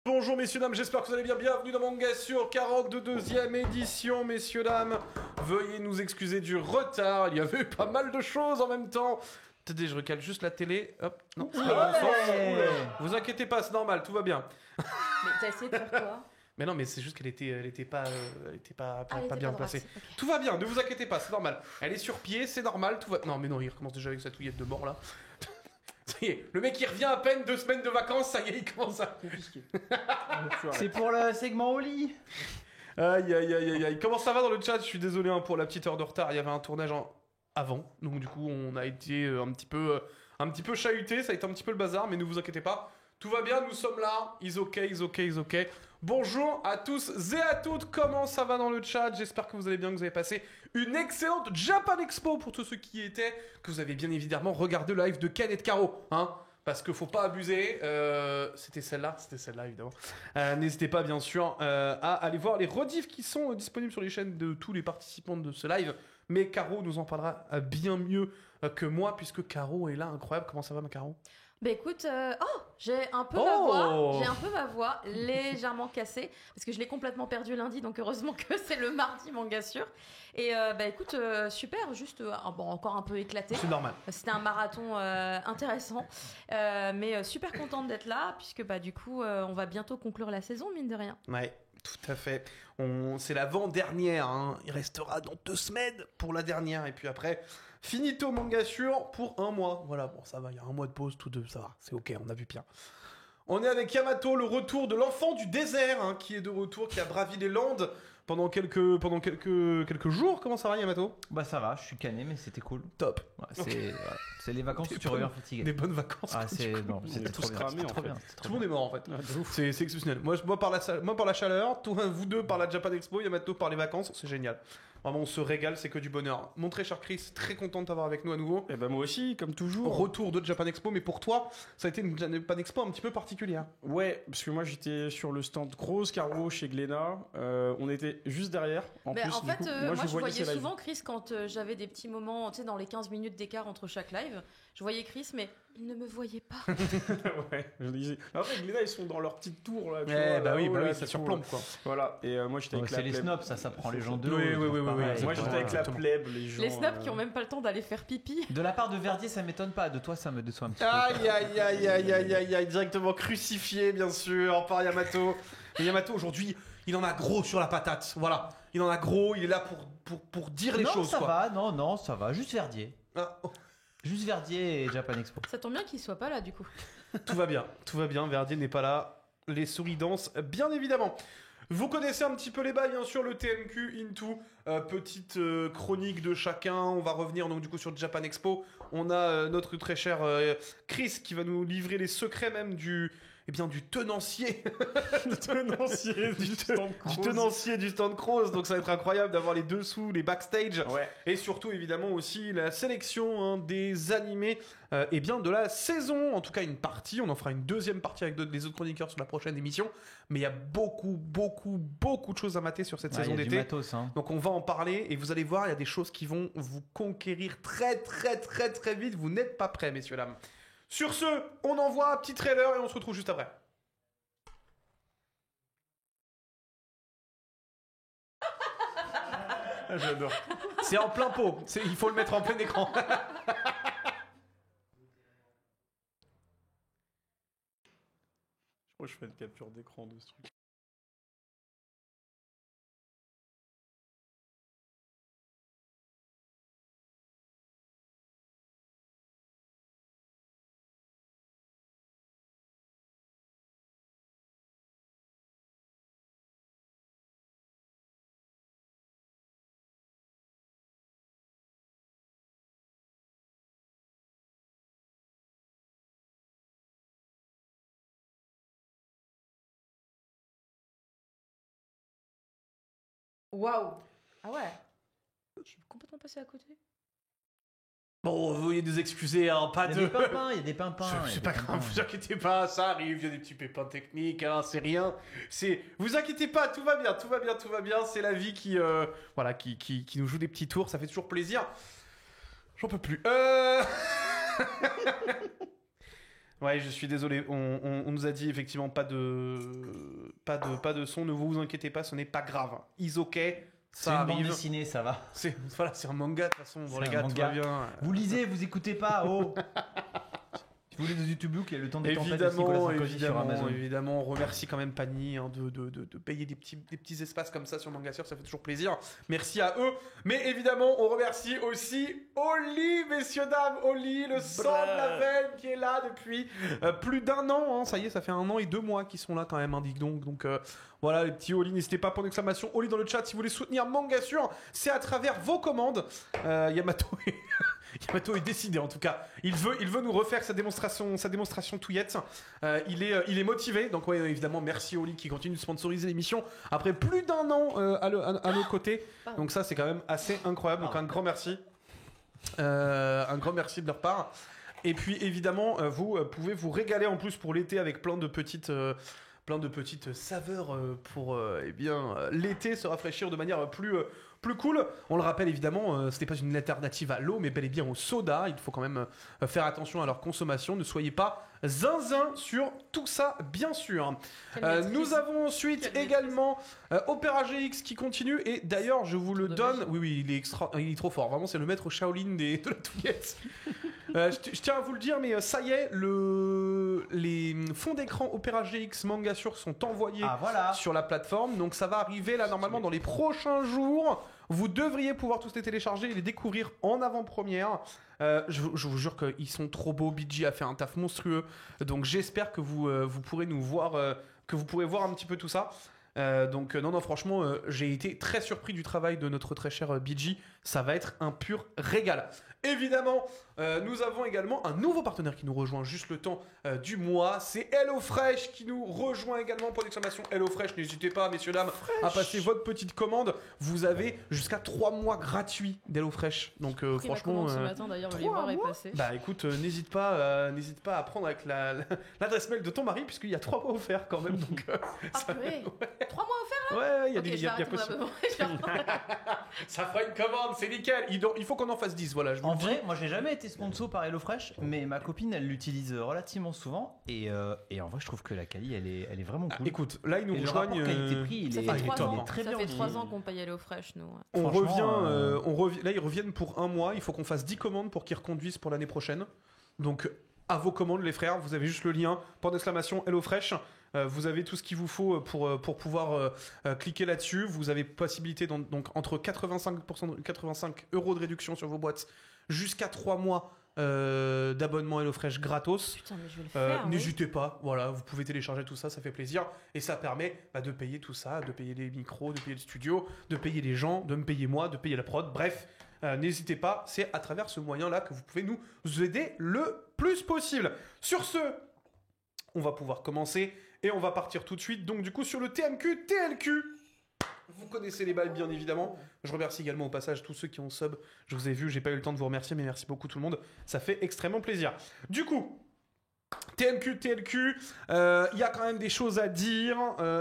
Bonjour messieurs dames, j'espère que vous allez bien. Bienvenue dans Manga sur Caroc de deuxième édition, messieurs dames. Veuillez nous excuser du retard, il y avait pas mal de choses en même temps. Attendez, je recale juste la télé. Hop, non, c'est pas bon sens. Vous inquiétez pas, c'est normal, tout va bien. Mais t'as essayé de faire quoi? Mais non, mais c'est juste qu'elle était pas était bien pas placée. droite, ok. Tout va bien, ne vous inquiétez pas, c'est normal. Elle est sur pied, c'est normal, tout va. Non, mais non, il recommence déjà avec sa touillette de mort là. Ça y est, le mec il revient à peine 2 semaines de vacances, ça y est, il commence à. C'est pour le segment au lit. Aïe aïe aïe aïe aïe. Comment ça va dans le chat? Je suis désolé hein, pour la petite heure de retard. Il y avait un tournage avant, donc du coup on a été un petit peu chahuté. Ça a été un petit peu le bazar, mais ne vous inquiétez pas. Tout va bien, nous sommes là. Is ok. Bonjour à tous et à toutes. Comment ça va dans le chat? J'espère que vous allez bien, que vous avez passé une excellente Japan Expo pour tous ceux qui y étaient, que vous avez bien évidemment regardé le live de Ken et de Caro, hein. Parce qu'il faut pas abuser. C'était celle-là évidemment. N'hésitez pas bien sûr à aller voir les rediffs qui sont disponibles sur les chaînes de tous les participants de ce live. Mais Caro nous en parlera bien mieux que moi puisque Caro est là, incroyable. Comment ça va ma Caro? Bah écoute, j'ai un peu ma voix légèrement cassée parce que je l'ai complètement perdue lundi, donc heureusement que c'est le mardi manga sûr. Et bah écoute, super, juste encore un peu éclaté. C'est normal. C'était un marathon intéressant, mais super contente d'être là puisque bah du coup on va bientôt conclure la saison mine de rien. Ouais, tout à fait. C'est l'avant-dernière. Hein. Il restera dans 2 semaines pour la dernière et puis après. Finito manga sûr pour 1 mois. Voilà, bon, ça va, il y a 1 mois de pause, tous deux, ça va, c'est ok, on a vu bien. On est avec Yamato, le retour de l'enfant du désert, hein, qui est de retour, qui a bravi les Landes pendant quelques jours. Comment ça va, Yamato? Bah ça va, je suis cané, mais c'était cool. Top. Ouais, c'est les vacances où tu reviens fatigué. Des bonnes vacances. Ah, c'était tous cramés, en fait. Tout le monde est mort en fait. Ah, de ouf. C'est exceptionnel. Moi par la chaleur, vous deux par la Japan Expo, Yamato par les vacances, c'est génial. Vraiment, on se régale, c'est que du bonheur. Mon très cher Chris, très content de t'avoir avec nous à nouveau. Et ben moi aussi, comme toujours. Retour de Japan Expo, mais pour toi, ça a été une Japan Expo un petit peu particulière. Ouais, parce que moi j'étais sur le stand Grosse Caro chez Glénat. On était juste derrière. En Mais plus, en du fait, coup, moi je voyais ses lives. souvent Chris quand j'avais des petits moments, tu sais, dans les 15 minutes d'écart entre chaque live. Je voyais Chris, mais il ne me voyait pas. Ouais, je le disais. Après, Glénat, ils sont dans leur petite tour là. Tu Eh vois, bah oui, là-haut, là, ça du coup, surplombe quoi. Voilà, et moi j'étais avec C'est la les plèbe. snobs, ça prend les gens de haut. Oui, ils oui, font oui, pareil. oui, Moi j'étais avec la Exactement. plèbe, les gens. Les snobs qui ont même pas le temps d'aller faire pipi. De la part de Verdier, ça m'étonne pas. De toi, ça me déçoit un petit peu. Aïe aïe aïe aïe aïe aïe aïe, directement crucifié bien sûr par Yamato. Mais Yamato aujourd'hui, il en a gros sur la patate. Voilà, il en a gros, il est là pour dire les non, choses ça quoi. va, non, ça va. Juste Verdier. Ah, oh, Juste Verdier et Japan Expo. Ça tombe bien qu'il soit pas là du coup. tout va bien, Verdier n'est pas là. Les souris dansent bien évidemment. Vous connaissez un petit peu les bails, bien sûr, le TMQ Into, petite chronique de chacun. On va revenir donc du coup sur Japan Expo. On a notre très cher Chris qui va nous livrer les secrets même du tenancier. du tenancier Du tenancier du stand Cross. Donc ça va être incroyable d'avoir les dessous, les backstage. Ouais. Et surtout évidemment aussi la sélection hein, des animés et bien de la saison. En tout cas une partie. On en fera une deuxième partie avec les autres chroniqueurs sur la prochaine émission. Mais il y a beaucoup de choses à mater sur cette saison Il y a du d'été. matos, hein. Donc on va en parler et vous allez voir, il y a des choses qui vont vous conquérir très vite. Vous n'êtes pas prêts, messieurs, dames. Sur ce, on envoie un petit trailer et on se retrouve juste après. J'adore. C'est en plein pot, il faut le mettre en plein écran. Je crois que je fais une capture d'écran de ce truc. Waouh. Ah ouais. Je suis complètement passé à côté. Bon, vous veuillez nous excuser, hein, pas Il y de... a des pimpins, il y a des pimpins. C'est pas grave, vous inquiétez pas, ça arrive, il y a des petits pépins techniques, hein, c'est rien. Vous inquiétez pas, tout va bien, c'est la vie qui nous joue des petits tours, ça fait toujours plaisir. J'en peux plus. Ouais, je suis désolé, on nous a dit effectivement pas de pas de son, ne vous inquiétez pas, ce n'est pas grave. Is ok, C'est ça une bande arrive. dessinée, ça va. C'est un manga de toute façon, bon C'est les un gars, tout manga. va bien. Vous lisez, vous écoutez pas, oh. Si vous voulez de YouTube Look, il y a le temps des tempêtes de Nicolas Sarkozy sur Amazon. Évidemment, on remercie quand même Panini de payer des petits espaces comme ça sur Mangasur, ça fait toujours plaisir. Merci à eux. Mais évidemment, on remercie aussi Oli, messieurs, dames. Oli, le sang de la veine qui est là depuis plus d'1 an. Hein. Ça y est, ça fait 1 an et 2 mois qu'ils sont là quand même, hein, dis donc. Donc voilà, les petits Oli, n'hésitez pas, point d'exclamation Oli dans le chat si vous voulez soutenir Mangasur. C'est à travers vos commandes. Yamato est décidé en tout cas. Il veut nous refaire sa démonstration touillette. Il est motivé. Donc ouais, évidemment, merci Oli qui continue de sponsoriser l'émission après plus d'1 an à nos côtés. Donc ça, c'est quand même assez incroyable. Donc un grand merci. Un grand merci de leur part. Et puis évidemment, vous pouvez vous régaler en plus pour l'été avec plein de petites saveurs pour l'été, se rafraîchir de manière plus cool. On le rappelle évidemment, ce n'est pas une alternative à l'eau, mais bel et bien au soda. Il faut quand même faire attention à leur consommation. Ne soyez pas zinzin sur tout ça, bien sûr. Nous avons ensuite également Opéra GX qui continue. Et d'ailleurs, je vous le donne. Oui, il est trop fort. Vraiment, c'est le maître Shaolin de la touillette. Je tiens à vous le dire, mais ça y est, les fonds d'écran Opéra GX Mangasur sont envoyés sur la plateforme. Donc ça va arriver là normalement dans les prochains jours. Vous devriez pouvoir tous les télécharger et les découvrir en avant-première. Je vous jure qu'ils sont trop beaux. BG a fait un taf monstrueux. Donc j'espère que vous pourrez nous voir, que vous pourrez voir un petit peu tout ça. Donc non, franchement, j'ai été très surpris du travail de notre très cher BG. Ça va être un pur régal. Évidemment, nous avons également un nouveau partenaire qui nous rejoint juste le temps du mois. C'est HelloFresh qui nous rejoint également. Point d'exclamation HelloFresh. N'hésitez pas, messieurs, dames, à passer votre petite commande. Vous avez jusqu'à 3 mois gratuits d'HelloFresh. Donc franchement, ce matin d'ailleurs, le livreur est passé. Bah écoute, n'hésite pas à prendre avec l'adresse mail de ton mari puisqu'il y a 3 mois offerts quand même. Donc, purée. 3 mois offerts là. Ouais, il y a Ok, des je vais arrêter mon abonnement. Ça fera une commande, c'est nickel. Il faut qu'on en fasse 10, voilà. Je vous En le dis. vrai, moi j'ai jamais été sponsor par HelloFresh, mais ma copine elle l'utilise relativement souvent et en vrai je trouve que la quali elle est vraiment cool. Écoute, là ils nous Et le rapport rejoignent. qualité-prix il Ça est, fait il est 3 ans. très Ça bien. fait 3 ans qu'on paye HelloFresh, nous. On Franchement, revient, là ils reviennent pour 1 mois. Il faut qu'on fasse 10 commandes pour qu'ils reconduisent pour l'année prochaine. Donc à vos commandes les frères, vous avez juste le lien, point d'exclamation HelloFresh. Vous avez tout ce qu'il vous faut pour pouvoir cliquer là-dessus. Vous avez possibilité donc entre 85 € de réduction sur vos boîtes jusqu'à 3 mois d'abonnement HelloFresh gratos. Putain, mais je vais le faire. oui. N'hésitez pas, voilà, vous pouvez télécharger tout ça, ça fait plaisir. Et ça permet de payer tout ça, de payer les micros, de payer le studio, de payer les gens, de me payer moi, de payer la prod. Bref, n'hésitez pas, c'est à travers ce moyen-là que vous pouvez nous aider le plus possible. Sur ce, on va pouvoir commencer et on va partir tout de suite. Donc du coup sur le TMQ, TLQ. Vous connaissez les balles bien évidemment. Je remercie également au passage tous ceux qui ont sub. Je vous ai vu, j'ai pas eu le temps de vous remercier, mais merci beaucoup tout le monde. Ça fait extrêmement plaisir. Du coup, TMQ, TLQ, il y a quand même des choses à dire.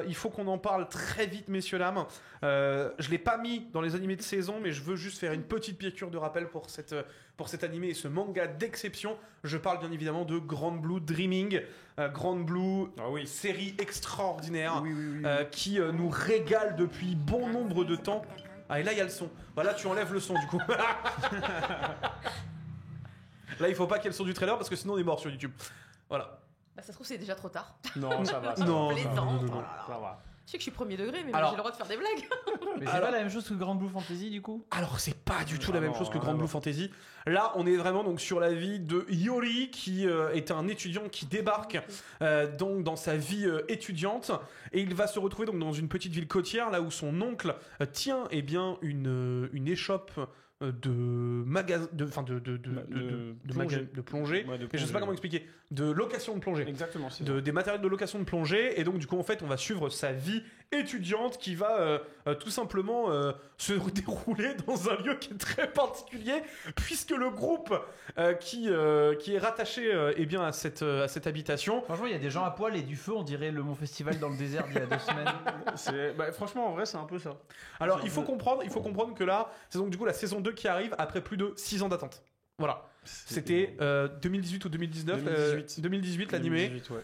Il faut qu'on en parle très vite, messieurs, dames. Je l'ai pas mis dans les animés de saison, mais je veux juste faire une petite piqûre de rappel pour cet animé et ce manga d'exception. Je parle bien évidemment de Grand Blue Dreaming. Grand Blue, série extraordinaire qui nous régale depuis bon nombre de temps. Ah, et là, il y a le son. Bah là, tu enlèves le son du coup. Là, il faut pas qu'il y ait le son du trailer parce que sinon on est mort sur YouTube. Voilà. Bah, ça se trouve, c'est déjà trop tard. Non, ça va. Non, plaisante. non. Ça va. Je sais que je suis premier degré, mais Alors- j'ai le droit de faire des blagues. Mais c'est Alors- pas la même chose que Grand Blue Fantasy du coup. Alors, c'est pas du tout la Ah même non, chose que ah Grand non. Blue Fantasy. Là, on est vraiment donc sur la vie de Yori, qui est un étudiant qui débarque donc dans sa vie étudiante, et il va se retrouver donc dans une petite ville côtière, là où son oncle tient une échoppe de magasin, de plongée. Ouais, de Et je sais pas comment expliquer, de location de plongée. Exactement, c'est ça. Des matériels de location de plongée, et donc du coup en fait on va suivre sa vie étudiante qui va tout simplement se dérouler dans un lieu qui est très particulier puisque le groupe qui est rattaché à cette habitation. Franchement il y a des gens à poil et du feu, on dirait le Mont Festival dans le désert d'il y a 2 semaines. Franchement, en vrai, c'est un peu ça. Alors il faut comprendre que là c'est donc du coup la saison 2 qui arrive après plus de 6 ans d'attente. Voilà. C'était 2018 ou 2019 2018 l'animé. 2018, ouais.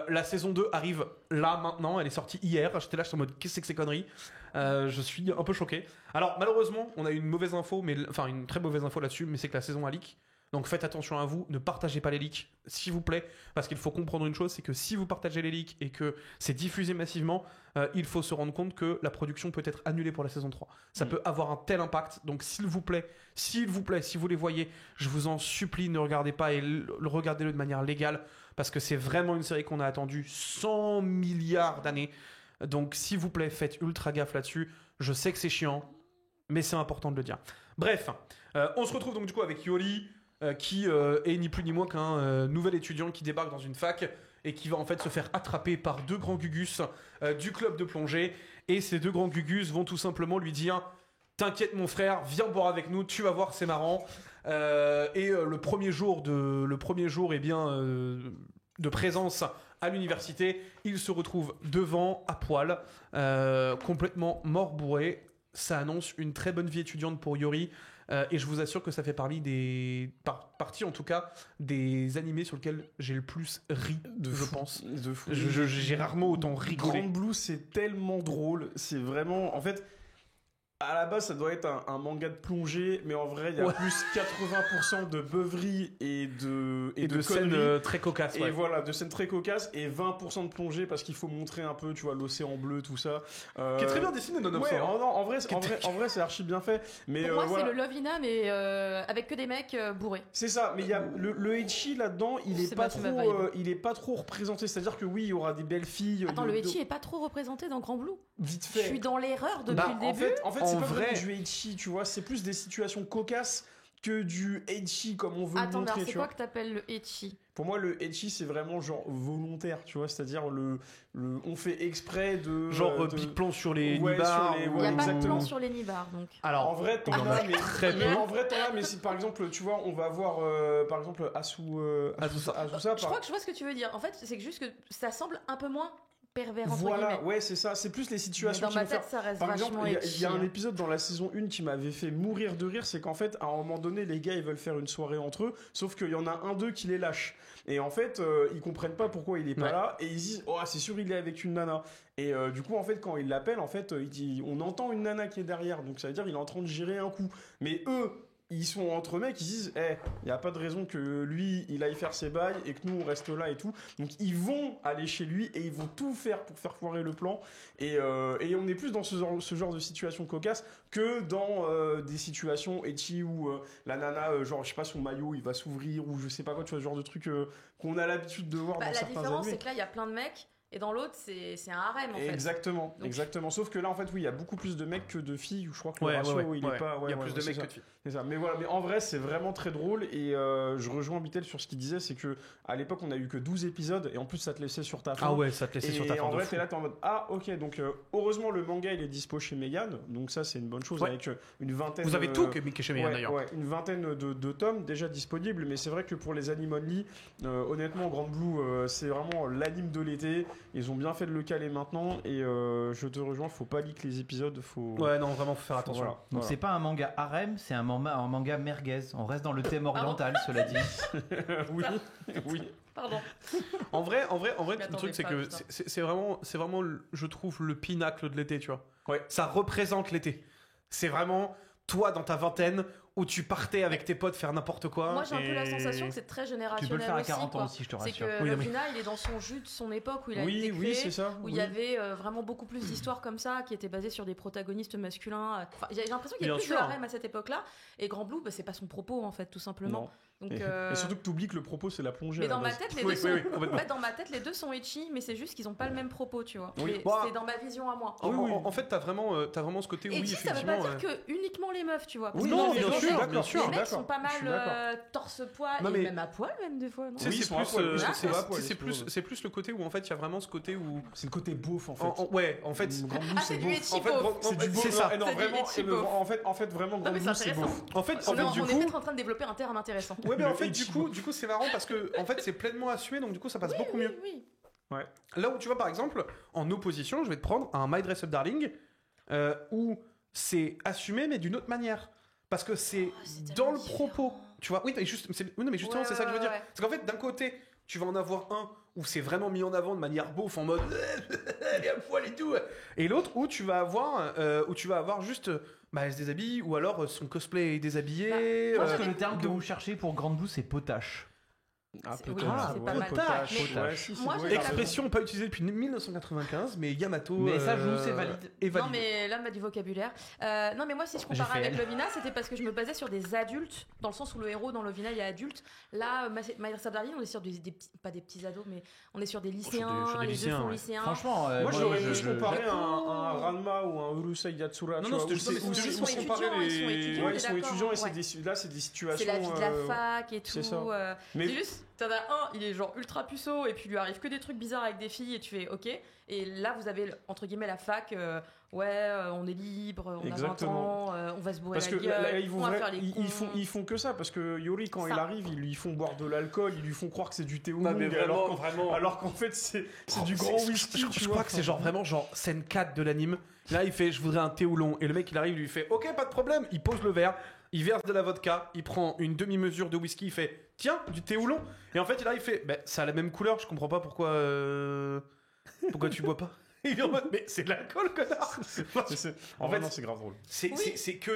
La saison 2 arrive là maintenant, elle est sortie hier. J'étais là, j'étais en mode qu'est-ce que c'est que ces conneries. Je suis un peu choqué. Alors malheureusement, on a une mauvaise info, une très mauvaise info là-dessus, mais c'est que la saison a leak. Donc faites attention à vous, ne partagez pas les leaks, s'il vous plaît, parce qu'il faut comprendre une chose, c'est que si vous partagez les leaks et que c'est diffusé massivement, il faut se rendre compte que la production peut être annulée pour la saison 3. Ça peut avoir un tel impact, donc s'il vous plaît, si vous les voyez, je vous en supplie, ne regardez pas et regardez-le de manière légale, parce que c'est vraiment une série qu'on a attendue 100 milliards d'années. Donc s'il vous plaît, faites ultra gaffe là-dessus. Je sais que c'est chiant, mais c'est important de le dire. Bref, on se retrouve donc du coup avec Yori, qui est ni plus ni moins qu'un nouvel étudiant qui débarque dans une fac et qui va en fait se faire attraper par deux grands gugus du club de plongée. Et ces deux grands gugus vont tout simplement lui dire « T'inquiète mon frère, viens boire avec nous, tu vas voir, c'est marrant. » le premier jour eh bien, de présence à l'université, il se retrouve devant, à poil, complètement mort bourré. Ça annonce une très bonne vie étudiante pour Yori. Et je vous assure que ça fait partie en tout cas des animés sur lesquels j'ai le plus ri, pense. De fou. J'ai rarement autant rigolé. Grand Blue, c'est tellement drôle. C'est vraiment... En fait, à la base, ça doit être un manga de plongée, mais en vrai, il y a plus 80% de beuverie et de scènes très cocasses. Et voilà, de scènes très cocasses et 20% de plongée parce qu'il faut montrer un peu, tu vois, l'océan bleu, tout ça. Qui est très bien dessiné, non, ouais, en vrai, c'est archi bien fait. Mais pour moi, voilà. c'est le Love Ina, mais avec que des mecs bourrés. C'est ça, mais il y a le ecchi là-dedans, il est pas trop représenté. C'est-à-dire que oui, il y aura des belles filles. Attends, le ecchi est pas trop représenté dans Grand Blue. Vite fait. Je suis dans l'erreur depuis le début. En fait, c'est pas vrai du ecchi, tu vois, c'est plus des situations cocasses que du ecchi comme on veut le montrer. Attends, c'est quoi que t'appelles le ecchi? Pour moi, le ecchi, c'est vraiment genre volontaire, tu vois, c'est-à-dire on fait exprès de... Genre big plan sur les nibards. Il n'y a pas de plan sur les nibards, donc. Alors, en vrai, t'en as, mais... Très peu. En vrai, t'en as, mais si, par exemple, tu vois, on va voir, par exemple, Asusa. Je crois que je vois ce que tu veux dire. En fait, c'est juste que ça semble un peu moins pervers, entre guillemets. Ouais, c'est ça. C'est plus les situations dans ma tête, ça reste par exemple, vachement il y a un épisode dans la saison 1 qui m'avait fait mourir de rire, c'est qu'en fait, à un moment donné, les gars, ils veulent faire une soirée entre eux, sauf qu'il y en a un d'eux qui les lâche. Et en fait, ils comprennent pas pourquoi il est pas là, et ils disent, oh, c'est sûr, il est avec une nana. Et du coup, en fait, quand ils l'appellent, en fait, il dit, on entend une nana qui est derrière, donc ça veut dire qu'il est en train de gérer un coup. Mais eux, ils sont entre mecs, ils disent, il n'y a pas de raison que lui, il aille faire ses bails et que nous, on reste là et tout. Donc, ils vont aller chez lui et ils vont tout faire pour faire foirer le plan. Et on est plus dans ce genre de situation cocasse que dans des situations ecchi où la nana, genre, je sais pas, son maillot, il va s'ouvrir ou je sais pas quoi, tu vois, ce genre de truc qu'on a l'habitude de voir dans certains animés. La différence, c'est que là, il y a plein de mecs. Et dans l'autre, c'est un harem en fait. Exactement, donc... exactement. Sauf que là, en fait, oui, il y a beaucoup plus de mecs que de filles. Je crois que le ratio, il est pas. Il y a plus de mecs que de filles. C'est ça. Mais voilà, mais en vrai, c'est vraiment très drôle. Et je rejoins Bitel sur ce qu'il disait, c'est que à l'époque, on a eu que 12 épisodes et en plus, ça te laissait sur ta fin. Ah ouais, ça te laissait sur ta fin. Et en vrai, t'es là, t'es en mode ok. Donc heureusement, le manga il est dispo chez Mégane. Donc ça, c'est une bonne chose avec une vingtaine. Vous avez tout qui est chez Mégane d'ailleurs. Ouais, une vingtaine de tomes déjà disponibles. Mais c'est vrai que pour les animes only, honnêtement, Grand Blue, c'est vraiment l'anime de l'été. Ils ont bien fait de le caler maintenant et je te rejoins, faut pas leak les épisodes, faut... Ouais, non, vraiment, faut faire attention. Voilà. Donc c'est pas un manga harem, c'est un manga merguez. On reste dans le thème oriental, cela dit. oui. Pardon. En vrai, le truc, c'est que c'est vraiment, je trouve, le pinacle de l'été, tu vois. Ouais. Ça représente l'été. C'est vraiment toi dans ta vingtaine où tu partais avec tes potes faire n'importe quoi. Moi, j'ai un peu la sensation que c'est très générationnel. Tu peux le faire à 40 ans aussi, aussi, je te rassure. C'est que Lovina, il est dans son jus de son époque où il a été créé, c'est ça. où il y avait vraiment beaucoup plus d'histoires comme ça qui étaient basées sur des protagonistes masculins. Enfin, j'ai l'impression qu'il y a plus de harem à cette époque-là. Et Grand Blue, c'est pas son propos en fait, tout simplement. Donc, et surtout que tu oublies que le propos c'est la plongée. Mais dans ma tête, les deux sont... En fait, dans ma tête, les deux sont ecchi, mais c'est juste qu'ils ont pas le même propos, tu vois. C'est dans ma vision à moi. En fait, t'as vraiment ce côté où ecchi, ça veut pas dire que uniquement les meufs, tu vois. Non, bien sûr. Les mecs sont pas mal torse-poil et même à poil, même des fois. C'est plus le côté où en fait il y a vraiment ce côté où c'est le côté beauf en fait. Ouais, en fait, Grand Blue c'est beauf. C'est du beauf. C'est ça. Non, vraiment. En fait, vraiment Grand Blue c'est beauf. En fait, on est peut-être en train de développer un terme intéressant. Ouais, mais en fait, du coup, c'est marrant parce que en fait, c'est pleinement assumé, donc du coup, ça passe beaucoup mieux. Oui. Ouais. Là où tu vois, par exemple, en opposition, je vais te prendre un My Dress Up Darling où c'est assumé, mais d'une autre manière. Parce que c'est dans le propos. tu vois. Oui, mais non, mais justement, Ouais, c'est ça que je veux ouais, dire. ouais. Parce qu'en fait, d'un côté, tu vas en avoir un où c'est vraiment mis en avant de manière beauf, en mode elle est à poil et tout. Et l'autre où tu vas avoir juste bah, elle se déshabille, ou alors son cosplay est déshabillé. Je pense que j'avais- le terme que vous cherchez pour Grande Boue, c'est potache. Ah, Oui, peut-être. c'est pas mal. Potache. Mais- Ouais, si, Moi, ouais, j'ai- t'as raison. Expression pas utilisée depuis 1995, mais Yamato. Mais ça joue, c'est valide. est Non valide. mais là on a du vocabulaire. Non mais moi si je J'ai comparais fait avec elle. Lovina c'était parce que je me basais sur des adultes dans le sens où le héros dans Lovina il est adulte. Là My Dress Up Darling on est sur des petits, pas des petits ados mais on est sur des lycéens, sur des les lycéens, deux sont ouais. lycéens. Franchement, Moi, j'aurais pu je- comparer je- un Ranma ou un Urusei Yatsura. Non, tu non, vois, c'était où juste- c'est- mais où c'était c'est- juste où pour c'est- étudiants, comparer ils sont les- étudiants, Ouais, t'es ils sont d'accord, étudiants et ouais. là, c'est des situations. C'est la vie de la fac et tout. c'est ça. Mais Mais- juste, t'en as un, il est genre ultra puceau et puis il lui arrive que des trucs bizarres avec des filles et tu fais ok. Et là, vous avez entre guillemets la fac, on est libre, on Exactement. a 20 ans, on va se bourrer Parce que la gueule, là, ils, on vont va vrai- faire les ils font que ça parce que Yori quand Ça. il arrive ils lui font boire de l'alcool, ils lui font croire que c'est du thé Non, mais oolong vraiment. alors qu'en fait c'est du Oh, grand c'est- whisky. Je tu crois vois. que c'est vraiment scène 4 de l'anime. Là, il fait je voudrais un thé oolong. Et le mec, il arrive, il lui fait ok, pas de problème. Il pose le verre, il verse de la vodka, il prend une demi-mesure de whisky, il fait tiens, du thé oolong. Et en fait, il arrive, il fait ça a la même couleur, je comprends pas pourquoi tu bois pas. Il est en mode mais c'est de l'alcool, connard. En En fait fait, non, c'est grave drôle. C'est que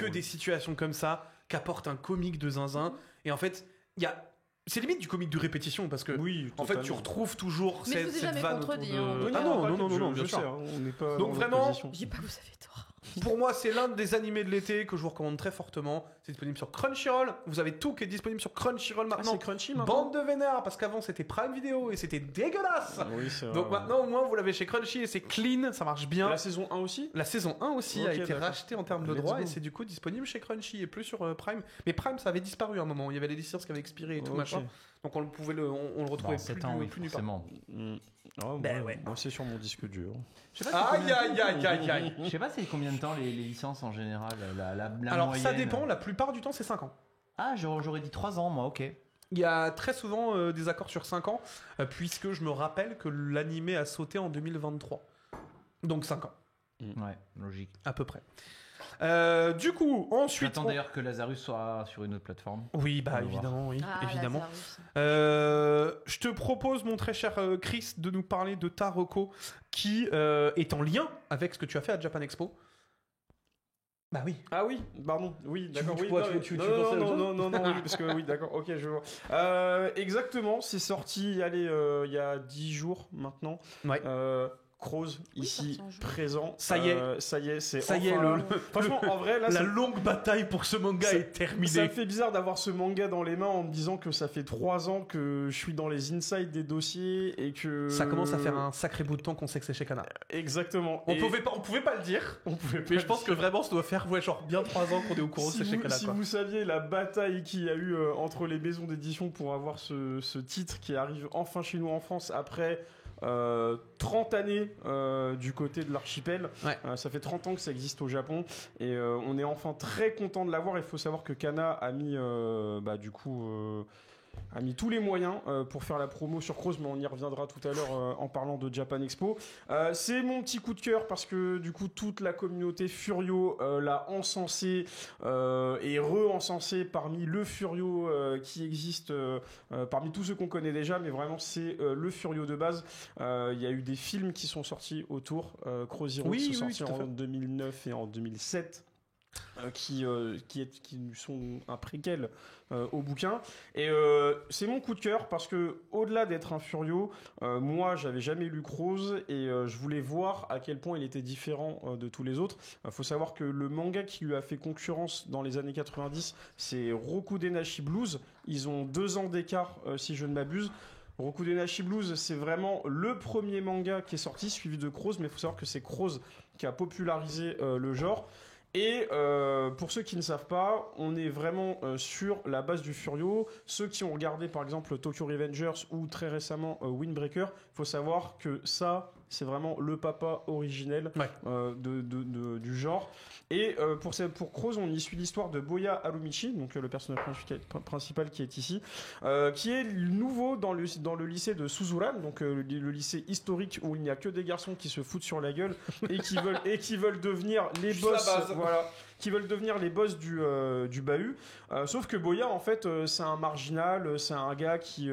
drôle. des situations comme ça qu'apporte un comique de zinzin. Et en fait, c'est limite du comique de répétition parce que Oui, en fait, tu totalement. retrouves toujours Mais je vous ai cette jamais vanne contredit, autour de- hein. Oui, Ah non, je bien sais, sûr. hein, on n'est pas Donc dans vraiment, l'opposition. Je dis pas vous avez tort. Pour moi, c'est l'un des animés de l'été que je vous recommande très fortement. C'est disponible sur Crunchyroll. Vous avez tout qui est disponible sur Crunchyroll Ah, maintenant. c'est Crunchy maintenant. Bande de vénères, parce qu'avant c'était Prime Video et c'était dégueulasse. Oui, c'est vrai. Donc maintenant, au moins, vous l'avez chez Crunchy et c'est clean, ça marche bien. La saison 1 aussi. La saison 1 aussi a Ok, été d'accord. rachetée en termes de Let's droits go. et c'est du coup disponible chez Crunchy et plus sur Prime. Mais Prime, ça avait disparu à un moment. Il y avait les licences qui avaient expiré et tout Ok. machin. Donc on le retrouvait Bon, plus, 7 ans, oui, plus nulle part. forcément. Ben ouais. Moi c'est sur mon disque dur. Je sais pas, c'est Aïe combien- aïe aïe aïe aïe. Je sais pas c'est combien de temps les licences en général, la Alors ça moyenne. dépend, la plupart du temps c'est 5 ans. Ah, j'aurais dit 3 ans, moi, ok. Il y a très souvent des accords sur 5 ans, puisque je me rappelle que l'animé a sauté en 2023. Donc 5 ans, Ouais, logique. à peu près. Du coup, ensuite... J'attends d'ailleurs que Lazarus soit sur une autre plateforme. Oui, bah On va voir. évidemment, oui, Ah, évidemment. Lazarus. Je te propose, mon très cher Chris, de nous parler de Taroko, qui est en lien avec ce que tu as fait à Japan Expo. Bah oui. Ah oui, pardon, oui, d'accord, oui. vois, non, tu non, pensais à autre non, chose non, non, non, oui, parce que oui, d'accord, ok, je vois. Exactement, c'est sorti, allez, il y a 10 jours maintenant. Ouais. Croze, Oui, ici, sorti en juin. présent. Ça y est. Ça y est, c'est Ça y est, enfin franchement, en vrai, là, la ça- longue bataille pour ce manga Ça- est terminée. ça me fait bizarre d'avoir ce manga dans les mains en me disant que ça fait 3 ans que je suis dans les insides des dossiers et que... Ça commence à faire un sacré bout de temps qu'on sait que c'est chez Kana. Exactement. On Et pouvait pas le dire, on pouvait mais pas je pense que vraiment ça doit faire genre bien 3 ans qu'on est au courant que c'est chez Kana. si quoi. vous saviez la bataille qu'il y a eu entre les maisons d'édition pour avoir ce titre qui arrive enfin chez nous en France après 30 années du côté de l'archipel. Ouais. Ça fait 30 ans que ça existe au Japon et on est enfin très content de l'avoir. Il faut savoir que Kana a mis a mis tous les moyens pour faire la promo sur Croze, mais on y reviendra tout à l'heure en parlant de Japan Expo. C'est mon petit coup de cœur parce que du coup toute la communauté Furio l'a encensé et re-encensé parmi le Furio qui existe parmi tous ceux qu'on connaît déjà, mais vraiment c'est le Furio de base. Il y a eu des films qui sont sortis autour, Croze Zero Oui, qui sont oui, sortis tout à en fait. 2009 et en 2007. Qui sont un préquel au bouquin et c'est mon coup de cœur parce que au-delà d'être un Furio, moi j'avais jamais lu Croze et je voulais voir à quel point il était différent de tous les autres. Faut savoir que le manga qui lui a fait concurrence dans les années 90 c'est Rokudenashi Blues. Ils ont 2 ans d'écart si je ne m'abuse. Rokudenashi Blues, c'est vraiment le premier manga qui est sorti, suivi de Croze, mais il faut savoir que c'est Croze qui a popularisé le genre. Et pour ceux qui ne savent pas, on est vraiment sur la base du Furio. Ceux qui ont regardé par exemple Tokyo Revengers ou très récemment Windbreaker, il faut savoir que ça, c'est vraiment le papa originel Ouais. du genre. Et pour Crows, on y suit l'histoire de Boya Harumichi, donc le personnage principal qui est ici, qui est nouveau dans le lycée de Suzuran, donc le lycée historique où il n'y a que des garçons qui se foutent sur la gueule et qui veulent devenir les Juste la boss, base. voilà, qui veulent devenir les boss du bahut. Sauf que Boya, en fait, c'est un marginal, c'est un gars qui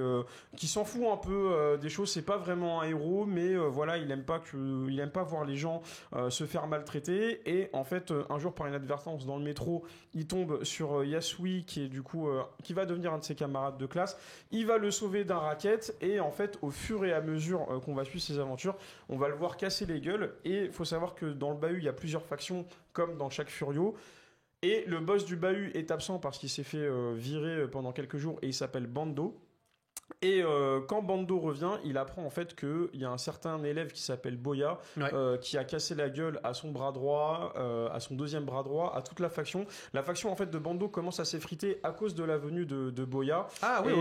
s'en fout un peu des choses. C'est pas vraiment un héros, mais voilà, il aime pas voir les gens se faire maltraiter. Et en fait, un jour, par inadvertance, dans le métro, il tombe sur Yasui, qui est du coup qui va devenir un de ses camarades de classe. Il va le sauver d'un racket, et en fait, au fur et à mesure qu'on va suivre ses aventures, on va le voir casser les gueules. Et il faut savoir que dans le bahut, il y a plusieurs factions, comme dans chaque Furio. Et le boss du bahut est absent parce qu'il s'est fait virer pendant quelques jours, et il s'appelle Bando. Et quand Bando revient, il apprend en fait qu'il y a un certain élève qui s'appelle Boya, qui a cassé la gueule à son bras droit, à son deuxième bras droit, à toute la faction. La faction en fait de Bando commence à s'effriter à cause de la venue de Boya. Ah oui,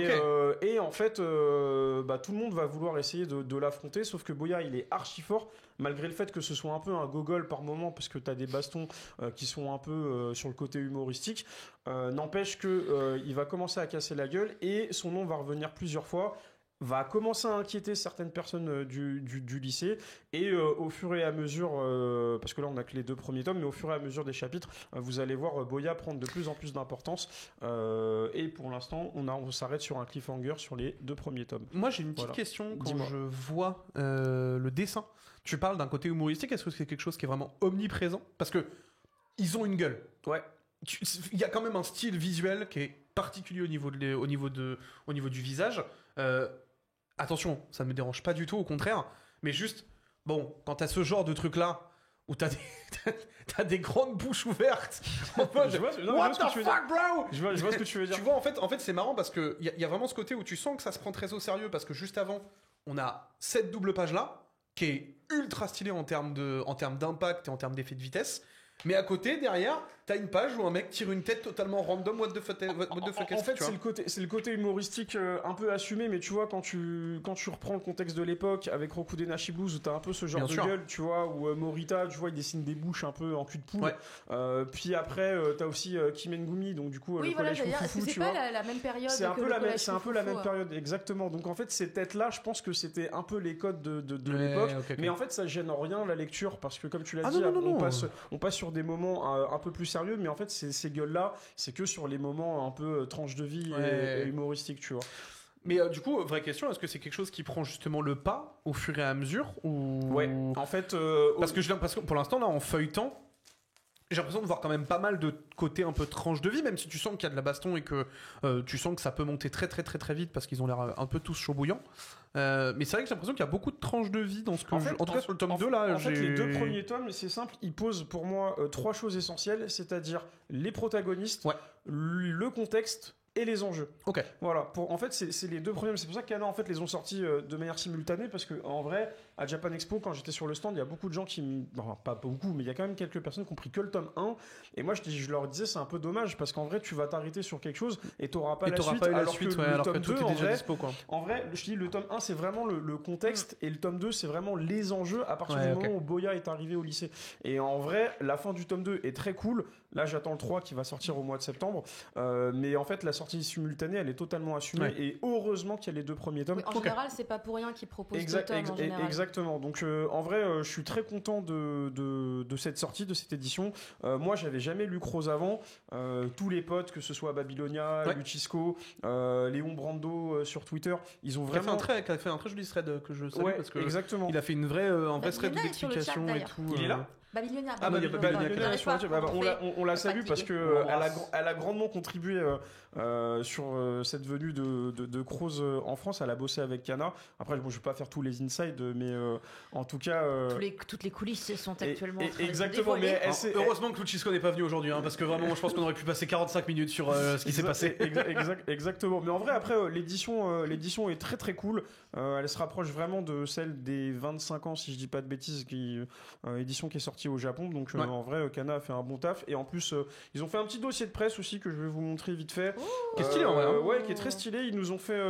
et en fait, tout le monde va vouloir essayer de l'affronter, sauf que Boya il est archi fort, malgré le fait que ce soit un peu un gogol par moment, parce que t'as des bastons qui sont un peu sur le côté humoristique. N'empêche que il va commencer à casser la gueule, et son nom va revenir plusieurs fois, va commencer à inquiéter certaines personnes du lycée, et au fur et à mesure, parce que là on a que les 2 premiers tomes, mais au fur et à mesure des chapitres, vous allez voir Boya prendre de plus en plus d'importance, et pour l'instant on s'arrête sur un cliffhanger sur les 2 premiers tomes. Moi j'ai une petite question quand Dis-moi. je vois le dessin. Tu parles d'un côté humoristique, est-ce que c'est quelque chose qui est vraiment omniprésent? Parce que ils ont une gueule. Ouais. Il y a quand même un style visuel qui est particulier au niveau du visage. Attention, ça ne me dérange pas du tout, au contraire. Mais juste, bon, quand t'as ce genre de truc-là, où t'as des grandes bouches ouvertes, en mode, Je vois ce que tu veux dire. bro? Je vois ce que tu veux dire. Tu vois, en fait c'est marrant parce qu'il y a vraiment ce côté où tu sens que ça se prend très au sérieux, parce que juste avant, on a cette double page-là, qui est ultra stylée en termes d'impact et en termes d'effet de vitesse. Mais à côté, derrière, t'as une page où un mec tire une tête totalement random, what the fuck, En fait, c'est le côté humoristique un peu assumé, mais tu vois, quand tu reprends le contexte de l'époque avec Rokude Nashi Blues, où t'as un peu ce genre Bien de sûr. gueule, tu vois, où Morita, tu vois, il dessine des bouches un peu en cul de poule. Ouais. Puis après, t'as aussi Kimengumi, donc du coup, Oui, le voilà, collège j'allais dire, est-ce que Foufou, c'est tu pas vois. la même période C'est un que peu le collège c'est un peu la Foufou, même période, exactement. Donc en fait, ces têtes-là, je pense que c'était un peu les codes de Ouais, l'époque. ok. Mais en fait, ça gêne en rien la lecture, parce que comme tu l'as Ah dit, non, non, non, on passe sur des moments un peu plus sérieux, mais en fait, ces gueules-là, c'est que sur les moments un peu tranche de vie Ouais. et humoristiques, tu vois. Mais du coup, vraie question, est-ce que c'est quelque chose qui prend justement le pas au fur et à mesure ou... Ouais, en fait... Parce que pour l'instant, là, en feuilletant, j'ai l'impression de voir quand même pas mal de côté un peu tranche de vie, même si tu sens qu'il y a de la baston et que tu sens que ça peut monter très très très très vite parce qu'ils ont l'air un peu tous chauds bouillants. Mais c'est vrai que j'ai l'impression qu'il y a beaucoup de tranches de vie dans ce que en tout cas sur le tome 2 là. En fait, les 2 premiers tomes, c'est simple, ils posent pour moi 3 choses essentielles, c'est-à-dire les protagonistes, Ouais. le contexte et les enjeux. Ok. Voilà, en fait, c'est les 2 premiers. C'est pour ça que Kana, en fait, les ont sortis de manière simultanée, parce que en vrai, à Japan Expo, quand j'étais sur le stand, il y a beaucoup de gens pas beaucoup, mais il y a quand même quelques personnes qui ont pris que le tome 1. Et moi, je leur disais, c'est un peu dommage, parce qu'en vrai, tu vas t'arrêter sur quelque chose et t'auras pas la suite. Alors que le tome 2, tout est déjà dispo quoi. en vrai, je dis, le tome 1, c'est vraiment le contexte, et le tome 2, c'est vraiment les enjeux à partir du moment où Boya est arrivé au lycée. Et en vrai, la fin du tome 2 est très cool. Là, j'attends le 3 qui va sortir au mois de septembre. Mais en fait, la sortie simultanée, elle est totalement assumée. Ouais. Et heureusement qu'il y a les 2 premiers tomes. Oui, en général, c'est pas pour rien qu'ils proposent 2 tomes en général. Exactement. Donc, en vrai, je suis très content de cette sortie, de cette édition. Moi, j'avais jamais lu Crows avant. Tous les potes, que ce soit Babylonia, Luchisco, Léon Brando sur Twitter, ils ont vraiment... qui a fait un très joli thread que je salue parce que exactement. il a fait un vrai thread Babylonia est sur le chat, d'explication et d'ailleurs. tout. Il est là Babylonia. Ah, Babylonia sur le chat. On la salue parce que On elle a grandement contribué sur cette venue de Crows en France. Elle a bossé avec Kana. Après, bon, je vais pas faire tous les insides, mais en tout cas. Toutes les coulisses sont actuellement. Exactement. Mais heureusement que Luchisco n'est pas venu aujourd'hui, parce que vraiment, je pense qu'on aurait pu passer 45 minutes sur ce qui s'est passé. Exactement. Mais en vrai, après, l'édition est très très cool. Elle se rapproche vraiment de celle des 25 ans, si je dis pas de bêtises, édition qui est sortie au Japon. Donc en vrai, Kana a fait un bon taf. Et en plus, ils ont fait un petit dossier de presse aussi que je vais vous montrer vite fait. Qui est stylé en vrai. Ouais, qui est très stylé. Ils nous ont fait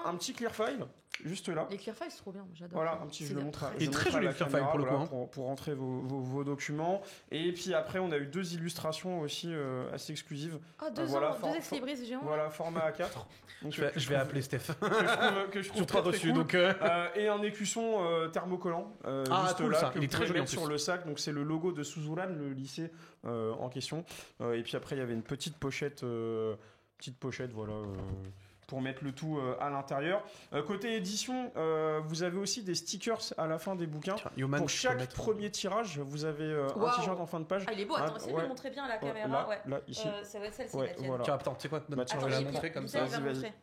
un petit clear file. juste là. Les clear files, c'est trop bien, j'adore. Voilà, un petit, je le montre à, Il est très joli, le clear file, pour le coup, hein. pour rentrer vos documents. Et puis après, on a eu 2 illustrations aussi assez exclusives. Ah, deux ex-libris géants. Voilà, format A4. Donc, Je vais appeler Steph. que je trouve Toujours très, pas très reçu, cool. donc. Et un écusson thermocollant. Juste cool, là, ça. que Il est vous très pouvez joli, mettre en plus. sur le sac. Donc c'est le logo de Suzuran, le lycée en question. Et puis après, il y avait une petite pochette, voilà. Pour mettre le tout à l'intérieur. Côté édition, vous avez aussi des stickers à la fin des bouquins. Tiens, Yoman, Pour tu peux chaque mettre- premier tirage, vous avez un Waouh. t-shirt en fin de page. Ah, il est beau, attends, essayez de ouais. le montrer bien à la caméra. Là, ouais. là, ici. Ça va être celle-ci, Ouais, la tienne. voilà. Tiens, attends, tu sais quoi? Bah, tiens, Je vais Attends, la il- montrer comme il- ça. il va Vas-y, montrer.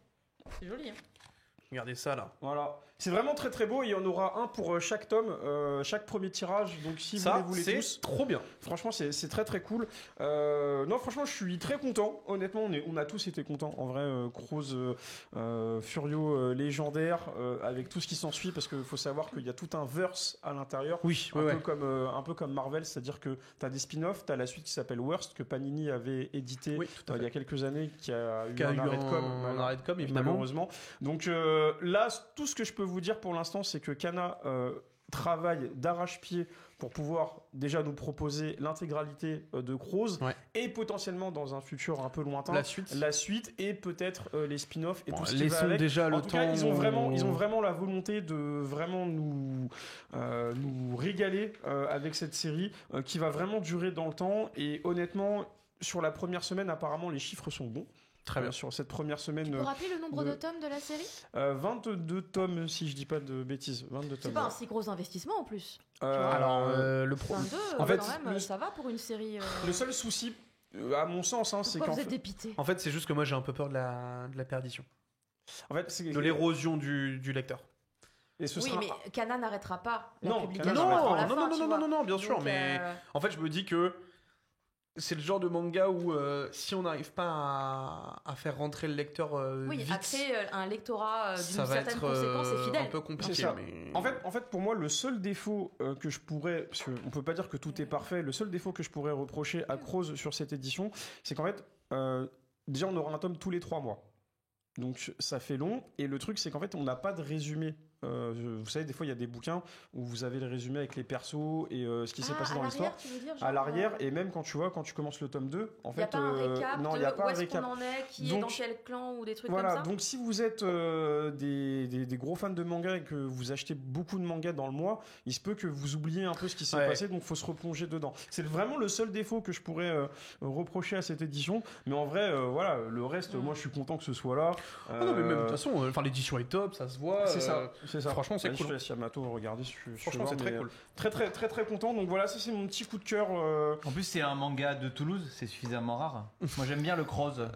C'est joli, hein. Regardez ça là. Voilà. C'est vraiment très très beau. Il y en aura un pour chaque tome, chaque premier tirage. Donc si vous les Ça, voulez c'est tous, trop bien. franchement c'est très très cool. Non franchement je suis très content. Honnêtement on a tous été contents. En vrai Croze, Furio légendaire avec tout ce qui s'ensuit parce qu'il faut savoir qu'il y a tout un verse à l'intérieur. Oui, Un peu comme Marvel, c'est-à-dire que tu as des spin-offs, tu as la suite qui s'appelle Worst que Panini avait édité Oui, tout à il y fait. a quelques années qui a eu Qui a un eu arrêt de com. un arrêt de com, évidemment. Malheureusement. Donc là, tout ce que je peux vous dire pour l'instant, c'est que Kana travaille d'arrache-pied pour pouvoir déjà nous proposer l'intégralité de Croze Ouais. et potentiellement dans un futur un peu lointain La suite. et peut-être les spin-offs et Bon, tout ce qui va laissons avec. déjà le En tout temps. cas, ils ont vraiment la volonté de vraiment nous régaler avec cette série qui va vraiment durer dans le temps. Et honnêtement, sur la première semaine, apparemment, les chiffres sont bons. Très bien. Sur cette première semaine, Tu peux rappeler le nombre de- de tomes de la série 22 tomes, si je dis pas de bêtises. 22 C'est tomes. pas un si gros investissement en plus. Alors, le pro. 22, en fait, quand même, le- ça va pour une série. Le seul souci, à mon sens, c'est Pourquoi qu'en vous êtes fait, dépité En fait, c'est juste que moi j'ai un peu peur de la perdition, c'est de l'érosion du lecteur. et ce Oui, sera- mais Kana n'arrêtera pas la Non, publication Kana n'arrêtera avant pas. la fin, tu vois. non, bien sûr, Donc, mais en fait, je me dis que c'est le genre de manga où si on n'arrive pas à faire rentrer le lecteur Oui, vite, à créer un lectorat d'une ça va certaine être conséquence et fidèle. un peu compliqué. C'est ça. Mais... En fait, pour moi, le seul défaut que je pourrais, parce qu'on peut pas dire que tout est parfait, le seul défaut que je pourrais reprocher à Croze sur cette édition, c'est qu'en fait, déjà, on aura un tome tous les 3 mois. Donc ça fait long, et le truc c'est qu'en fait on n'a pas de résumé. Vous savez, des fois il y a des bouquins où vous avez le résumé avec les persos et ce qui s'est passé dans l'histoire. Tu veux dire, À l'arrière, et même quand tu commences le tome 2, en il n'y a fait, pas un récap non, il de n'y a pas où un est-ce récap. qu'on en est, qui est Donc, dans quel clan ou des trucs Voilà, comme ça. donc si vous êtes des gros fans de manga et que vous achetez beaucoup de mangas dans le mois, il se peut que vous oubliez un peu ce qui s'est Ouais. passé, donc faut se replonger dedans. C'est vraiment le seul défaut que je pourrais reprocher à cette édition, mais en vrai, voilà, le reste, moi je suis content que ce soit là. Ah non, mais même de toute façon, enfin l'édition est top, ça se voit. C'est ça. Franchement, c'est Allez, cool. Je laisse Yamato regarder. Franchement, c'est très cool. Très content. Donc voilà, ça c'est mon petit coup de cœur. En plus, c'est un manga de Toulouse, c'est suffisamment rare. Moi, j'aime bien le Croze.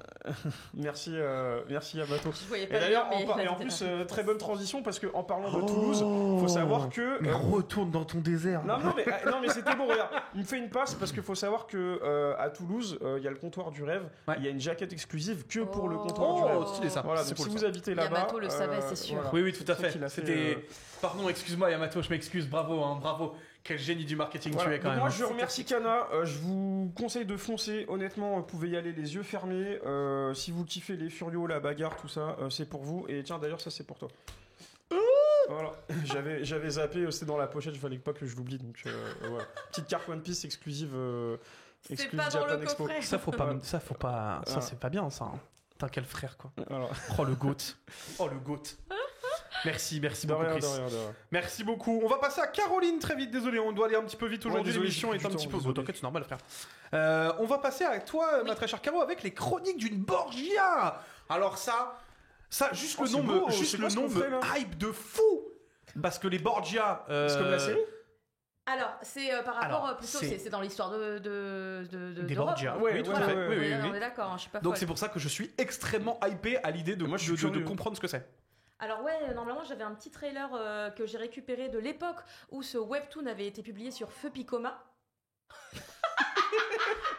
Merci Yamato. Je voyais Et pas d'ailleurs, bien, mais et en là, plus, c'était là. très bonne transition parce que en parlant de Toulouse, faut savoir que. Mais retourne dans ton désert. Non mais c'était bon, regarde. Il me fait une passe parce qu'il faut savoir que à Toulouse, il y a le comptoir du rêve. Ouais. Il y a une jaquette exclusive que pour le Oh. comptoir du rêve. Oh, stylé ça. Voilà, C'est donc cool, si ça. vous habitez là-bas. Yamato le savait, c'est sûr. voilà. Oui, oui, tout à C'est ça fait. qu'il a fait, C'était. Pardon, excuse-moi Yamato, je m'excuse. Bravo, hein, bravo. Quel génie du marketing Voilà. tu es quand Donc même. moi hein. je remercie Kana, je vous conseille de foncer, honnêtement vous pouvez y aller les yeux fermés, si vous kiffez les furios, la bagarre, tout ça, c'est pour vous, et tiens d'ailleurs ça c'est pour toi. Voilà, j'avais zappé, c'était dans la pochette, il fallait pas que je l'oublie, donc voilà. Petite carte One Piece exclusive, C'est exclusive pas dans Japan le Expo. coffret. Ça faut pas, ça faut pas, ça Ah. c'est pas bien ça. Hein. Putain quel frère quoi. Voilà. Oh le goat. Oh le goat. Merci De beaucoup rien, Chris. de rien. Merci beaucoup. On va passer à Caroline très vite. Désolé, on doit aller un petit peu vite aujourd'hui. désolé, L'émission j'ai est plus un du petit temps, peu. désolé. Bon, t'inquiète, c'est normal, frère. On va passer à toi, ma très chère Caro, avec les chroniques d'une Borgia. Alors ça, juste Oh, le c'est nom beau, me, je juste sais le pas ce nom qu'on fait, me là. hype de fou. Parce que les Borgia. C'est comme la série. Alors, c'est par rapport Alors, plutôt, c'est- c'est dans l'histoire Des d'Europe, Borgia. hein. Oui, Ouais, tout ouais, à fait. ouais, Oui, Oui, oui, on oui. est d'accord, hein, je suis pas Donc folle. c'est pour ça que je suis extrêmement hypé à l'idée de, Moi, je suis de curieux. comprendre ce que c'est. Alors ouais, normalement j'avais un petit trailer que j'ai récupéré de l'époque où ce webtoon avait été publié sur Feu Picoma.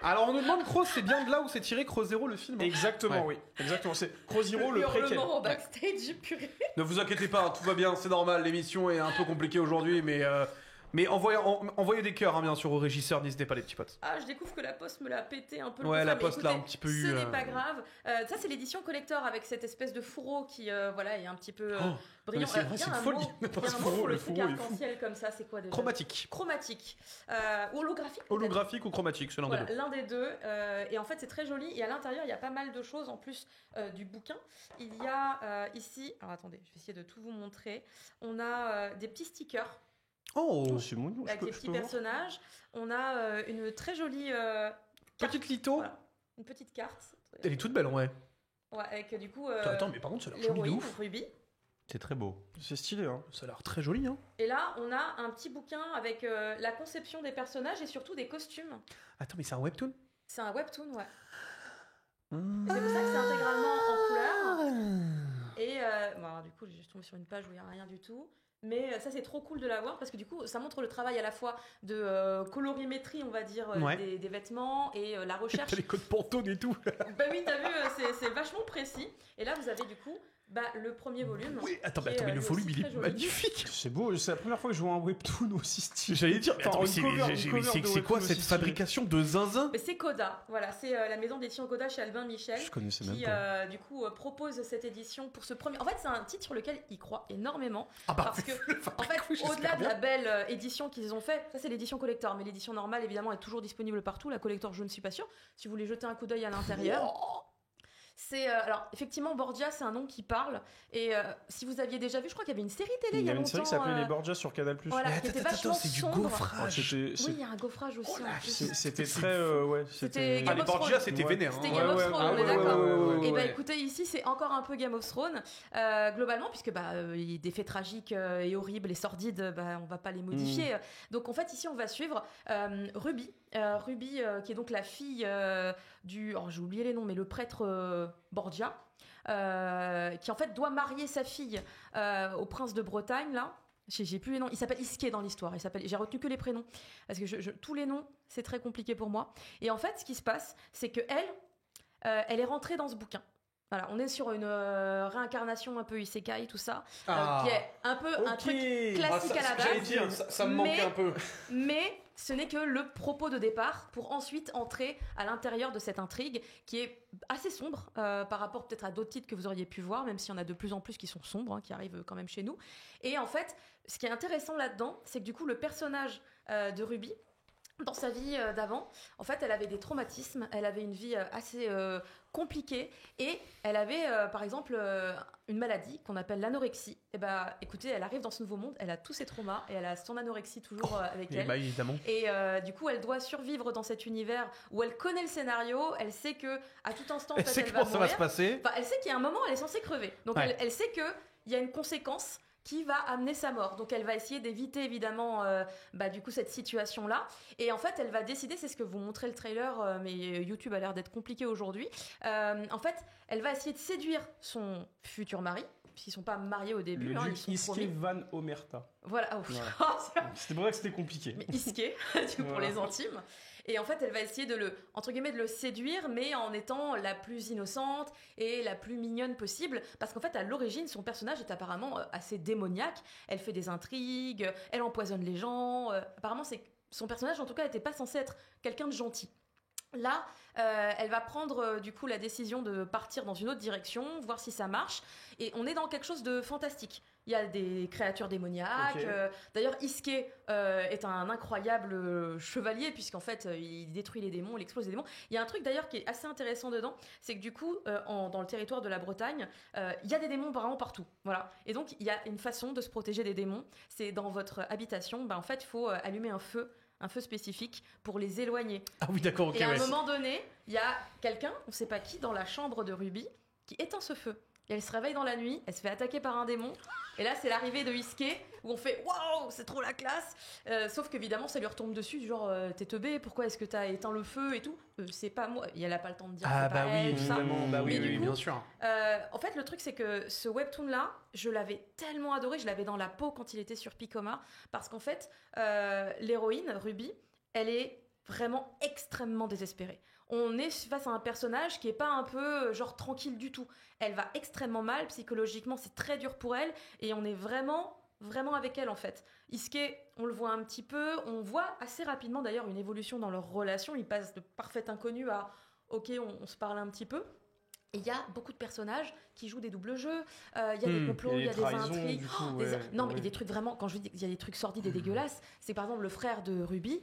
Alors on nous demande Cross, c'est bien de là où c'est tiré Cross Zero le film. Exactement, Ouais. oui. Exactement, c'est Cross Zero le préquel. hurlement au backstage, purée. Ne vous inquiétez pas, tout va bien, c'est normal. L'émission est un peu compliquée aujourd'hui, mais Mais envoyez des cœurs, hein, bien sûr, au régisseur, n'hésitez pas, les petits potes. Ah, je découvre que la Poste me l'a pété un peu. Ouais, la mais Poste écoutez, l'a un petit peu eu. Ce n'est pas grave. Ça, c'est l'édition collector avec cette espèce de fourreau qui, voilà, est un petit peu Oh, brillant. mais c'est vrai, Il y a c'est un une folie. mot- il y a un mot pour le truc arc-en-ciel comme ça, c'est quoi déjà? Chromatique. Chromatique. Ou holographique. peut-être. Holographique ou chromatique, c'est l'un Voilà, des deux. l'un des deux. Et en fait, c'est très joli. Et à l'intérieur, il y a pas mal de choses en plus du bouquin. Il y a ici. Alors attendez, je vais essayer de tout vous montrer. On a des petits stickers Oh, C'est mon avec les petits personnages. On a une très jolie petite litho. Voilà. Une petite carte. Elle est toute belle, ouais. Ouais, avec du coup Attends, mais par contre, ça a l'air joli de l'héroïne, ouf. Ruby. C'est très beau. C'est stylé, hein. Ça a l'air très joli, hein. Et là, on a un petit bouquin avec la conception des personnages et surtout des costumes. Attends, mais c'est un webtoon? C'est un webtoon, ouais. Et c'est pour ça que c'est intégralement en couleur. Et bon, alors, du coup, je tombe sur une page où il n'y a rien du tout. Mais ça, c'est trop cool de l'avoir parce que du coup, ça montre le travail à la fois de colorimétrie, on va dire, Ouais. des vêtements et la recherche. T'as les codes Pantone et tout. Bah oui, t'as vu, c'est vachement précis. Et là, vous avez du coup le premier volume. Oui, attends, qui est, mais le lui volume, aussi il très est joli. magnifique. C'est beau, c'est la première fois que je vois un webtoon aussi stylé. J'allais dire, mais Enfin, attends, mais une c'est cover- mais une cover de c'est quoi webtoon cette aussi stylée. fabrication de zinzin? Mais c'est Coda, voilà, c'est la maison d'édition Coda chez Albin Michel. Je connaissais même Qui pas. du coup propose cette édition pour ce premier. En fait, c'est un titre sur lequel il croit énormément Ah bah, parce que en fait, j'espère au-delà de bien. la belle édition qu'ils ont fait, ça c'est l'édition collector, mais l'édition normale évidemment est toujours disponible partout. La collector, je ne suis pas sûre. Si vous voulez jeter un coup d'œil à l'intérieur. C'est alors effectivement Borgia, c'est un nom qui parle et si vous aviez déjà vu, je crois qu'il y avait une série télé Il y a avait une série qui longtemps, s'appelait Les Borgias sur Canal+. voilà, Mais qui était attends, vachement c'est du sombre. gaufrage. Oui, il y a un gaufrage aussi. en plus. C'était C'est très ouais, C'était Ah, Game les of Borgia, Thrones. c'était Ouais. vénère. C'était hein. Game of Thrones, on est d'accord. Et bah ouais. écoutez, ici c'est encore un peu Game of Thrones, globalement, puisque il y a des faits tragiques et horribles et sordides, on va pas les modifier. Donc en fait ici on va suivre Ruby, qui est donc la fille du, j'ai oublié les noms, mais le prêtre Borgia, qui en fait doit marier sa fille au prince de Bretagne là. J'ai plus les noms. Il s'appelle Isquet dans l'histoire. J'ai retenu que les prénoms parce que tous les noms c'est très compliqué pour moi. Et en fait, ce qui se passe, c'est que elle est rentrée dans ce bouquin. Voilà, on est sur une réincarnation un peu isekai, tout ça, qui est un peu un truc classique à la base. J'allais dire, ça me manquait un peu. Mais ce n'est que le propos de départ pour ensuite entrer à l'intérieur de cette intrigue qui est assez sombre par rapport peut-être à d'autres titres que vous auriez pu voir, même s'il y en a de plus en plus qui sont sombres, qui arrivent quand même chez nous. Et en fait, ce qui est intéressant là-dedans, c'est que du coup, le personnage de Ruby, dans sa vie d'avant, en fait, elle avait des traumatismes, elle avait une vie assez compliquée et elle avait, par exemple, une maladie qu'on appelle l'anorexie. Et écoutez, elle arrive dans ce nouveau monde, elle a tous ses traumas et elle a son anorexie toujours avec elle. Évidemment. Et du coup, elle doit survivre dans cet univers où elle connaît le scénario, elle sait que à tout instant, Elle sait elle comment va ça va mourir. se passer. Enfin, elle sait qu'il y a un moment, elle est censée crever. Donc Ouais. elle sait qu'il y a une conséquence qui va amener sa mort. Donc elle va essayer d'éviter évidemment du coup cette situation-là. Et en fait, elle va décider, c'est ce que vous montrez le trailer, mais YouTube a l'air d'être compliqué aujourd'hui. En fait, elle va essayer de séduire son futur mari, puisqu'ils sont pas mariés au début, Le ils duc sont Isque promis. van Omerta. Voilà. Oh, Voilà. C'était vrai que c'était compliqué. mais isqué, du coup, pour Voilà. les intimes. Et en fait, elle va essayer de le séduire, mais en étant la plus innocente et la plus mignonne possible. Parce qu'en fait, à l'origine, son personnage est apparemment assez démoniaque. Elle fait des intrigues, elle empoisonne les gens. Apparemment, son personnage, en tout cas, n'était pas censé être quelqu'un de gentil. Là, elle va prendre du coup la décision de partir dans une autre direction, voir si ça marche. Et on est dans quelque chose de fantastique. Il y a des créatures démoniaques. Ok. D'ailleurs, Isque est un incroyable chevalier, puisqu'en fait, il détruit les démons, il explose les démons. Il y a un truc d'ailleurs qui est assez intéressant dedans, c'est que du coup, dans le territoire de la Bretagne, il y a des démons vraiment partout. Voilà. Et donc, il y a une façon de se protéger des démons. C'est dans votre habitation, en fait, il faut allumer un feu spécifique pour les éloigner. Ah oui, d'accord, ok. Et à ouais. un moment donné, il y a quelqu'un, on ne sait pas qui, dans la chambre de Ruby, qui éteint ce feu. Et elle se réveille dans la nuit, elle se fait attaquer par un démon. Et là, c'est l'arrivée de Isque, où on fait waouh, c'est trop la classe. Sauf qu'évidemment, ça lui retombe dessus, du genre t'es teubé, pourquoi est-ce que t'as éteint le feu et tout. C'est pas moi. Et elle a pas le temps de dire. Ah c'est pas bah elle, oui, tout ça. évidemment. Bah oui, Mais du oui, coup, bien sûr. En fait, le truc, c'est que ce webtoon-là, je l'avais tellement adoré, je l'avais dans la peau quand il était sur Picoma, parce qu'en fait, l'héroïne, Ruby, elle est vraiment extrêmement désespérée. On est face à un personnage qui est pas un peu tranquille du tout. Elle va extrêmement mal psychologiquement, c'est très dur pour elle et on est vraiment vraiment avec elle en fait. Isuke, on le voit un petit peu, on voit assez rapidement d'ailleurs une évolution dans leur relation. Ils passent de parfait inconnu à ok, on se parle un petit peu. Et il y a beaucoup de personnages qui jouent des doubles jeux. Il y a des complots, il y a des intrigues. Coup, Non, mais il y a des trucs vraiment. Quand je dis qu'il y a des trucs sordides et dégueulasses, c'est par exemple le frère de Ruby,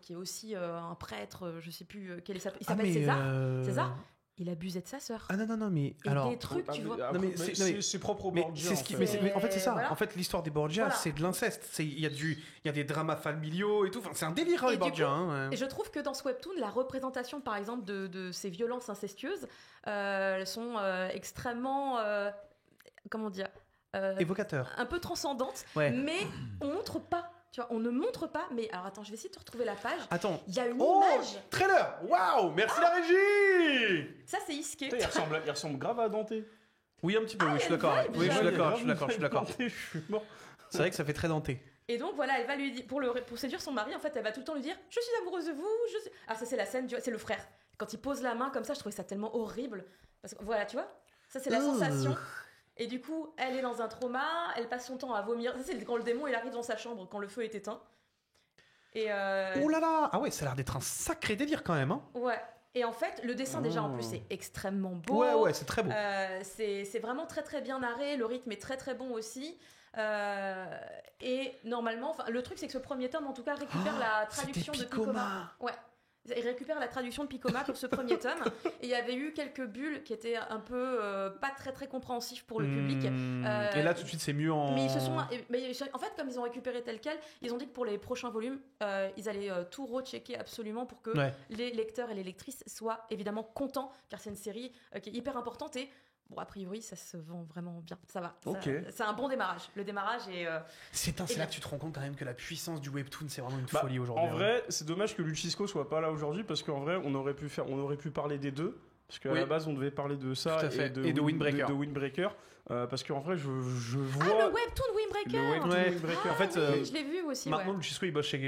qui est aussi un prêtre, je sais plus quel est sa. Il s'appelle César. César. Il abusait de sa sœur. Ah non, mais Et alors. des trucs, tu vois. Non, mais c'est propre au Mais Borgia. c'est ce qui, en mais, fait. mais en fait c'est ça. Voilà. En fait l'histoire des Borgia Voilà. c'est de l'inceste. Il y a des dramas familiaux et tout. Enfin c'est un délire les Et du Borgia. coup, Hein. Et je trouve que dans ce webtoon, la représentation, par exemple, de ces violences incestueuses, elles sont extrêmement, comment dire, Évocateur. un peu transcendantes, Ouais. mais on montre pas. Tu vois, on ne montre pas. Mais alors attends, je vais essayer de te retrouver la page. Attends. Il y a une Oh, image. trailer. Waouh, merci la régie. Ça, c'est Isuke. Putain, il ressemble grave à Dante. Oui un petit peu. Ah, oui, je suis il y a une d'accord. vibe, Oui, je suis déjà. d'accord. Je suis d'accord. Je suis mort. C'est vrai que ça fait très denté. Et donc voilà, elle va lui dire, pour séduire son mari, en fait, elle va tout le temps lui dire je suis amoureuse de vous. Alors ça, c'est la scène, tu vois, c'est le frère. Quand il pose la main comme ça, je trouvais ça tellement horrible. Parce que voilà, tu vois, ça c'est la sensation. Et du coup, elle est dans un trauma, elle passe son temps à vomir. Ça, c'est quand le démon il arrive dans sa chambre, quand le feu est éteint. Et Oh là là. Ah ouais, ça a l'air d'être un sacré délire quand même. Hein. ouais. Et en fait, le dessin déjà en plus c'est extrêmement beau. Ouais, c'est très beau. C'est vraiment très très bien narré, le rythme est très très bon aussi. Et normalement, le truc c'est que ce premier tome en tout cas récupère la traduction de Picoma. Ouais. Il récupère la traduction de Picoma pour ce premier tome. Et il y avait eu quelques bulles qui étaient un peu pas très très compréhensifs pour le public. Et là tout de suite c'est mieux en. Mais en fait, comme ils ont récupéré tel quel, ils ont dit que pour les prochains volumes, ils allaient tout rechecker absolument pour que les lecteurs et les lectrices soient évidemment contents, car c'est une série qui est hyper importante et bon, a priori, ça se vend vraiment bien. Ça va. C'est un bon démarrage. Le démarrage est. C'est là que tu te rends compte quand même que la puissance du webtoon, c'est vraiment une folie aujourd'hui. En vrai, c'est dommage que Luchisco soit pas là aujourd'hui parce qu'en vrai, on aurait pu parler des deux. Parce qu'à la base, on devait parler de ça et de Windbreaker. Parce qu'en vrai, je vois. Ah, le webtoon Windbreaker. Windbreaker. En fait, je l'ai vu aussi. Maintenant, Luchisco il bosse chez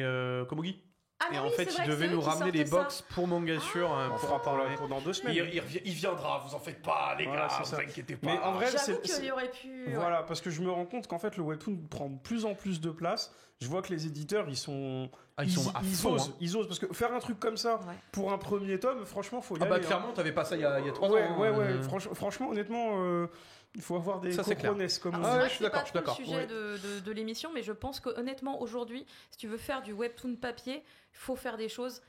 Komugi. Ah, et oui, en fait, il devait nous ramener les box pour Mangasure pour en parler. Pendant 2 semaines. Il viendra, vous en faites pas, les gars, vous inquiétez pas. Mais en vrai, j'avoue qu'il aurait pu. Voilà, parce que je me rends compte qu'en fait, le webtoon prend de plus en plus de place. Je vois que les éditeurs, ils osent. Parce que faire un truc comme ça pour un premier tome, franchement, faut y aller. Clairement, t'avais pas ça il y a 3 ans. Ouais. Franchement, honnêtement. Il faut avoir des compronesses comme on dit. Je suis d'accord. C'est pas le sujet de l'émission, mais je pense que honnêtement aujourd'hui, si tu veux faire du webtoon papier, il faut faire des choses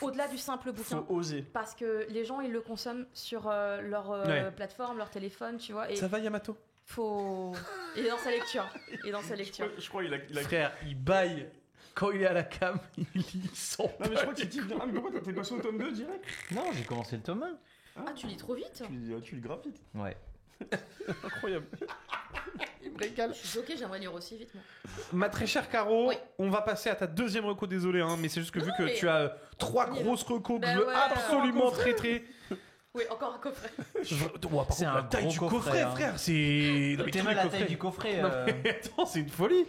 au-delà du simple bouquin. Faut oser. Parce que les gens ils le consomment sur leur plateforme, leur téléphone, tu vois. Et ça va Yamato? Il est dans sa lecture. Je crois qu'il a. Frère, il baille. Quand il est à la cam, il lit son. Non mais je crois que c'est mais pourquoi t'es passé au tome 2 direct? Non, j'ai commencé le tome 1. Ah, tu lis trop vite? Tu lis grave vite. Ouais. Incroyable. Il me régale. Je suis choquée, j'aimerais lire aussi vite moi. Ma très chère Caro, on va passer à ta deuxième reco, désolé, mais c'est juste que vu que tu as 3 grosses recos que je veux absolument traiter. Oui, encore un coffret. C'est la taille du coffret, frère. C'est. T'es mal la taille du coffret. Attends, c'est une folie.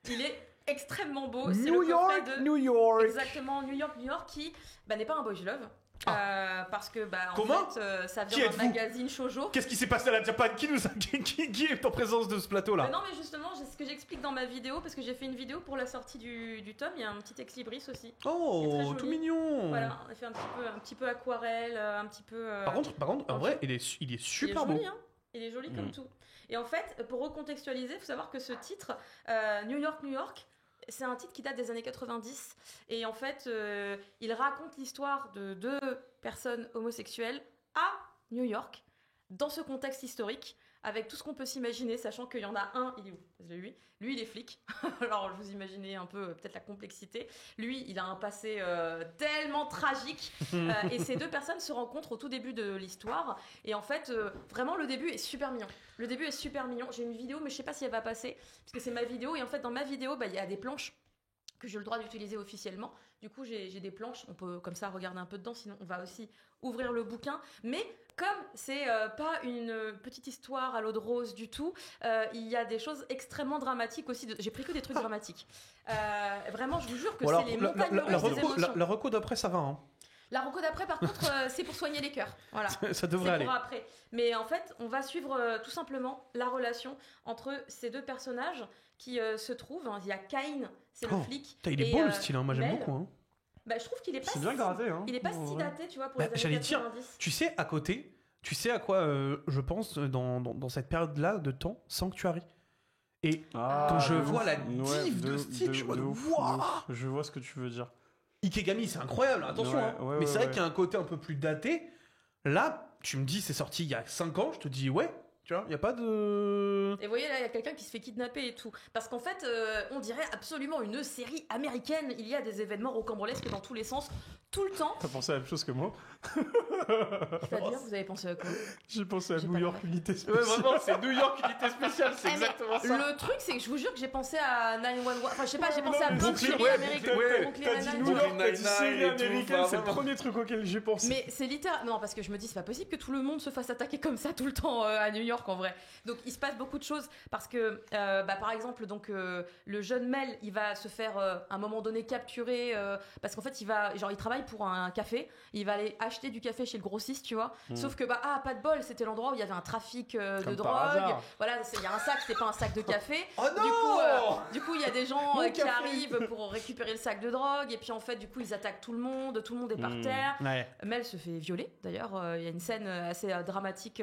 Il est extrêmement beau. C'est New le York, coffret de... New York. Exactement, New York, qui n'est pas un boys love. Parce que Comment ça vient d'un magazine shoujo. Qu'est-ce qui s'est passé à la Japan? Qui est en présence de ce plateau là? Non mais justement, c'est ce que j'explique dans ma vidéo parce que j'ai fait une vidéo pour la sortie du tome. Il y a un petit ex-libris aussi. Oh, tout mignon. Voilà, on a fait un petit peu aquarelle, un petit peu. Par contre, en vrai, il est super beau. Il est joli comme tout. Et en fait, pour recontextualiser, il faut savoir que ce titre, New York. C'est un titre qui date des années 90 et en fait, il raconte l'histoire de 2 personnes homosexuelles à New York dans ce contexte historique avec tout ce qu'on peut s'imaginer, sachant qu'il y en a un, il est où? Lui, il est flic. Alors, je vous imaginez un peu peut-être la complexité. Lui, il a un passé tellement tragique et ces 2 personnes se rencontrent au tout début de l'histoire et en fait, vraiment, le début est super mignon. J'ai une vidéo, mais je sais pas si elle va passer parce que c'est ma vidéo et en fait, dans ma vidéo, il y a des planches que j'ai le droit d'utiliser officiellement. Du coup, j'ai des planches, on peut comme ça regarder un peu dedans, sinon on va aussi ouvrir le bouquin. Mais comme c'est pas une petite histoire à l'eau de rose du tout, il y a des choses extrêmement dramatiques aussi. J'ai pris que des trucs dramatiques. Vraiment, je vous jure que c'est les montagnes russes des émotions. La reco d'après, ça va. La reco d'après, par contre, c'est pour soigner les cœurs. Voilà. Ça devrait aller. C'est pour après. Mais en fait, on va suivre tout simplement la relation entre ces deux personnages qui se trouvent. Il y a Cain, c'est le flic. Il est et, beau le style, moi j'aime Mel. beaucoup. Hein. Bah, je trouve qu'il est pas C'est bien gratté, hein. Il est pas En si vrai. daté, tu vois, pour les années J'allais dire, 90. tu sais, à côté, tu sais à quoi je pense dans cette période-là de temps, Sanctuary. Et quand je de vois ouf. la div de style, je vois de ouf, waouh. de ouf. Je vois ce que tu veux dire. Ikegami, c'est incroyable, attention. Ouais, hein. ouais, Mais ouais, c'est vrai ouais. qu'il y a un côté un peu plus daté. Là, tu me dis, c'est sorti il y a 5 ans, je te dis, ouais, tu vois, il n'y a pas de. Et vous voyez là, il y a quelqu'un qui se fait kidnapper et tout. Parce qu'en fait, on dirait absolument une série américaine. Il y a des événements rocambolesques dans tous les sens, tout le temps. T'as pensé à la même chose que moi? C'est-à-dire, vous avez pensé à quoi? J'ai pensé à J'ai New pas York compris. Unité Ouais, Spéciale. vraiment, c'est New York Unité Spéciale, c'est Eh, mais exactement ça. Le truc, c'est que je vous jure que j'ai pensé à 911. Enfin, je sais pas, j'ai Ouais, pensé à non, plein de Brooklyn, séries ouais, américaines. Brooklyn, ouais. Brooklyn T'as dit Nine-Nine. New York, t'as dit Nine-Nine série et tout, américaine, bah, c'est le vraiment. premier truc auquel j'ai pensé. Mais c'est littéral. Non, parce que je me dis, c'est pas possible que tout le monde se fasse attaquer comme ça tout le temps à New York en vrai. Donc il se passe beaucoup de choses parce que, par exemple, donc le jeune Mel, il va se faire à un moment donné capturer parce qu'en fait, il travaille pour un café. Il va aller acheter du café chez le grossiste, tu vois. Sauf que pas de bol, c'était l'endroit où il y avait un trafic de Comme drogue. par hasard. Voilà, il y a un sac, c'était pas un sac de café. Oh non Du coup, il y a des gens Mon qui café. arrivent pour récupérer le sac de drogue. Et puis, en fait, du coup, ils attaquent tout le monde est par terre. Ouais. Mel se fait violer, d'ailleurs. Il y a une scène assez dramatique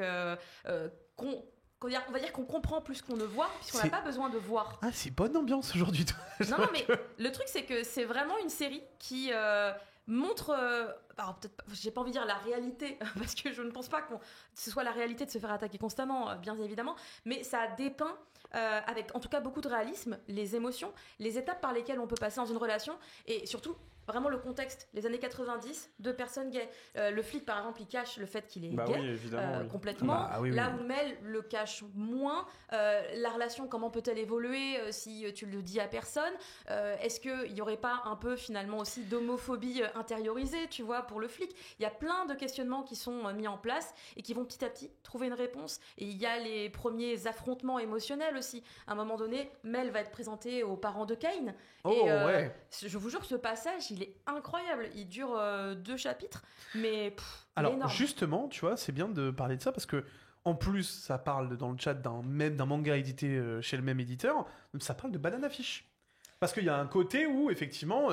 on va dire qu'on comprend plus qu'on ne voit, puisqu'on n'a C'est- pas besoin de voir. Ah, c'est bonne ambiance aujourd'hui, toi. Non, mais le truc, c'est que c'est vraiment une série qui montre. Alors, peut-être pas, j'ai pas envie de dire la réalité, parce que je ne pense pas que ce soit la réalité de se faire attaquer constamment, bien évidemment, mais ça dépeint. Avec en tout cas beaucoup de réalisme, les émotions, les étapes par lesquelles on peut passer dans une relation et surtout vraiment le contexte, les années 90, deux personnes gays. Le flic par exemple il cache le fait qu'il est Bah gay oui, évidemment. oui. complètement, Bah, oui, oui. là où Mel le cache moins. La relation comment peut-elle évoluer si tu le dis à personne, est-ce qu'il y aurait pas un peu finalement aussi d'homophobie intériorisée, tu vois, pour le flic. Il y a plein de questionnements qui sont mis en place et qui vont petit à petit trouver une réponse et il y a les premiers affrontements émotionnels aussi. À un moment donné, Mel va être présentée aux parents de Cain. Oh, Et ouais. je vous jure, ce passage, il est incroyable. Il dure 2 chapitres, mais il est Alors, énorme. justement, tu vois, c'est bien de parler de ça parce que, en plus, ça parle dans le chat d'un manga édité chez le même éditeur, ça parle de Banana Fish. Parce qu'il y a un côté où, effectivement,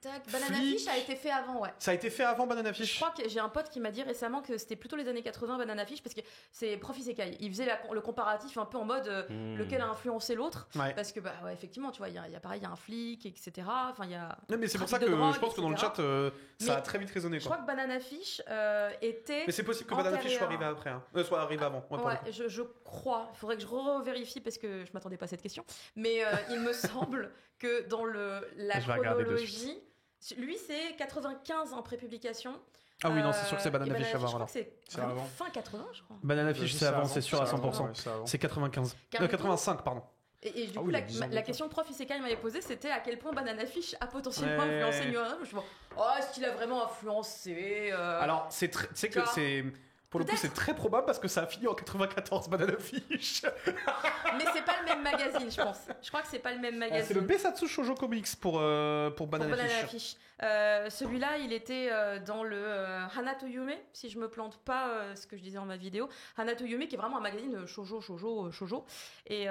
Tac. Banana Flic. Fish a été fait avant, ouais. ça a été fait avant Banana Je Fish. crois que j'ai un pote qui m'a dit récemment que c'était plutôt les années 80 Banana Fish parce que c'est Prof Isekai. Il faisait le comparatif un peu en mode lequel a influencé l'autre. Ouais. Parce que, bah ouais, effectivement, tu vois, il y a pareil, il y a un flic, etc. Enfin, il y a. Non, mais c'est pour ça trafic que de drogue, je pense que dans le etc. chat, ça a Mais très vite résonné. Je Quoi. crois que Banana Fish était. Mais c'est possible que Banana Fish soit arrivé antérieur. après. Hein. Soit arrivé avant. Ouais, pour le Ouais, coup. je crois. Il faudrait que je revérifie parce que je m'attendais pas à cette question. Mais il me semble que dans la Je vais regarder de chronologie, lui c'est 95 en prépublication. Ah oui, non, c'est sûr que c'est et Banana Fish je avant. crois alors. que c'est C'est vraiment avant. fin 80, je crois. Banana Fish, c'est avant, c'est sûr à 100%. Ouais, c'est avant. C'est 95. Carrément. 85, pardon. Et du Ah coup, oui, la, 10 ans la d'écart. question que Prof Isekai m'avait posée, c'était à quel point Banana Fish a potentiellement Ouais. influencé New York. Je me dis, oh, est-ce qu'il a vraiment influencé Alors, tu sais que Genre, c'est. Pour le coup, peut-être. c'est très probable parce que ça a fini en 94, Banana Fish. Mais c'est pas le même magazine, je pense. Je crois que c'est pas le même magazine. C'est le Besatsu Shoujo Comics pour Banana Fish. Celui-là, il était dans le Hanato Yume, si je me plante pas ce que je disais dans ma vidéo. Hanato Yume, qui est vraiment un magazine shoujo. Et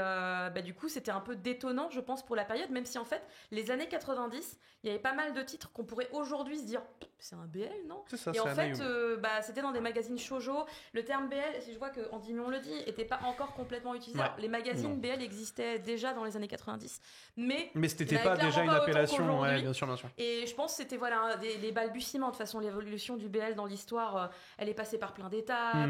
du coup, c'était un peu détonnant, je pense, pour la période, même si en fait, les années 90, il y avait pas mal de titres qu'on pourrait aujourd'hui se dire, c'est un BL, non? C'est ça, Et c'est en un fait, Ayumi. c'était dans des magazines shoujo. Le terme BL, si je vois que Andimion le dit, était pas encore complètement utilisé. Ouais. Alors, les magazines Non. BL existaient déjà dans les années 90, mais Mais c'était il avait pas clairement déjà une pas autant appellation. qu'aujourd'hui. Ouais, bien sûr, bien sûr. et je pense que c'était voilà, les balbutiements. De toute façon, l'évolution du BL dans l'histoire, elle est passée par plein d'étapes.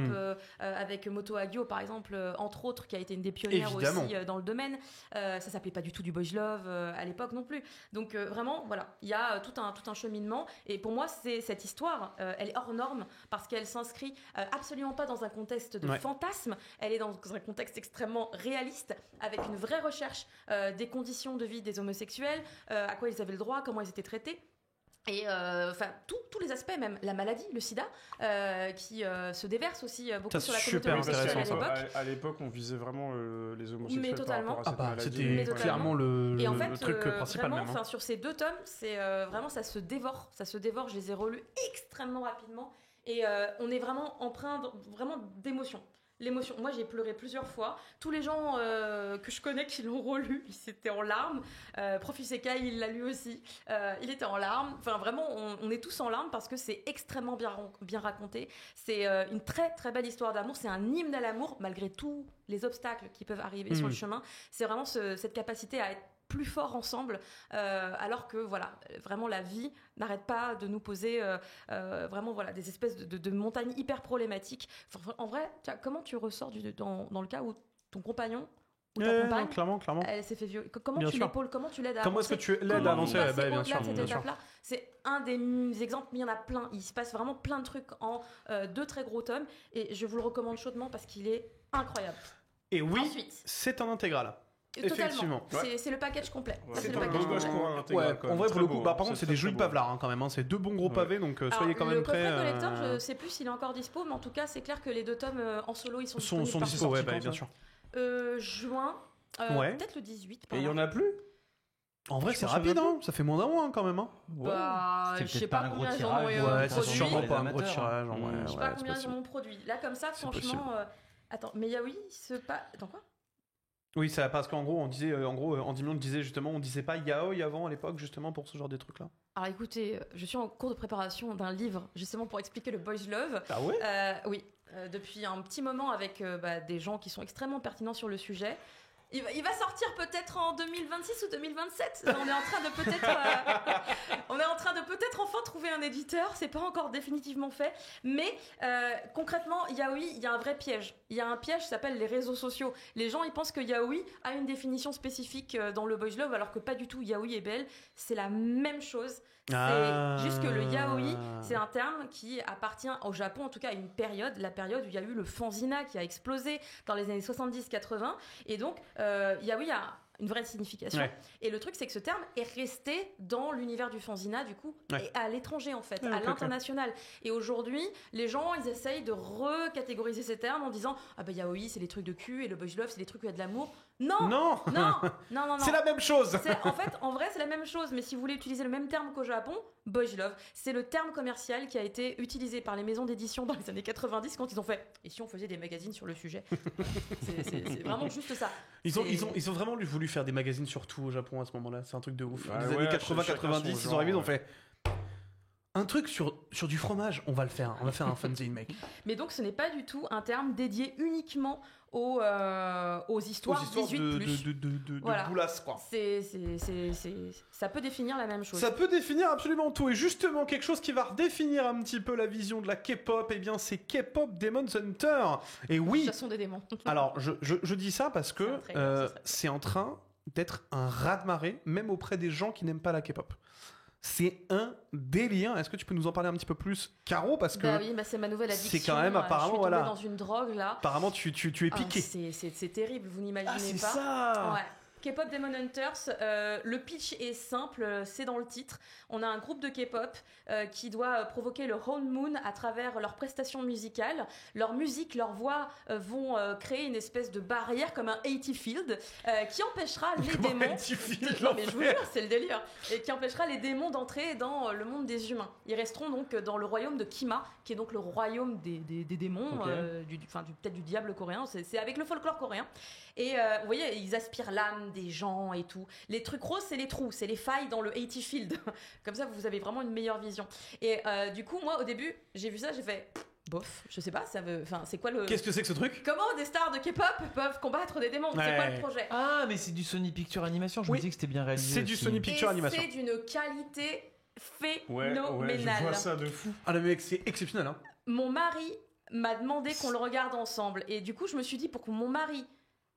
Avec Moto Hagio, par exemple, entre autres, qui a été une des pionnières Évidemment. aussi dans le domaine. Ça s'appelait pas du tout du boys love à l'époque non plus. Donc vraiment, voilà, il y a tout un cheminement. Et pour moi, cette histoire, elle est hors norme parce qu'elle s'inscrit absolument pas dans un contexte de Ouais. fantasme. Elle est dans un contexte extrêmement réaliste, avec une vraie recherche des conditions de vie des homosexuels, à quoi ils avaient le droit, comment ils étaient traités. Et enfin tous les aspects, même la maladie, le sida, qui se déverse aussi beaucoup sur la communauté homosexuelle à l'époque. À l'époque, on visait vraiment les homosexuels. Mais totalement. Par rapport à cette maladie. C'était clairement le Et en fait, truc principal vraiment, même. sur ces 2 tomes, c'est vraiment ça se dévore. Je les ai relus extrêmement rapidement et on est vraiment empreint vraiment d'émotion. L'émotion. Moi, j'ai pleuré plusieurs fois. Tous les gens que je connais qui l'ont relu, ils étaient en larmes. Prof Isekai, il l'a lu aussi. Il était en larmes. Enfin, vraiment, on est tous en larmes parce que c'est extrêmement bien raconté. C'est une très, très belle histoire d'amour. C'est un hymne à l'amour, malgré tous les obstacles qui peuvent arriver sur le chemin. C'est vraiment cette capacité à être plus forts ensemble, alors que voilà, vraiment la vie n'arrête pas de nous poser vraiment voilà des espèces de montagnes hyper problématiques. Enfin, en vrai, comment tu ressors dans le cas où ton compagnon ou ta compagne, clairement. elle s'est fait violer. Comment Bien tu sûr. l'épaules, comment tu l'aides à Comment est-ce que tu l'aides à avancer bien sûr, cette étape-là. C'est un des exemples, mais il y en a plein. Il se passe vraiment plein de trucs en 2 très gros tomes, et je vous le recommande chaudement parce qu'il est incroyable. Et oui, Ensuite, c'est un intégral. totalement. Effectivement. C'est le package complet. Ouais. Ça, C'est le un package beau gosse complet. pour un intégral, quand même. En vrai, pour Très le coup, beau, par hein. contre, c'est très, des jolis très beau. pavlards quand même. C'est 2 bons gros pavés, donc soyez Alors, quand même le coffret prêts. collector, je sais plus s'il est encore dispo, mais en tout cas, c'est clair que les 2 tomes en solo, ils sont Sont disponibles dispo, partout. ouais, bien sûr. Juin, Ouais. peut-être le 18. Et il y en a plus. En vrai, Je c'est pense qu'il y en rapide, a hein. Ça fait moins d'un mois quand même. Hein. Bah, C'était je sais peut-être pas pas un gros combien ils tirage, ont Ouais, c'est produit. sûrement les pas un gros amateurs. tirage. Mmh. Ouais, Je sais ouais, pas c'est combien ils possible. en ont produit. Là, comme ça, C'est franchement. Attends, mais Yaoi, Attends, quoi? Oui, ça, parce qu'en gros, on disait, Endymion disait justement, on disait pas yaoi avant à l'époque, justement, pour ce genre de trucs-là. Alors écoutez, je suis en cours de préparation d'un livre, justement pour expliquer le boys love. Ah ouais Oui, depuis un petit moment avec des gens qui sont extrêmement pertinents sur le sujet. Il va sortir peut-être en 2026 ou 2027. On est en train de peut-être enfin trouver un éditeur. C'est pas encore définitivement fait, mais concrètement, yaoi, il y a un vrai piège. Il y a un piège qui s'appelle les réseaux sociaux. Les gens, ils pensent que yaoi a une définition spécifique dans le boys love, alors que pas du tout. Yaoi et BL, c'est la même chose. C'est juste que le yaoi, c'est un terme qui appartient au Japon, en tout cas à une période, la période où il y a eu le fanzina qui a explosé dans les années 70-80, et donc yaoi a une vraie signification. Ouais. Et le truc, c'est que ce terme est resté dans l'univers du fanzina, du coup, Ouais. et à l'étranger, en fait, Ah, à ok, l'international. Et aujourd'hui, les gens, ils essayent de recatégoriser ces termes en disant « Ah bah yaoi, c'est les trucs de cul, et le boys love, c'est les trucs où il y a de l'amour. » Non, Non non. C'est la même chose. En fait, en vrai, c'est la même chose, mais si vous voulez utiliser le même terme qu'au Japon, boys love, c'est le terme commercial qui a été utilisé par les maisons d'édition dans les années 90 quand ils ont fait « Et si on faisait des magazines sur le sujet ?» C'est vraiment juste ça. Ils ont vraiment voulu faire des magazines sur tout au Japon à ce moment-là. C'est un truc de ouf. Ouais, Les années ouais, 80-90, chacun ils son sont arrivés, ils ont genre, fait un truc sur du fromage. On va le faire. On va faire un fanzine, mec. Mais donc, ce n'est pas du tout un terme dédié uniquement aux histoires 18+. de Voilà. boulasse, quoi. Ça peut définir la même chose. Ça peut définir absolument tout. Et justement, quelque chose qui va redéfinir un petit peu la vision de la K-pop, eh bien, c'est K-pop Demon Hunter. Et oui, Ce sont des démons. alors, je dis ça parce que C'est un trailer, ce serait bien. c'est en train d'être un raz-de-marée, même auprès des gens qui n'aiment pas la K-pop. C'est un délire. Est-ce que tu peux nous en parler un petit peu plus, Caro? Parce que Bah oui, bah c'est ma nouvelle addiction. c'est quand même apparemment, je suis tombée voilà. dans une drogue là. apparemment, tu es Ah, piqué. c'est terrible, vous n'imaginez Ah, c'est pas. ça. Ouais. K-pop Demon Hunters, le pitch est simple, c'est dans le titre. On a un groupe de K-pop qui doit provoquer le honeymoon à travers leurs prestations musicales. Leur musique, leur voix vont créer une espèce de barrière comme un 80 field qui empêchera les Comment démons. tu files Non mais je vous jure, c'est le délire. Et qui empêchera les démons d'entrer dans le monde des humains. Ils resteront donc dans le royaume de Kima, qui est donc le royaume des démons, Ok. peut-être du diable coréen. C'est avec le folklore coréen. Et vous voyez, ils aspirent l'âme des gens et tout. Les trucs roses, c'est les trous, c'est les failles dans le 80 field. Comme ça, vous avez vraiment une meilleure vision. Et du coup, moi, au début, j'ai vu ça, j'ai fait bof, je sais pas, c'est quoi le. Qu'est-ce que c'est que ce truc? Comment des stars de K-pop peuvent combattre des démons? C'est quoi le projet? Ah, mais c'est du Sony Picture Animation. Je Oui. me disais que c'était bien réalisé. C'est du aussi. Sony Et Picture Animation. c'est d'une qualité Ouais, phénoménale. je vois ça de fou. Ah, le mec, c'est exceptionnel, hein. Mon mari m'a demandé qu'on le regarde ensemble. Et du coup, je me suis dit, pour que mon mari,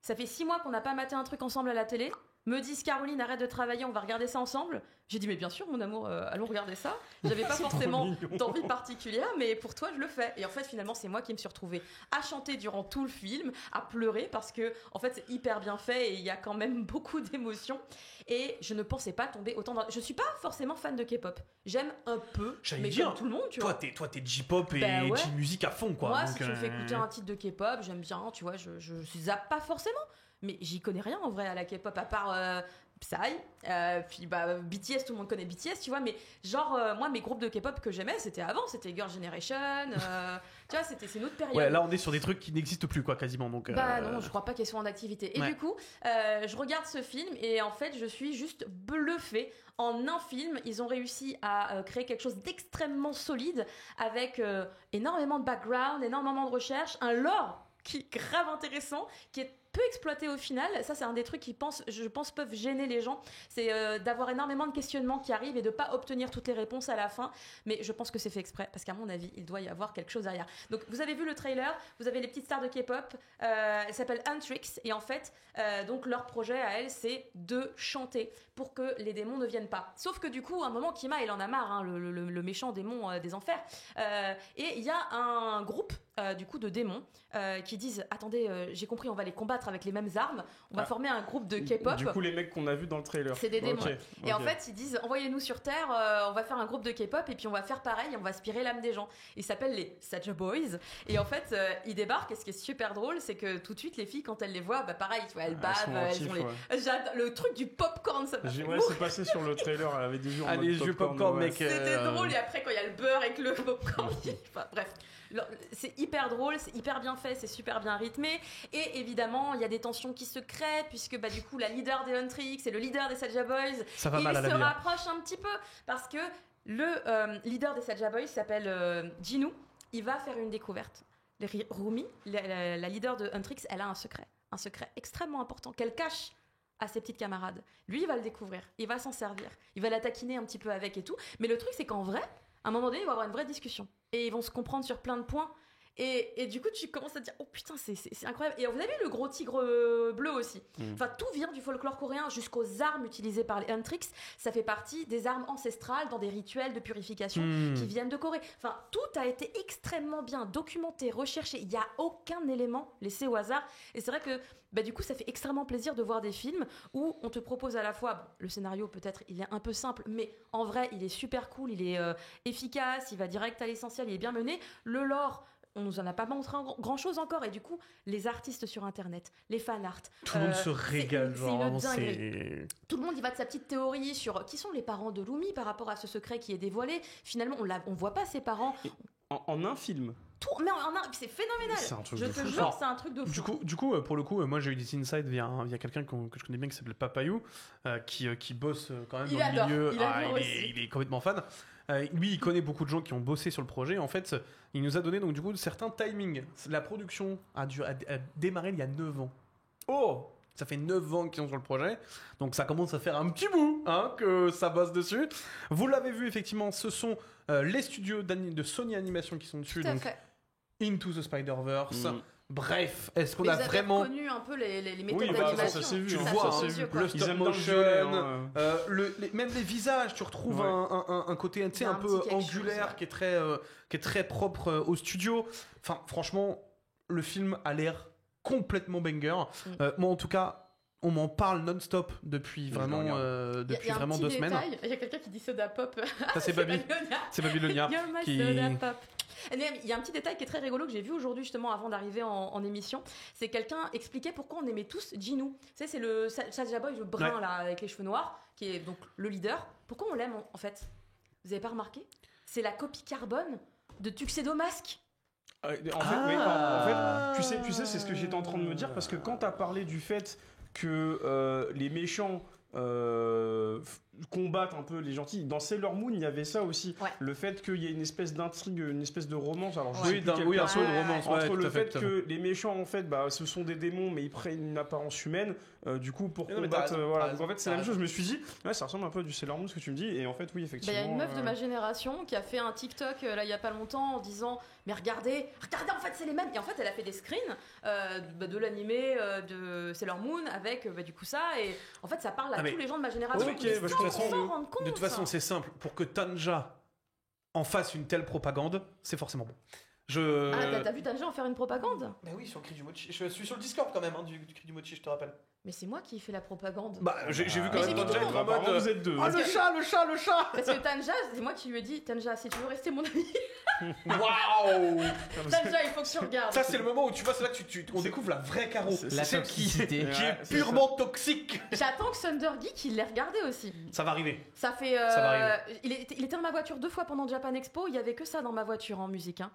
ça fait 6 mois qu'on n'a pas maté un truc ensemble à la télé, me disent Caroline, arrête de travailler, on va regarder ça ensemble. J'ai dit mais bien sûr mon amour, allons regarder ça. J'avais pas forcément d'envie particulière, mais pour toi je le fais. Et en fait finalement c'est moi qui me suis retrouvée à chanter durant tout le film, à pleurer parce que en fait c'est hyper bien fait et il y a quand même beaucoup d'émotions. Et je ne pensais pas tomber autant dans... Je suis pas forcément fan de K-pop. J'aime un peu, mais comme tout le monde, tu vois. Toi t'es J-pop et J-musique à fond, quoi. Moi donc, si tu me fais écouter un titre de K-pop, j'aime bien, tu vois, je zappe pas forcément. Mais j'y connais rien en vrai à la K-pop à part Psy, puis BTS, tout le monde connaît BTS, tu vois, mais genre moi mes groupes de K-pop que j'aimais c'était avant, c'était Girl Generation, tu vois, c'est une autre période. Ouais, là on est sur des trucs qui n'existent plus quoi quasiment donc. Non, je crois pas qu'elles soient en activité. Et du coup, je regarde ce film et en fait je suis juste bluffée. En un film, ils ont réussi à créer quelque chose d'extrêmement solide avec énormément de background, énormément de recherche, un lore qui est grave intéressant, qui est peu exploité au final. Ça c'est un des trucs qui je pense peuvent gêner les gens, c'est d'avoir énormément de questionnements qui arrivent et de pas obtenir toutes les réponses à la fin, mais je pense que c'est fait exprès parce qu'à mon avis il doit y avoir quelque chose derrière. Donc vous avez vu le trailer, vous avez les petites stars de K-pop, elles s'appellent Huntrix et en fait donc leur projet à elles c'est de chanter pour que les démons ne viennent pas. Sauf que du coup à un moment Kima il en a marre, hein, le méchant démon des enfers, et il y a un groupe du coup de démons qui disent attendez, j'ai compris, on va les combattre avec les mêmes armes, on va former un groupe de K-pop. Du coup les mecs qu'on a vu dans le trailer, c'est des démons. Et en fait ils disent envoyez-nous sur Terre, on va faire un groupe de K-pop et puis on va faire pareil, on va aspirer l'âme des gens. Ils s'appellent les Saja Boys et en fait ils débarquent et ce qui est super drôle c'est que tout de suite les filles quand elles les voient pareil tu vois, elles bavent, elles ont le truc du popcorn, ça c'est passé sur le trailer, elle avait des yeux en les yeux popcorn mec, c'était drôle. Et après quand il y a le beurre avec le popcorn enfin bref, c'est hyper drôle, c'est hyper bien fait, c'est super bien rythmé et évidemment il y a des tensions qui se créent puisque du coup la leader des Huntrix et le leader des Saja Boys ils se rapprochent un petit peu parce que le leader des Saja Boys s'appelle Jinu. Il va faire une découverte. Rumi, la leader de Huntrix, elle a un secret extrêmement important qu'elle cache à ses petites camarades. Lui il va le découvrir, il va s'en servir, il va la taquiner un petit peu avec et tout, mais le truc c'est qu'en vrai à un moment donné, ils vont avoir une vraie discussion. Et ils vont se comprendre sur plein de points. Et du coup, tu commences à te dire, oh putain, c'est incroyable. Et vous avez vu le gros tigre bleu aussi. Enfin, tout vient du folklore coréen jusqu'aux armes utilisées par les Huntrix. Ça fait partie des armes ancestrales dans des rituels de purification qui viennent de Corée. Enfin, tout a été extrêmement bien documenté, recherché. Il n'y a aucun élément laissé au hasard. Et c'est vrai que du coup, ça fait extrêmement plaisir de voir des films où on te propose à la fois, le scénario peut-être, il est un peu simple, mais en vrai, il est super cool, il est efficace, il va direct à l'essentiel, il est bien mené. Le lore, on nous en a pas montré grand chose encore, et du coup les artistes sur internet, les fan art, tout le monde se régale, tout le monde y va de sa petite théorie sur qui sont les parents de Lumi par rapport à ce secret qui est dévoilé. Finalement on voit pas ses parents en un film. Mais c'est phénoménal. C'est un truc je de te fou. jure, c'est un truc de fou. Du coup, pour le coup, moi j'ai eu des insights via quelqu'un que je connais bien qui s'appelle Papayou, qui bosse quand même dans le milieu. Il est complètement fan. Lui, il connaît beaucoup de gens qui ont bossé sur le projet. En fait, il nous a donné donc du coup certains timings. La production a démarré il y a 9 ans. Oh, ça fait 9 ans qu'ils sont sur le projet, donc ça commence à faire un petit bout que ça bosse dessus. Vous l'avez vu, effectivement, ce sont les studios de Sony Animation qui sont dessus. Tout à fait. Into the Spider-Verse. Bref, est-ce qu'on a vraiment connu un peu les méthodes d'animation? Ça s'est vu, tu le vois, le stop motion, même les visages, tu retrouves un côté un peu angulaire qui est très propre au studio. Enfin, franchement, le film a l'air complètement banger. Moi, en tout cas, on m'en parle non-stop depuis vraiment 2 semaines. Il y a quelqu'un qui dit soda pop. Ça, c'est Babylonia. Soda pop. Il y a un petit détail qui est très rigolo que j'ai vu aujourd'hui justement avant d'arriver en émission. C'est quelqu'un expliquait pourquoi on aimait tous Jinu. Tu sais, c'est le Saja Boy, le brun là avec les cheveux noirs, qui est donc le leader. Pourquoi on l'aime en fait? Vous avez pas remarqué? C'est la copie carbone de Tuxedo Mask. En fait, tu sais, c'est ce que j'étais en train de me dire parce que quand t'as parlé du fait que les méchants combattent un peu les gentils. Dans Sailor Moon, il y avait ça aussi. Ouais. Le fait qu'il y ait une espèce d'intrigue, une espèce de romance. Alors, je Oui, sais plus quel un perso, peu de romance. entre ouais, le tout à fait tout à que les méchants, en fait, bah, ce sont des démons, mais ils prennent une apparence humaine. Du coup, pour Non, mais combattre. t'as raison, Voilà. t'as Donc, en fait, c'est raison, la même t'as chose. Je me suis dit, ouais, ça ressemble un peu à du Sailor Moon, ce que tu me dis. Et en fait, oui, Bah, effectivement. y a une meuf de ma génération qui a fait un TikTok là il y a pas longtemps en disant mais regardez en fait c'est les mêmes et en fait elle a fait des screens de l'animé de Sailor Moon avec du coup ça et en fait ça parle à Ah, mais- tous les gens de ma génération. Ok, Mais bah, sans de toute façon, s'en rendre compte, De toute façon, c'est simple. Pour que Tanja en fasse une telle propagande, c'est forcément bon. Ah, t'as vu Tanja en faire une propagande? Bah oui, sur le cri du mochi. Je suis sur le Discord quand même, du cri du mochi, je te rappelle. Mais c'est moi qui ai fait la propagande. Bah, j'ai vu quand Mais même j'ai mis Tanja tout le être en monde. mode. Apparemment, vous êtes deux. Oh, le chat Parce que Tanja, c'est moi qui lui ai dit Tanja, si tu veux rester mon ami, Waouh Tanja, il faut que tu regardes. Ça, c'est le moment où tu vois, c'est là que on découvre la vraie Caro. C'est La celle qui toxicité. est Ouais, c'est purement toxique. J'attends que Thunder Geek il l'ait regardé aussi. Ça va arriver. Ça fait. Ça va arriver. il était dans ma voiture 2 fois pendant Japan Expo. Il y avait que ça dans ma voiture en musique. Hein.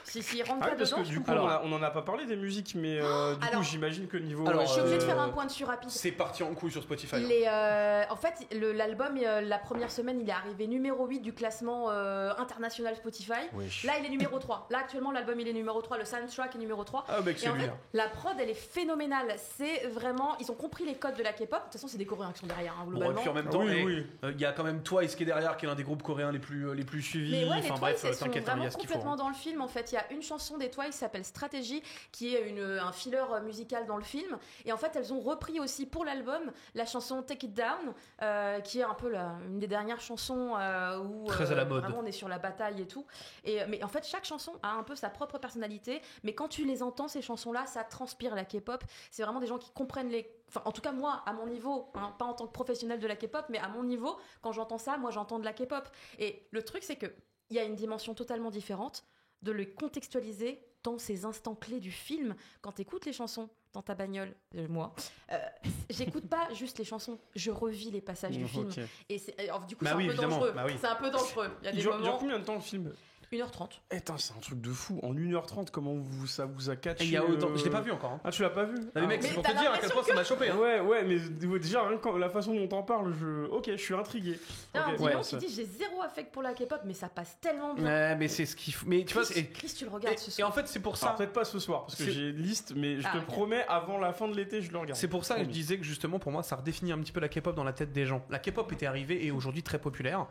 Si il rentre Ah pas oui, parce dedans, que je du coup, comprends. on en a pas parlé des musiques, mais du coup, alors- j'imagine que niveau. Alors, Je suis obligée de faire Euh, un point dessus rapide. C'est parti en couille sur Spotify. Il est, en fait, l'album, la première semaine, il est arrivé numéro 8 du classement international Spotify. Wesh. Là, il est numéro 3. Là, actuellement, l'album, il est numéro 3. Le soundtrack est numéro 3. Ah, mec, Et c'est en fait, lui. la prod, elle est phénoménale. C'est vraiment. Ils ont compris les codes de la K-pop. De toute façon, c'est des Coréens qui sont derrière, hein, Bon, et globalement. puis en même temps, Oui, hey, oui. il y a quand même Twice qui est derrière, qui est l'un des groupes coréens les plus suivis. Mais ouais, les enfin Twice, bref, elles sont t'inquiète, hein, il y vraiment a ce qu'il faut. complètement dans le film. En fait, il y a une chanson des Twice qui s'appelle Stratégie, qui est un filler musical dans le film. Et en fait, elles ont repris aussi pour l'album la chanson Take It Down, qui est un peu une des dernières chansons où Très à la mode. vraiment on est sur la bataille et tout. Mais en fait, chaque chanson a un peu sa propre personnalité. Mais quand tu les entends, ces chansons-là, ça transpire la K-pop. C'est vraiment des gens qui comprennent les. Enfin, en tout cas, moi, à mon niveau, hein, pas en tant que professionnel de la K-pop, mais à mon niveau, quand j'entends ça, moi, j'entends de la K-pop. Et le truc, c'est que il y a une dimension totalement différente de le contextualiser dans ces instants clés du film. Quand tu écoutes les chansons dans ta bagnole, moi, j'écoute pas juste les chansons, je revis les passages du film. Ok. Et alors, du coup, Bah c'est oui, un peu évidemment, dangereux. bah oui. C'est un peu dangereux. Il y a Il des dure moments. combien de temps le film? 1h30. Putain, c'est un truc de fou. En 1h30, comment ça vous a catché Et il y a autant. Je l'ai pas vu encore. Hein. Ah, tu l'as pas vu? Non, mais mec, Mais c'est pour t'as te dire à quel point ça m'a chopé. Hein. Ouais, mais déjà, rien que la façon dont t'en parles, ok, je suis intrigué. Un Ok, Dylan ouais, qui ça- dit j'ai zéro affect pour la K-pop, mais ça passe tellement bien. Ouais, mais c'est ce qu'il faut. Mais tu vois, Chris, tu le regardes ce et soir. en fait, c'est pour Alors, ça. peut-être pas ce soir, parce que C'est- j'ai une liste, mais je Ah, te ok. promets, avant la fin de l'été, je le regarde. C'est pour ça que je Promis. disais que justement, pour moi, ça redéfinit un petit peu la K-pop dans la tête des gens. La K-pop était arrivée et aujourd'hui très populaire.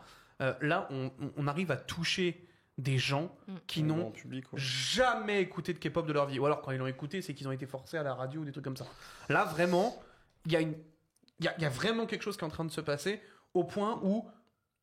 Là, on arrive à toucher des gens qui Bon, n'ont en public, ouais. jamais écouté de K-pop de leur vie. Ou alors, quand ils l'ont écouté, c'est qu'ils ont été forcés à la radio ou des trucs comme ça. Là, vraiment, il y a vraiment quelque chose qui est en train de se passer au point où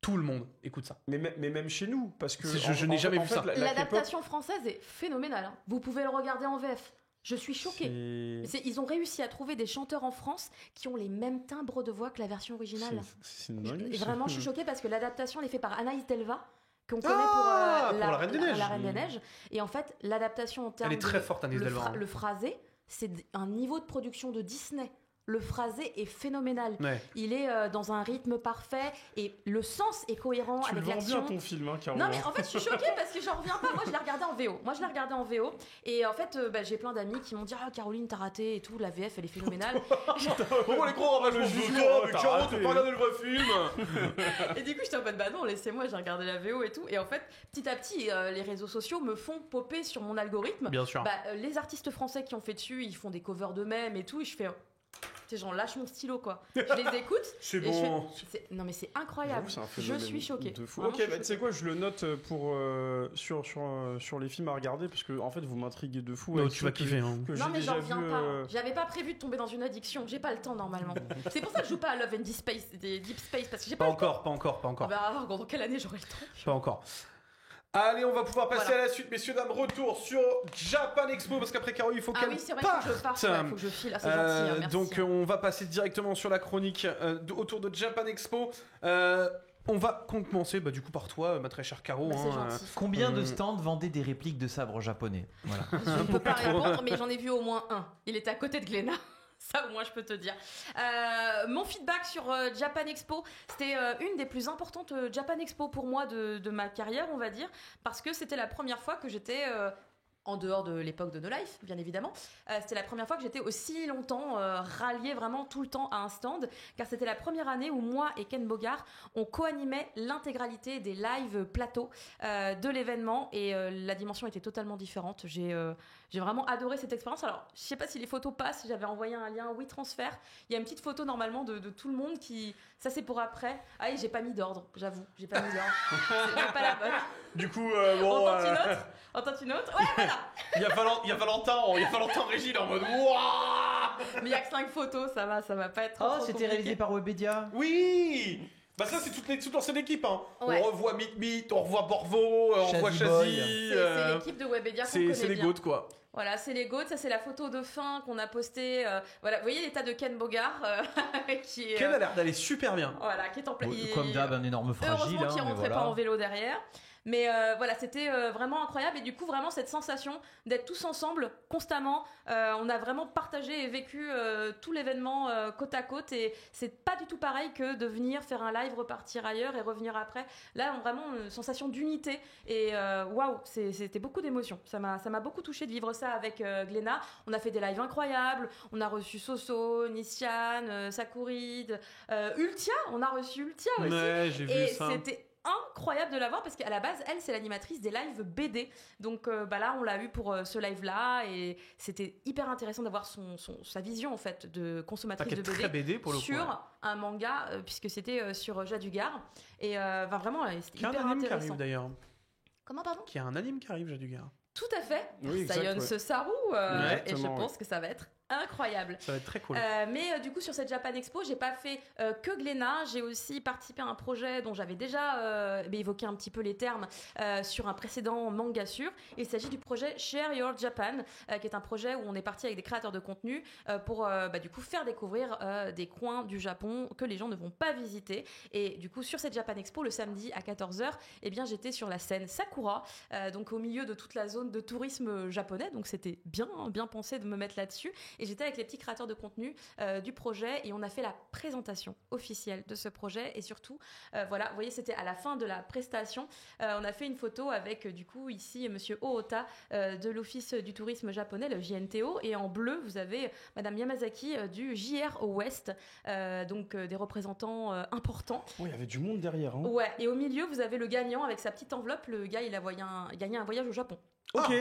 tout le monde écoute ça. Mais même chez nous, parce que. Je n'ai jamais vu ça. la K-pop, L'adaptation française est phénoménale. Hein. Vous pouvez le regarder en VF. Je suis choquée. Ils ont réussi à trouver des chanteurs en France qui ont les mêmes timbres de voix que la version originale. C'est une dinguerie. Et vraiment, je suis choquée parce que l'adaptation elle est faite par Anaïs Delva, qu'on connaît Ah, pour, pour La Reine des Neiges. La Reine des Neiges. Et en fait, l'adaptation en termes Elle est très forte, Anaïs le, Delva. le phrasé, c'est un niveau de production de Disney. Le phrasé est phénoménal. Ouais. Il est dans un rythme parfait et le sens est cohérent Tu le avec vends bien l'action. ton film, hein, Caro. Non mais en fait je suis choquée parce que j'en reviens pas. Moi je l'ai regardé en VO. Et en fait j'ai plein d'amis qui m'ont dit ah Caroline t'as raté et tout, la VF elle est phénoménale. Oh les gros ravages Le de jugement, Caro, mais t'as Caro, raté. t'as pas regardé le vrai film. Et du coup j'étais en mode bah non laissez-moi, j'ai regardé la VO et tout. Et en fait petit à petit les réseaux sociaux me font popper sur mon algorithme. Bien sûr. Les artistes français qui ont fait dessus ils font des covers d'eux-mêmes et tout et je fais tu sais, genre lâche mon stylo quoi. Je les écoute. C'est et je bon. fais, non mais c'est incroyable. J'avoue, c'est un Je phénomène suis choquée. de fou. Vraiment, Ok, je suis bah tu sais quoi, je le note pour sur les films à regarder parce que en fait vous m'intriguez de fou. Non, avec tu ceux vas kiffer. Hein. que Non j'ai mais déjà j'en reviens vu, pas. J'avais pas prévu de tomber dans une addiction. J'ai pas le temps normalement. C'est pour ça que je joue pas à Love and Deep Space, Deep Space parce que j'ai Pas pas. encore, pas encore, pas On encore. va voir dans quelle année j'aurai le temps. Pas encore. Allez, on va pouvoir passer Voilà. à la suite, messieurs, dames. Retour sur Japan Expo, parce qu'après Caro, il faut Ah qu'elle oui c'est vrai parte. faut que je parte. Ouais, faut que je file. Ah, c'est gentil. Hein, merci. Donc, on va passer directement sur la chronique autour de Japan Expo. On va commencer du coup par toi, ma très chère Caro. Bah, c'est hein, gentil. Combien de stands vendaient des répliques de sabres japonais? Voilà. Je ne peux pas répondre, mais j'en ai vu au moins un. Il était à côté de Glénat. Ça, au moins, je peux te dire. Mon feedback sur Japan Expo, c'était une des plus importantes Japan Expo pour moi de ma carrière, on va dire, parce que c'était la première fois que j'étais en dehors de l'époque de No Life, bien évidemment. C'était la première fois que j'étais aussi longtemps ralliée vraiment tout le temps à un stand, car c'était la première année où moi et Ken Bogard, on co-animait l'intégralité des lives plateaux de l'événement, et la dimension était totalement différente. J'ai vraiment adoré cette expérience. Alors, je sais pas si les photos passent, j'avais envoyé un lien WeTransfer. Il y a une petite photo normalement de tout le monde qui... Ça, c'est pour après. Ah, et j'ai pas mis d'ordre, j'avoue. J'ai pas mis d'ordre. C'est même pas la bonne. Du coup, On tente une autre. Ouais, voilà. il y a Valentin Régis en mode Wouah. Mais il y a que 5 photos, ça va pas être trop Oh, c'était compliqué. réalisé par Webedia. Oui. Bah ça c'est toute l'ancienne équipe hein. Ouais. On revoit Meet, on revoit Borvo, on revoit Shazzy Boy. Chazzy. C'est l'équipe de Webedia qu'on connaît C'est les bien. GOAT quoi. Voilà, c'est les GOAT. Ça, c'est la photo de fin qu'on a postée. Voilà, vous voyez l'état de Ken Bogard qui est... Ken a l'air d'aller super bien. Voilà, qui est en plein... Comme d'hab, un énorme fragile. Heureusement qu'il hein, mais rentrait voilà. pas en vélo derrière. Mais voilà, c'était vraiment incroyable. Et du coup, vraiment, cette sensation d'être tous ensemble, constamment. On a vraiment partagé et vécu tout l'événement côte à côte. Et c'est pas du tout pareil que de venir faire un live, repartir ailleurs et revenir après. Là, vraiment, une sensation d'unité. Et waouh, c'était beaucoup d'émotions. Ça m'a beaucoup touché de vivre ça avec Glénat. On a fait des lives incroyables. On a reçu Soso, Nishan, Sakurid, Ultia. On a reçu Ultia aussi. Ouais, j'ai vu Et ça. c'était incroyable de la voir parce qu'à la base, elle, c'est l'animatrice des lives BD. Donc là, on l'a eu pour ce live-là et c'était hyper intéressant d'avoir sa vision en fait de consommatrice Qui est de BD, très BD pour le coup. sur Ouais. un manga puisque c'était sur Jadugar. Et vraiment, c'était Qui a un hyper anime qui intéressant. arrive d'ailleurs. Comment, pardon? Qui a un anime qui arrive, Jadugar. Tout à fait. Oui, exact, Science ouais. Saru. Et je Exactement, pense que ça va être incroyable. Ça va être très cool. Mais du coup sur cette Japan Expo j'ai pas fait que Glénat, j'ai aussi participé à un projet dont j'avais déjà évoqué un petit peu les termes sur un précédent manga sûr. Il s'agit du projet Share Your Japan qui est un projet où on est parti avec des créateurs de contenu pour du coup faire découvrir des coins du Japon que les gens ne vont pas visiter. Et du coup sur cette Japan Expo le samedi à 14h eh bien j'étais sur la scène Sakura, donc au milieu de toute la zone de tourisme japonais, donc c'était bien pensé de me mettre là-dessus. Et j'étais avec les petits créateurs de contenu du projet et on a fait la présentation officielle de ce projet. Et surtout, voilà, vous voyez, c'était à la fin de la prestation. On a fait une photo avec, du coup, ici, Monsieur Ohota de l'Office du tourisme japonais, le JNTO. Et en bleu, vous avez Madame Yamazaki du JR West, donc des représentants importants. Oh, il y avait du monde derrière. Hein. Ouais, et au milieu, vous avez le gagnant avec sa petite enveloppe. Le gars, il a gagné un voyage au Japon. Ok,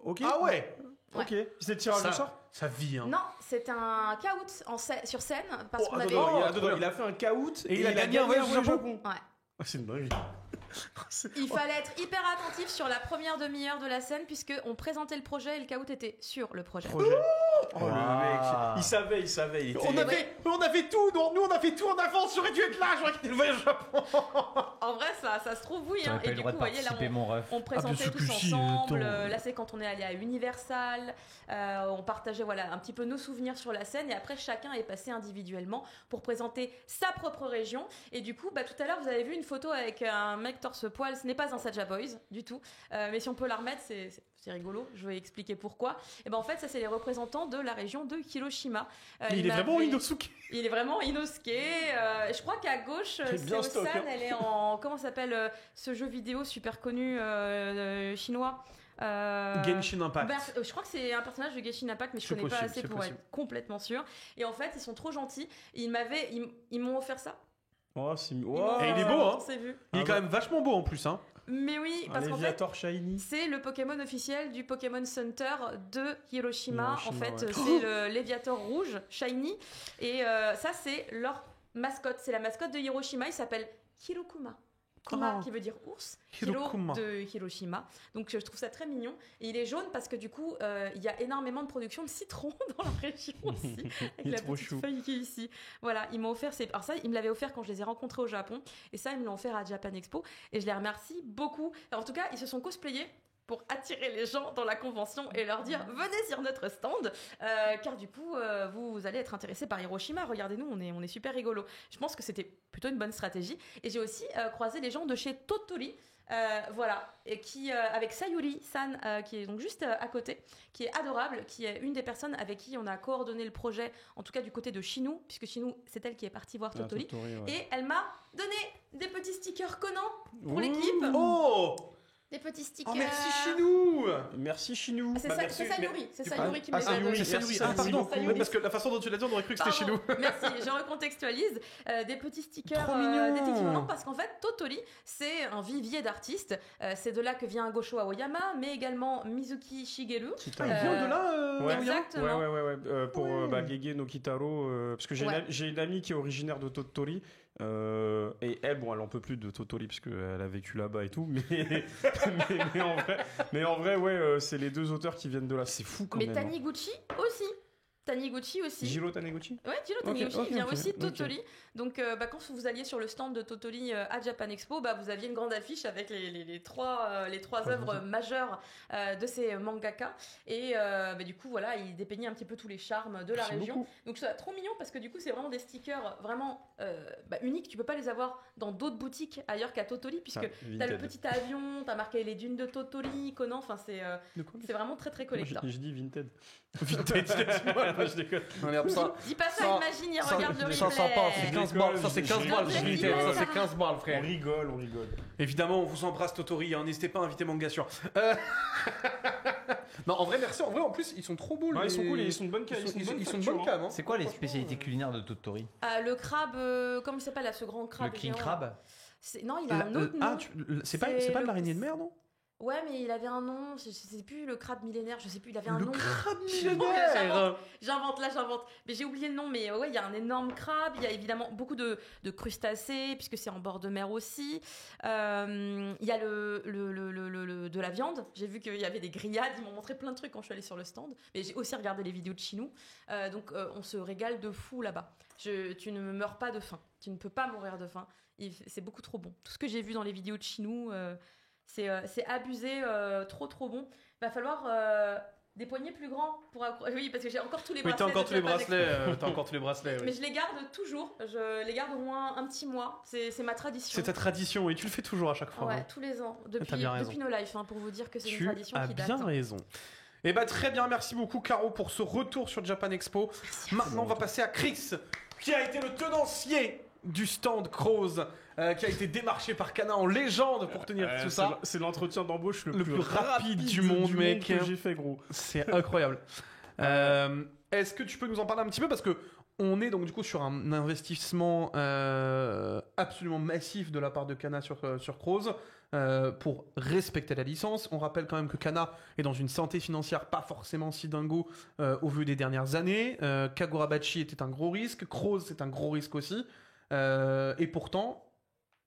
ok. Ah ouais. Ok. C'est le tirage au sort. Ça vit hein. Non, c'est un caout sur scène parce qu'on avait... Il a fait un caout Et il a gagné un voyage au Japon. Ouais. Ah, c'est une dinguerie. Il fallait être hyper attentif sur la première demi-heure de la scène puisque on présentait le projet et le caout était sur le projet. Oh, le mec. Il savait. Il était... On avait tout, nous on a fait tout en avance, j'aurais dû être là, j'aurais quitté le voyage au Japon. En vrai, ça se trouve oui. T'aurais pas eu Et le du droit coup, de vous voyez là, participer, mon ref. on présentait bien sûr tous que si, ensemble. attends. Là, c'est quand on est allé à Universal. On partageait voilà un petit peu nos souvenirs sur la scène et après chacun est passé individuellement pour présenter sa propre région. Et du coup, tout à l'heure vous avez vu une photo avec un mec torse-poil. Ce n'est pas un Saja Boys du tout, mais si on peut la remettre, c'est rigolo. Je vais expliquer pourquoi. Et en fait, ça c'est les représentants de la région de Hiroshima. Il est vraiment Inosuke. Il est vraiment Inosuke. Je crois qu'à gauche, C'est bien c'est stock, Osan. hein. Elle est en comment s'appelle ce jeu vidéo super connu chinois. Genshin Impact. Je crois que c'est un personnage de Genshin Impact, mais je C'est connais pas possible, assez c'est pour possible. être complètement sûr. Et en fait, ils sont trop gentils. Ils m'ont offert ça. Oh, c'est... Ils Oh. m'ont Et il offert est ça, beau, hein. on s'est vu. Il est quand même vachement beau en plus hein. Mais oui, Un parce qu'en fait, Léviator Shiny. c'est le Pokémon officiel du Pokémon Center de Hiroshima. En fait, ouais. c'est le Léviator rouge, Shiny. Et ça, c'est leur mascotte. C'est la mascotte de Hiroshima. Il s'appelle Hirokuma. Kuma, Oh. qui veut dire ours. Hirokuma. Hiro de Hiroshima. Donc, je trouve ça très mignon. Et il est jaune parce que du coup, il y a énormément de production de citron dans la région aussi. Avec Il est la trop petite chou. feuille qui est ici. Voilà, ils m'ont offert. Alors, ça, ils me l'avaient offert quand je les ai rencontrés au Japon. Et ça, ils me l'ont offert à Japan Expo. Et je les remercie beaucoup. Alors, en tout cas, ils se sont cosplayés pour attirer les gens dans la convention et leur dire venez sur notre stand car du coup vous allez être intéressés par Hiroshima, regardez-nous, on est super rigolo. Je pense que c'était plutôt une bonne stratégie et j'ai aussi croisé les gens de chez Tottori. Voilà, et qui avec Sayuri-san qui est donc juste à côté, qui est adorable, qui est une des personnes avec qui on a coordonné le projet, en tout cas du côté de Shinou, puisque Shinou c'est elle qui est partie voir Tottori. Tottori, ouais. Et elle m'a donné des petits stickers Conan pour l'équipe. Oh. Des petits stickers. Oh, merci Chinou. Merci Chinou. C'est Bah, ça, merci, c'est Sayuri. C'est Sayuri qui me ah, les a Sayuri, donnés. C'est Sayuri. merci, Ah, pardon. Sayuri. Ouais, parce que la façon dont tu l'as dit, on aurait cru que c'était chez nous. Merci, je recontextualise. Des petits stickers Trop mignon. détectives. Non, parce qu'en fait, Totori, c'est un vivier d'artistes. C'est de là que vient Gosho Aoyama, mais également Mizuki Shigeru. Ah, il vient de là, Ouais. Exactement. Ouais. Pour Ouais. Gege no Kitaro, parce que Ouais. j'ai une amie qui est originaire de Totori. Et elle, bon, elle en peut plus de Totori parce qu'elle a vécu là-bas et tout, mais en vrai, ouais, c'est les deux auteurs qui viennent de là. C'est fou quand Mais même. Hein. Taniguchi aussi. Taniguchi aussi. Jiro Taniguchi. Ouais, Jiro Ok, Taniguchi ok, vient ok, aussi de ok. Totori. Donc, quand vous alliez sur le stand de Totori à Japan Expo, vous aviez une grande affiche avec les trois œuvres majeures de ces mangaka. Et du coup, voilà, ils dépeignaient un petit peu tous les charmes de la Merci région. beaucoup. Donc, c'est trop mignon parce que du coup, c'est vraiment des stickers vraiment uniques. Tu peux pas les avoir dans d'autres boutiques ailleurs qu'à Totori, puisque t'as le petit avion, t'as marqué les dunes de Totori, Conan. Enfin, c'est vraiment très très collector. Je dis Vinted. Vintage, je déconne. Non, merde, ça. Dis pas ça, Ça- imagine, il Ça, regarde le ça, replay. passe, c'est 15 balles, ça c'est Je 15 rigole, balles, je Vintage, rigole. ça c'est 15 balles, On frère. rigole, on rigole. Évidemment, on vous embrasse Totori, hein, n'hésitez pas à inviter Mangasure. Non, en vrai, merci. En vrai, en plus, ils sont trop beaux. Ouais, les- ils sont cool, et ils sont de bonne cam. Ils sont de bonne cam. Hein. C'est quoi les spécialités culinaires de Totori? Le crabe, comment il s'appelle là, ce grand crabe Le king géant, crab? Non, il a un autre nom. Ah, c'est pas de le- l'araignée de mer, non? Ouais, mais il avait un nom, je sais plus, le crabe millénaire, je sais plus, il avait un Le nom. crabe millénaire. J'invente. Mais j'ai oublié le nom, mais ouais, il y a un énorme crabe, il y a évidemment beaucoup de crustacés, puisque c'est en bord de mer aussi. Il y a de la viande, j'ai vu qu'il y avait des grillades, ils m'ont montré plein de trucs quand je suis allée sur le stand, mais j'ai aussi regardé les vidéos de Chinou, donc on se régale de fou là-bas. Tu ne meurs pas de faim, tu ne peux pas mourir de faim, c'est beaucoup trop bon. Tout ce que j'ai vu dans les vidéos de Chinou, c'est abusé, trop bon. Va falloir des poignets plus grands pour oui, parce que j'ai encore tous les Oui, bracelets. t'as encore de tous les Japan bracelets. Expo. T'as encore tous les bracelets. Mais Oui. je les garde toujours. Je les garde au moins un petit mois. C'est ma tradition. C'est ta tradition et tu le fais toujours à chaque fois. Ouais, hein. tous les ans. T'as bien raison. Depuis No Life, pour vous dire que c'est une Tu tradition as qui date. bien raison. Et très bien, merci beaucoup Caro pour ce retour sur Japan Expo. Maintenant, on va passer à Chris, qui a été le tenancier du stand Crows, qui a été démarché par Kana en légende pour tenir tout ça. C'est l'entretien d'embauche Le plus rapide du monde, mec. que j'ai fait, gros. C'est incroyable. Est-ce que tu peux nous en parler un petit peu, parce que on est donc du coup sur un investissement absolument massif de la part de Kana sur Crows pour respecter la licence. On rappelle quand même que Kana est dans une santé financière pas forcément si dingo au vu des dernières années. Kagurabachi était un gros risque, Crows c'est un gros risque aussi. Et pourtant,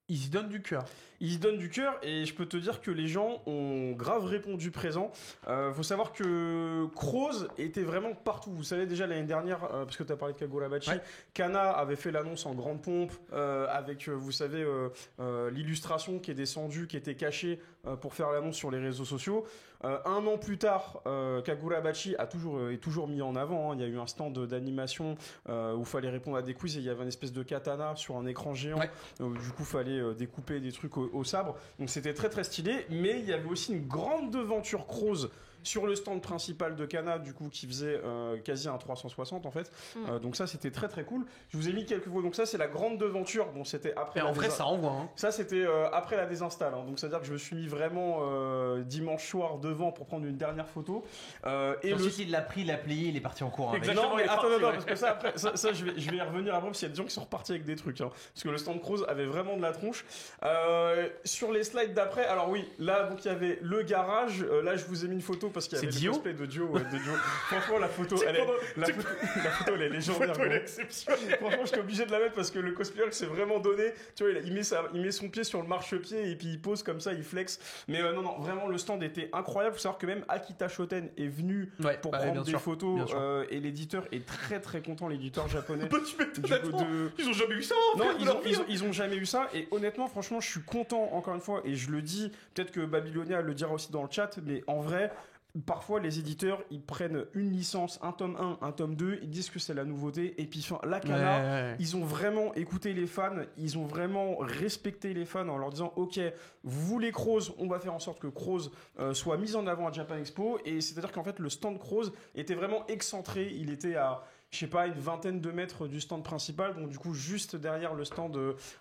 ils y donnent du cœur. Ils se donnent du cœur et je peux te dire que les gens ont grave répondu présent. Faut savoir que Crows était vraiment partout. Vous savez déjà l'année dernière, parce que tu as parlé de Kagurabachi, Ouais. Kana avait fait l'annonce en grande pompe avec, vous savez, l'illustration qui est descendue, qui était cachée pour faire l'annonce sur les réseaux sociaux. Un an plus tard, Kagurabachi est toujours mis en avant. Hein. Il y a eu un stand d'animation où il fallait répondre à des quiz et il y avait une espèce de katana sur un écran géant. Ouais. Du coup, il fallait découper des trucs au sabre. Donc c'était très très stylé. Mais il y avait aussi une grande devanture Crows sur le stand principal de Kana, du coup, qui faisait quasi un 360 en fait. Donc ça, c'était très très cool. Je vous ai mis quelques photos. Donc ça, c'est la grande devanture. Bon, c'était après. Et en vrai, ça envoie. Hein. Ça, c'était après la désinstalle. Hein. Donc, c'est-à-dire que je me suis mis vraiment dimanche soir devant pour prendre une dernière photo. Et ensuite, il l'a pris, il l'a plié, il est parti en courant avec. Exactement. Non, mais il est attends, parti, ouais. parce que ça, après, ça je vais y revenir après, parce qu'il y a des gens qui sont repartis avec des trucs. Hein. Parce que le stand Crows avait vraiment de la tronche. Sur les slides d'après, alors oui, là, donc il y avait le garage. Là, je vous ai mis une photo parce qu'il y avait C'est le Dio cosplay de Dio. Ouais, de Dio. Franchement, la photo, la photo, elle est légendaire. Photo, elle est gros. exceptionnelle. Franchement, j'étais obligé de la mettre parce que le cosplayer s'est vraiment donné. Tu vois, il met son pied sur le marchepied et puis il pose comme ça, il flex. Mais non, vraiment, le stand était incroyable. Faut savoir que même Akita Shoten est venu pour prendre bien des sûr, photos bien sûr. et l'éditeur est très très content, l'éditeur japonais. Bah, tu m'étonnes, Du coup, honnêtement. Ils ont jamais eu ça. Non, frère, de leur vie, hein. ils ont jamais eu ça. Et honnêtement, franchement, je suis content encore une fois. Et je le dis, peut-être que Babylonia le dira aussi dans le chat, mais en vrai. Parfois, les éditeurs, ils prennent une licence, un tome 1, un tome 2, ils disent que c'est la nouveauté, et puis la Kana, Ouais. ils ont vraiment écouté les fans, ils ont vraiment respecté les fans en leur disant, ok, vous voulez Crows, on va faire en sorte que Crows soit mis en avant à Japan Expo, et c'est-à-dire qu'en fait, le stand Crows était vraiment excentré, il était à je sais pas, une vingtaine de mètres du stand principal, donc du coup juste derrière le stand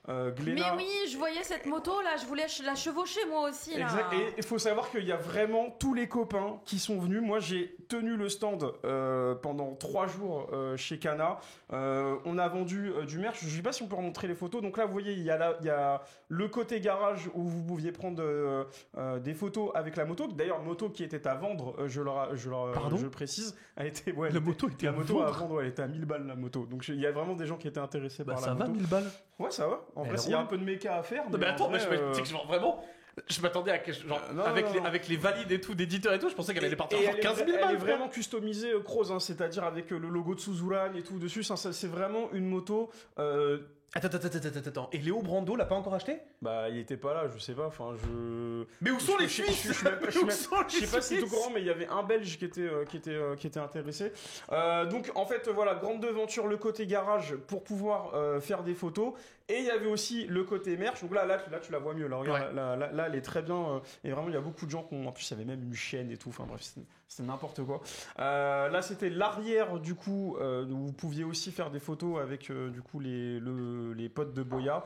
Mais Glénat. oui, je voyais cette moto là, je voulais la chevaucher moi aussi là. Exact. Et il faut savoir qu'il y a vraiment tous les copains qui sont venus. Moi, j'ai tenu le stand pendant 3 jours chez Kana. On a vendu du merch. Je sais pas si on peut remontrer les photos. Donc là, vous voyez, il y a le côté garage où vous pouviez prendre des photos avec la moto. D'ailleurs, moto qui était à vendre, je précise, elle était, ouais, La moto était la à moto à vendre. vendre, elle était à 1000 balles la moto. Donc il y a vraiment des gens qui étaient intéressés Bah par ça la va, moto. 1000 balles. Ouais, ça va. En Elle vrai, il y a roule. un peu de méca à faire. Non mais en attends, vrai, tu sais que genre vraiment, je m'attendais à quelque chose, genre, non, avec, non. avec les valides et tout, d'éditeurs et tout, je pensais qu'elle allait partir Et genre 15 000 elle balles. est vraiment customisée Croze, hein, c'est-à-dire avec le logo de Suzuran et tout dessus. C'est vraiment une moto. Attends. Et Léo Brando l'a pas encore acheté? Bah, il était pas là, je sais pas. Enfin, je. Mais où sont les je- Suisses? je suis même pas- je suis Où même- sont Je sais les pas si tu es au Suisses courant, mais il y avait un Belge qui était intéressé. Donc, en fait, voilà, grande devanture, le côté garage pour pouvoir faire des photos. Et il y avait aussi le côté merch. Donc là, tu la vois mieux. Là, regarde, Ouais. là, elle est très bien. Et vraiment, il y a beaucoup de gens qui ont. En plus, il y avait même une chaîne et tout. Enfin, bref, c'est n'importe quoi. Là, c'était l'arrière, du coup, où vous pouviez aussi faire des photos avec, du coup, les potes de Boya.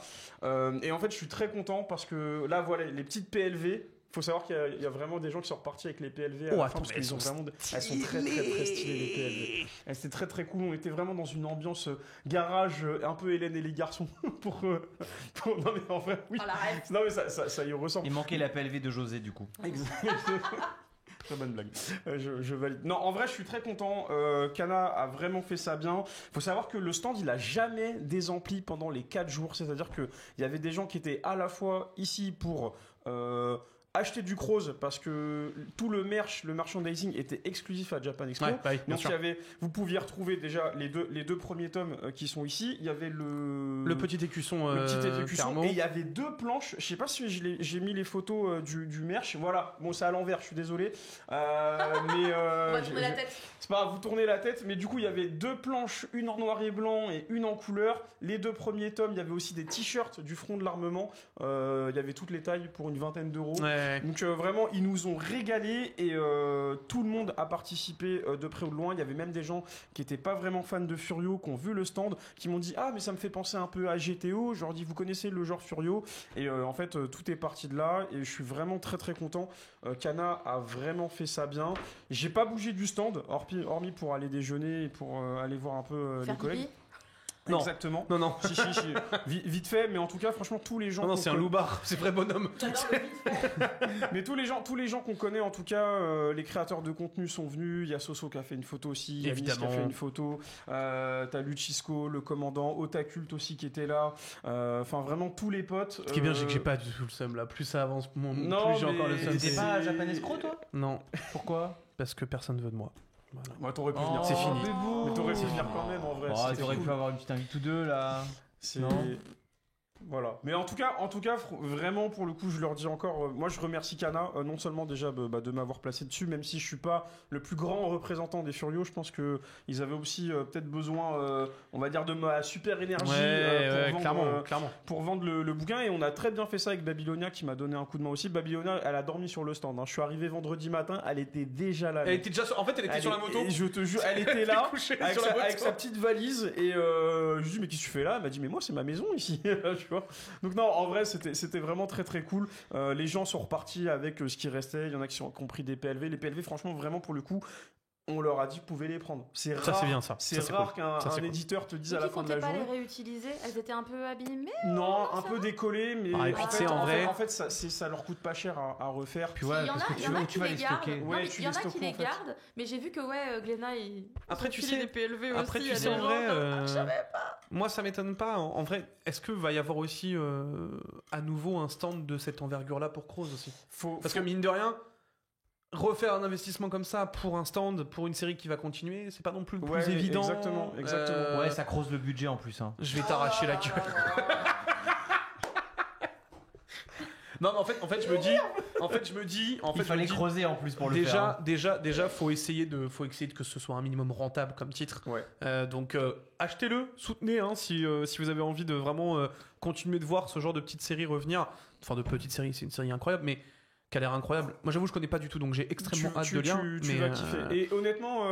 Et en fait, je suis très content parce que là, voilà, les petites PLV. Faut savoir qu'il y a vraiment des gens qui sont repartis avec les PLV à Oh, la attends, fin, parce mais qu'ils elles ont sont vraiment, elles sont très stylées les PLV. Elles étaient très très cool. On était vraiment dans une ambiance garage, un peu Hélène et les garçons. Non mais en vrai, oui. Oh, la rêve. Non mais ça y ressemble. Il manquait la PLV de José du coup. Exactement. Très bonne blague. Je valide. Non, en vrai, je suis très content. Kana a vraiment fait ça bien. Faut savoir que le stand, il a jamais désempli pendant les 4 jours. C'est-à-dire que il y avait des gens qui étaient à la fois ici pour acheter du Croze parce que tout le merchandising était exclusif à Japan Expo. Ouais, bah oui, bien Donc sûr. vous pouviez retrouver déjà les deux premiers tomes qui sont ici. Il y avait le Le petit écusson, le petit écusson, thermo. et il y avait 2 planches. Je sais pas si j'ai mis les photos du merch. Voilà, bon, c'est à l'envers, je suis désolé. Mais On va tourner la tête. c'est pas grave, vous tournez la tête, mais du coup il y avait 2 planches, une en noir et blanc et une en couleur. Les 2 premiers tomes, il y avait aussi des t-shirts du front de l'armement. Il y avait toutes les tailles pour une vingtaine d'euros. Ouais. Donc vraiment, ils nous ont régalé et tout le monde a participé de près ou de loin. Il y avait même des gens qui étaient pas vraiment fans de Furio, qui ont vu le stand, qui m'ont dit ah mais ça me fait penser un peu à GTO. Je leur dis vous connaissez le genre Furio et en fait tout est parti de là et je suis vraiment très très content. Kana a vraiment fait ça bien. J'ai pas bougé du stand hormis pour aller déjeuner et pour aller voir un peu les Faire collègues. pipi. Non. Exactement. Non. Si. Vite fait, mais en tout cas, franchement, tous les gens. Non, qu'on c'est un connaît- loupard, c'est vrai bonhomme. J'adore le vite fait. Mais tous les gens qu'on connaît, en tout cas, les créateurs de contenu sont venus. Il y a Soso qui a fait une photo aussi, il y a Nice qui a Évidemment. fait une photo. T'as Luchisco, le commandant, Otakult aussi qui était là. Enfin, vraiment tous les potes. Ce qui est bien, c'est que j'ai pas du tout le seum là. Plus ça avance, Non, plus j'ai encore le mais seum. c'est- T'étais pas Japan Escroc toi? Non, Pourquoi? parce que personne veut de moi. Voilà. Ouais, t'aurais pu venir. c'est fini. Mais t'aurais pu venir quand même en vrai. Oh, c'était t'aurais cool. pu avoir une petite invite ou deux là. C'est- Non. Voilà. Mais en tout cas, vraiment pour le coup, je leur dis encore, moi je remercie Kana, non seulement déjà de m'avoir placé dessus, même si je suis pas le plus grand représentant des Furios, je pense que ils avaient aussi peut-être besoin, on va dire, de ma super énergie Clairement. pour vendre le bouquin. Et on a très bien fait ça avec Babylonia qui m'a donné un coup de main aussi. Babylonia, elle a dormi sur le stand. Hein. Je suis arrivé vendredi matin, elle était déjà là. Elle était déjà en fait, elle était sur la moto. Et je te jure, elle était là. couchée Avec sur la moto. avec sa petite valise et je lui dis mais qu'est-ce que tu fais là? Elle m'a dit mais moi c'est ma maison ici. Tu vois. Donc non, en vrai c'était vraiment très très cool. Les gens sont repartis avec ce qui restait. Il y en a qui ont compris des PLV. Les PLV franchement vraiment pour le coup on leur a dit vous pouvez les prendre. C'est rare. Ça c'est bien ça. C'est Ça, rare cool. qu'un Ça, c'est cool. éditeur te dise Donc à la ils fin de la comptaient pas journée. les réutiliser. Elles étaient un peu abîmées. Non, ça un peu décollé, mais Ah, et puis, en tu fait, sais, en vrai- en fait, ça leur coûte pas cher à refaire. Puis ouais, il y en parce que a, il y en a tu qui vas les les gardent. stocker. Non, Ouais, mais tu il y en les a qui stockeras, les en fait. gardent. Mais j'ai vu que Glénat ils Après, ont tu filé sais- des PLV Après, aussi. tu à sais, des en gens. vrai, Je savais pas. moi ça m'étonne pas. En vrai, est-ce que va y avoir aussi à nouveau un stand de cette envergure-là pour Croze aussi? Parce que mine de rien, refaire un investissement comme ça pour un stand, pour une série qui va continuer, c'est pas non plus le plus Ouais, évident. exactement. Ouais, ça creuse le budget en plus. Hein. Je vais t'arracher la gueule. Non, mais en fait, je me dis, Il fallait creuser en plus pour le faire. déjà, faut essayer de que ce soit un minimum rentable comme titre. Ouais. Donc, achetez-le, soutenez, hein, si vous avez envie de vraiment continuer de voir ce genre de petites séries revenir. Enfin, de petites séries, c'est une série incroyable, mais qui a l'air incroyable. Moi, j'avoue, je connais pas du tout, donc j'ai extrêmement hâte de lire. Tu vas kiffer. Et honnêtement,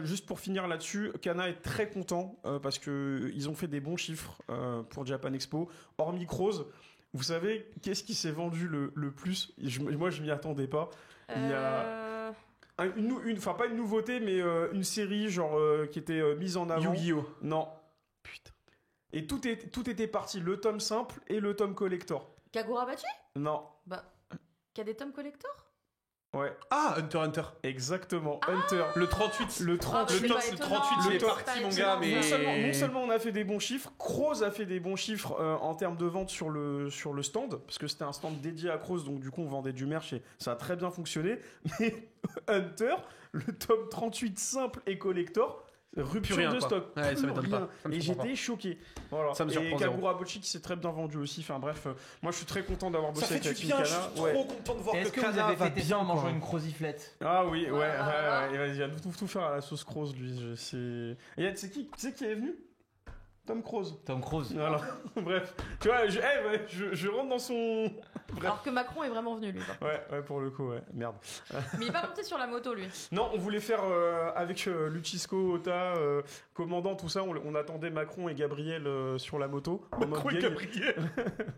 juste pour finir là-dessus, Kana est très content parce que ils ont fait des bons chiffres pour Japan Expo. Hormis Crows, vous savez qu'est-ce qui s'est vendu le plus? Moi, je m'y attendais pas. Il y a enfin pas une nouveauté, mais une série genre qui était mise en avant. Yu-Gi-Oh! Non. Putain. Et tout était parti, le tome simple et le tome collector. Kagurabachi? Non. Bah, qu'il y a des tomes collector? Ouais. Ah, Hunter x Hunter. Exactement. Hunter. Le 38. Le 38. Le Le top, top, c'est le 38 étonnant, est c'est parti, pas mon étonnant. gars, mais... Non seulement on a fait des bons chiffres, Crows a fait des bons chiffres en termes de vente sur le stand, parce que c'était un stand dédié à Crows, donc du coup on vendait du merch et ça a très bien fonctionné. Mais Hunter, le tome 38 simple et collector, rupture rien, de quoi. stock. Ouais, ça Plus m'étonne rien. pas. Ça me Et surprend j'étais choqué. Voilà. Ça me et surprend zéro. Kagurabachi qui s'est très bien vendu aussi. Enfin bref, moi je suis très content d'avoir bossé Ça fait avec la du team bien, je Kana. suis Ouais. trop content de voir Est-ce que que vous Kana avez va fêté ça bien, en mangeant quoi. une croziflette? Ah oui, ouais, Voilà. il va tout faire à la sauce Crows, lui. Et tu sais qui est venu? Tom Cruise. Tom Cruise. Voilà. Bref, tu vois, je rentre dans son. Bref. Alors que Macron est vraiment venu, lui. par contre. Ouais, pour le coup, ouais. Merde. Mais il est pas monté sur la moto, lui. Non, on voulait faire avec Lucisco, Ota, commandant, tout ça. On attendait Macron et Gabriel sur la moto. en mode Macron et gang. Gabriel.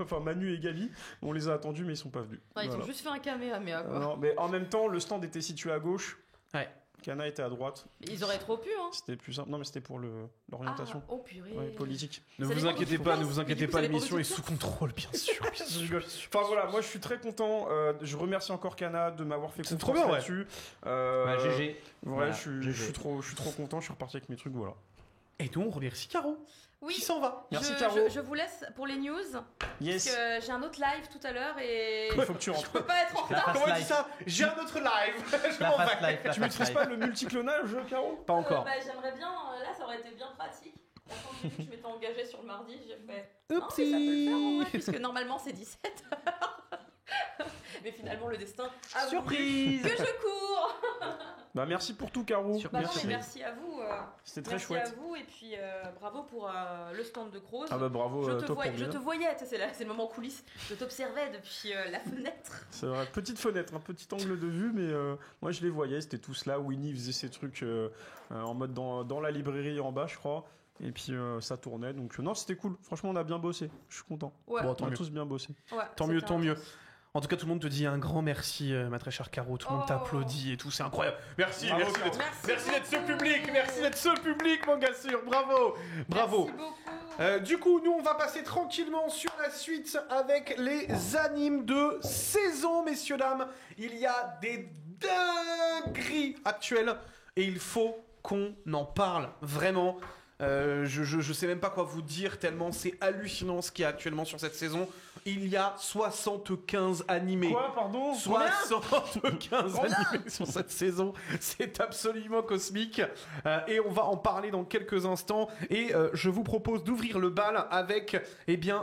Enfin, Manu et Gabi. On les a attendus, mais ils sont pas venus. Enfin, ils Voilà. ont juste fait un caméra, quoi. Non, mais en même temps, le stand était situé à gauche. Ouais. Kana était à droite. Ils auraient trop pu, hein. C'était plus simple. Non, mais c'était pour l'orientation. Ah, oh purée. Ouais, politique. Ne Ça vous dépend inquiétez de pas, qui ne passe. vous inquiétez Mais du pas, coup, ça dépend l'émission de est qui sous passe. contrôle, bien sûr. Je rigole. Enfin voilà, moi je suis très content. Je remercie encore Kana de m'avoir fait C'est confiance trop bien, ouais. là-dessus. GG. Ouais, Voilà, je suis trop content. Je suis reparti avec mes trucs, voilà. Et donc, on remercie Caro, Oui. qui s'en va. Merci, je, Caro. je vous laisse pour les news. Yes. Parce que j'ai un autre live tout à l'heure et. Il faut que tu Je rentres. peux pas être en La retard. fast Comment on dit life. ça? J'ai un autre live. Je La m'en fast vais. life. La Tu fast maîtrises life. pas le multiclonage, Caro? Pas encore. Bah, j'aimerais bien, là ça aurait été bien pratique. Quand j'ai vu que je m'étais engagée sur le mardi, j'ai fait. Non, mais ça peut le faire en vrai, puisque normalement c'est 17h. Mais finalement le destin a voulu Surprise. que je cours. Bah merci pour tout, Caro. Bah non, Merci. mais merci à vous. C'était très Merci chouette. à vous et puis bravo pour le stand de Crows. Ah bah bravo, je, toi pour je bien. te voyais, tu sais, c'est le moment coulisses. Je t'observais depuis la fenêtre. C'est vrai, petite fenêtre, un petit angle de vue, mais moi je les voyais, c'était tous là. Winnie faisait ses trucs en mode dans la librairie en bas, je crois. Et puis ça tournait, donc non, c'était cool. Franchement, on a bien bossé. Je suis content. Ouais, Bon, On tant a mieux. tous bien bossé. ouais, Tant mieux, c'était tant mieux. intense. En tout cas, tout le monde te dit un grand merci, ma très chère Caro. Tout le monde Oh. t'applaudit et tout, c'est incroyable. Merci, Bravo, merci Caro. d'être, Merci merci d'être ce beaucoup. public, merci d'être ce public, mon gars sûr. Bravo, bravo. Merci beaucoup. Du coup, nous, on va passer tranquillement sur la suite avec les animes de saison, messieurs, dames. Il y a des dingueries actuelles et il faut qu'on en parle, vraiment. Je sais même pas quoi vous dire tellement c'est hallucinant ce qu'il y a actuellement sur cette saison. Il y a 75 animés. Quoi, pardon? 75 animés sur cette saison, c'est absolument cosmique. Et on va en parler dans quelques instants. Et je vous propose d'ouvrir le bal avec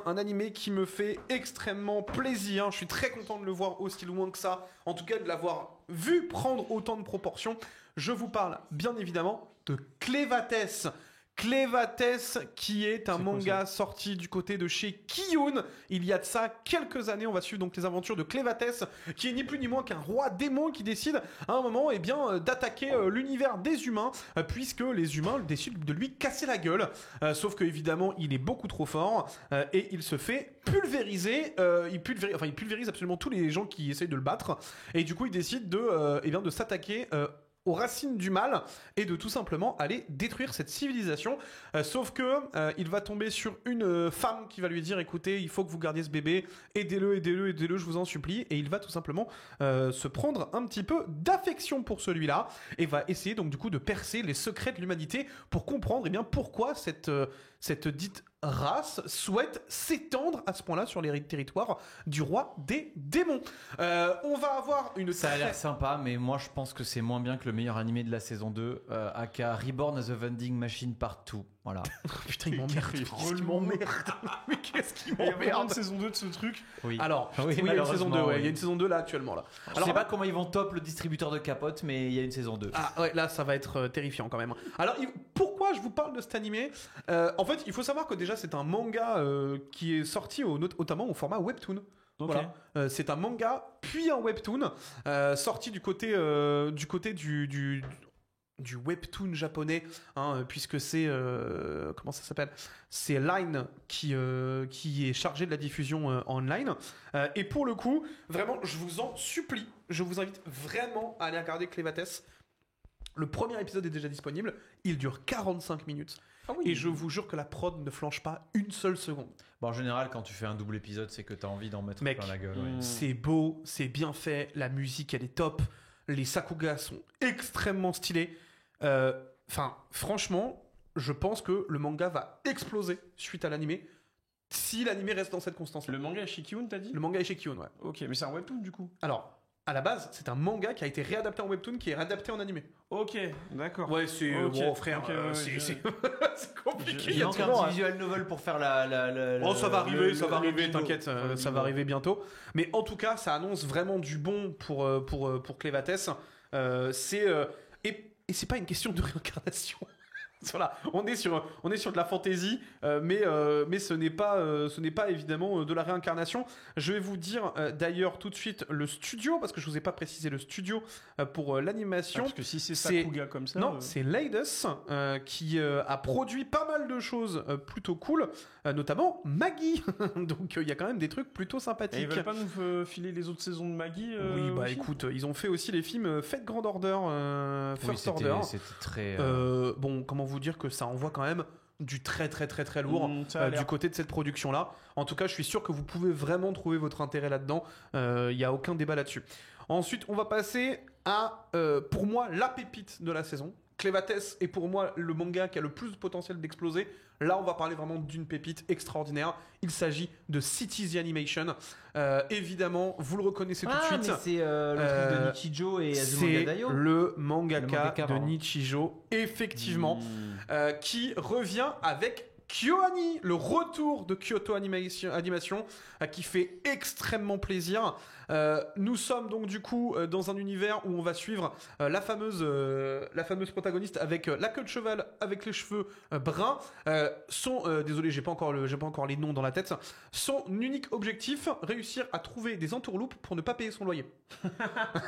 un animé qui me fait extrêmement plaisir. Je suis très content de le voir aussi loin que ça. En tout cas, de l'avoir vu prendre autant de proportions. Je vous parle bien évidemment de Clévates. Clévates, qui est un C'est quoi, manga sorti du côté de chez Kiyun. Il y a de ça quelques années, on va suivre donc les aventures de Clévates, qui est ni plus ni moins qu'un roi démon qui décide à un moment d'attaquer l'univers des humains, puisque les humains décident de lui casser la gueule. Sauf que évidemment, il est beaucoup trop fort et il se fait pulvériser. Il pulvérise absolument tous les gens qui essayent de le battre. Et du coup, il décide de s'attaquer aux racines du mal et de tout simplement aller détruire cette civilisation. Sauf que il va tomber sur une femme qui va lui dire écoutez, il faut que vous gardiez ce bébé, aidez-le, je vous en supplie. Et il va tout simplement se prendre un petit peu d'affection pour celui-là et va essayer donc du coup de percer les secrets de l'humanité pour comprendre pourquoi cette dite race souhaite s'étendre à ce point-là sur les territoires du roi des démons. On va avoir une Ça a l'air sympa, mais moi je pense que c'est moins bien que le meilleur animé de la saison 2, aka Reborn as a Vending Machine Part 2. Voilà. Putain, il m'emmerde. Qu'est-ce qu'il m'emmerde. Mais qu'est-ce qu'il Il y a vraiment m'emmerde. une saison 2 de ce truc. Oui. Alors, Oui, oui, il y a une saison 2, malheureusement, il y a oui. une saison 2 là actuellement là. Je sais pas comment ils vont top le distributeur de capotes, mais il y a une saison 2. Ah ouais, là ça va être terrifiant quand même. Alors pourquoi je vous parle de cet animé En fait, il faut savoir que déjà c'est un manga qui est sorti notamment au format webtoon. Ok. Voilà. C'est un manga puis un webtoon sorti du côté du webtoon japonais, hein, puisque c'est comment ça s'appelle, c'est Line qui est chargé de la diffusion online. Et pour le coup, vraiment, je vous en supplie, je vous invite vraiment à aller regarder Clévates. Le premier épisode est déjà disponible, il dure 45 minutes. Ah oui. Et je vous jure que la prod ne flanche pas une seule seconde. Bon, en général, quand tu fais un double épisode, c'est que t'as envie d'en mettre Mec, plein la gueule. Ouais. C'est beau, c'est bien fait, la musique elle est top, les sakugas sont extrêmement stylés. Enfin, franchement, je pense que le manga va exploser suite à l'animé, si l'animé reste dans cette constance. Le manga est chez Kiun, t'as dit? Le manga est chez Kion, ouais. Ok, mais c'est un webtoon du coup. Alors, à la base, c'est un manga qui a été réadapté en webtoon, qui est réadapté en animé. Ok, d'accord. Ouais, c'est Ok. bon, frère, Ok, ouais, c'est c'est compliqué. Il y a manque tout un le monde, petit visual novel pour faire la Oh, ça va arriver, bingo. t'inquiète, Le ça bingo. va arriver bientôt. Mais en tout cas, ça annonce vraiment du bon pour Clévates. Et c'est pas une question de réincarnation. Voilà, on est sur de la fantaisie, mais ce n'est pas évidemment de la réincarnation. Je vais vous dire d'ailleurs tout de suite le studio, parce que je vous ai pas précisé le studio pour l'animation. Parce que si c'est C'est- Sakuga comme ça. Non, c'est Leidos qui a produit pas mal de choses plutôt cool, notamment Maggie. Donc il y a quand même des trucs plutôt Et sympathiques. ils veulent pas nous filer les autres saisons de Maggie Oui, bah aussi écoute, ils ont fait aussi les films Fête Grand Order, Oui, First Order. c'était très. Bon, comment vous dire que ça envoie quand même du très très très très lourd Ça a l'air. du côté de cette production là. En tout cas, je suis sûr que vous pouvez vraiment trouver votre intérêt là-dedans. Il n'y a aucun débat là-dessus. Ensuite, on va passer à, pour moi, la pépite de la saison. Clévates est pour moi le manga qui a le plus de potentiel d'exploser. Là, on va parler vraiment d'une pépite extraordinaire. Il s'agit de Cities the Animation. Évidemment, vous le reconnaissez tout de suite. mais c'est le truc de Nichijou et Azumanga C'est Daioh. le mangaka, Le mangaka, de pardon. Nichijou, effectivement, Mmh. qui revient avec KyoAni, le retour de Kyoto Animation, qui fait extrêmement plaisir. Nous sommes donc du coup dans un univers où on va suivre la fameuse protagoniste avec la queue de cheval, avec les cheveux bruns. Désolé, j'ai pas encore les noms dans la tête. Son unique objectif, réussir à trouver des entourloupes pour ne pas payer son loyer.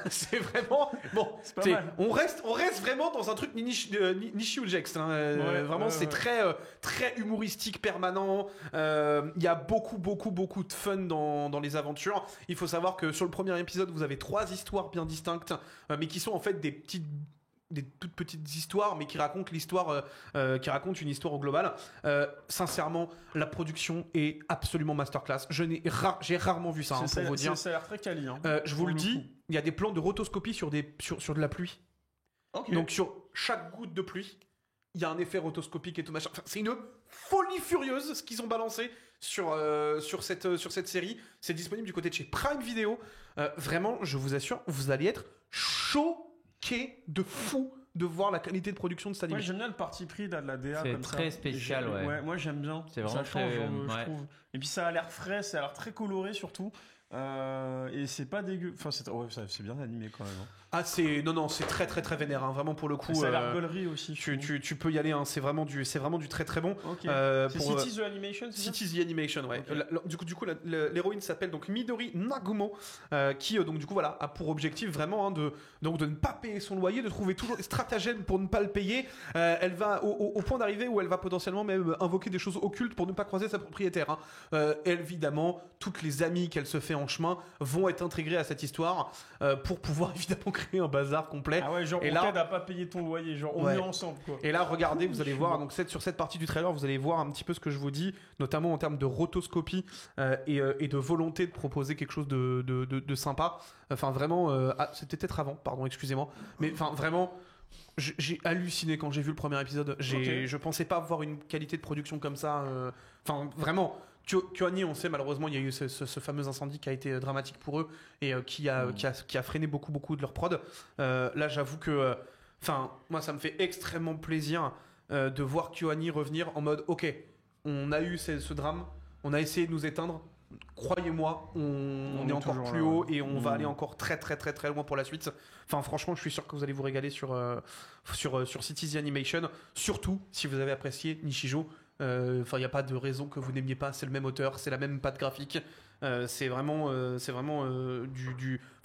C'est vraiment bon. C'est pas C'est- mal. on reste vraiment dans un truc Nishio Jex. Hein. Vraiment, ouais, c'est ouais. très humoristique permanent. Il y a beaucoup de fun dans les aventures. Il faut savoir que sur le premier épisode, vous avez 3 histoires bien distinctes, mais qui sont en fait des toutes petites histoires, mais qui racontent une histoire au global. Sincèrement, la production est absolument masterclass. J'ai rarement vu ça, hein, pour vous dire. Ça a l'air très quali. Hein. Je vous Pour le le dis, coup. il y a des plans de rotoscopie sur de la pluie. Ok. Donc sur chaque goutte de pluie, il y a un effet rotoscopique et tout machin. Enfin, c'est une folie furieuse ce qu'ils ont balancé sur cette série. C'est disponible du côté de chez Prime Video. Vraiment, je vous assure, vous allez être choqués de fou de voir la qualité de production de cet Moi anime. j'aime bien le parti pris là, de la DA C'est comme très ça. spécial, Et ouais. moi j'aime bien. C'est vraiment ça change, très, je ouais. trouve. Et puis ça a l'air frais, ça a l'air très coloré surtout. Et c'est pas dégueu. Enfin, c'est bien animé quand même. Hein. Ah, c'est très très très vénère, hein, vraiment pour le coup. Ça a l'air gaulerie aussi. je trouve. tu peux y aller, hein, c'est vraiment du très très bon. Ok. C'est pour, Cities the Animation, c'est ça Cities the Animation, ouais. Ok. Du coup, l'héroïne s'appelle donc Midori Nagumo, qui donc du coup voilà a pour objectif vraiment hein, de ne pas payer son loyer, de trouver toujours des stratagèmes pour ne pas le payer. Elle va au point d'arriver où elle va potentiellement même invoquer des choses occultes pour ne pas croiser sa propriétaire. Hein. Évidemment, toutes les amies qu'elle se fait en chemin vont être intégrées à cette histoire pour pouvoir évidemment créer un bazar complet. Ah ouais, genre Et on là- t'aide à pas payer ton loyer, genre on Ouais. est ensemble quoi. Et là, regardez, vous allez voir, donc sur cette partie du trailer, vous allez voir un petit peu ce que je vous dis, notamment en termes de rotoscopie et de volonté de proposer quelque chose de sympa. Enfin, vraiment, c'était peut-être avant, pardon, excusez-moi. Mais enfin, vraiment, j'ai halluciné quand j'ai vu le premier épisode. Je pensais pas voir une qualité de production comme ça. Enfin, vraiment. KyoAni, on sait malheureusement, il y a eu ce fameux incendie qui a été dramatique pour eux et qui a freiné beaucoup de leur prod. Là, j'avoue que, enfin, moi, ça me fait extrêmement plaisir de voir KyoAni revenir en mode, ok, on a eu ce drame, on a essayé de nous éteindre. Croyez-moi, on est encore toujours plus là, haut ouais. et on va aller encore très très très très loin pour la suite. Enfin, franchement, je suis sûr que vous allez vous régaler sur Cities the Animation, surtout si vous avez apprécié Nichijou. Enfin, il n'y a pas de raison que vous n'aimiez pas. C'est le même auteur, c'est la même patte graphique. C'est vraiment enfin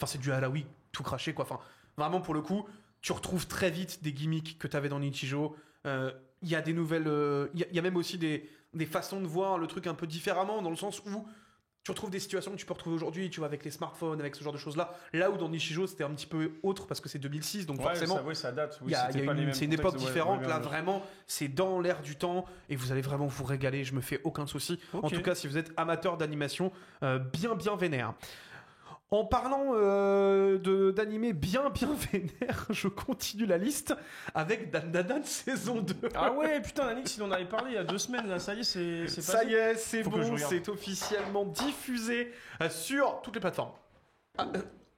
c'est du Halawi tout craché quoi. Enfin vraiment pour le coup, tu retrouves très vite des gimmicks que t'avais dans Nichijou. Il y a des nouvelles, il y a même aussi des façons de voir le truc un peu différemment dans le sens où tu retrouves des situations que tu peux retrouver aujourd'hui, tu vois, avec les smartphones, avec ce genre de choses-là. Là où dans Nichijou, c'était un petit peu autre parce que c'est 2006, donc forcément, ça date. il y a c'est une époque différente. Là, vraiment. vraiment, c'est dans l'air du temps et vous allez vraiment vous régaler. Je me fais aucun souci. Ok. En tout cas, si vous êtes amateur d'animation, bien vénère. En parlant d'animé bien vénère, je continue la liste avec Dan Dan Dan saison 2. Ah ouais, putain, Alix, il en avait parlé il y a 2 semaines, là, ça y est, c'est Ça passé. y est, c'est Faut que je bon, regarde. c'est officiellement diffusé sur toutes les plateformes.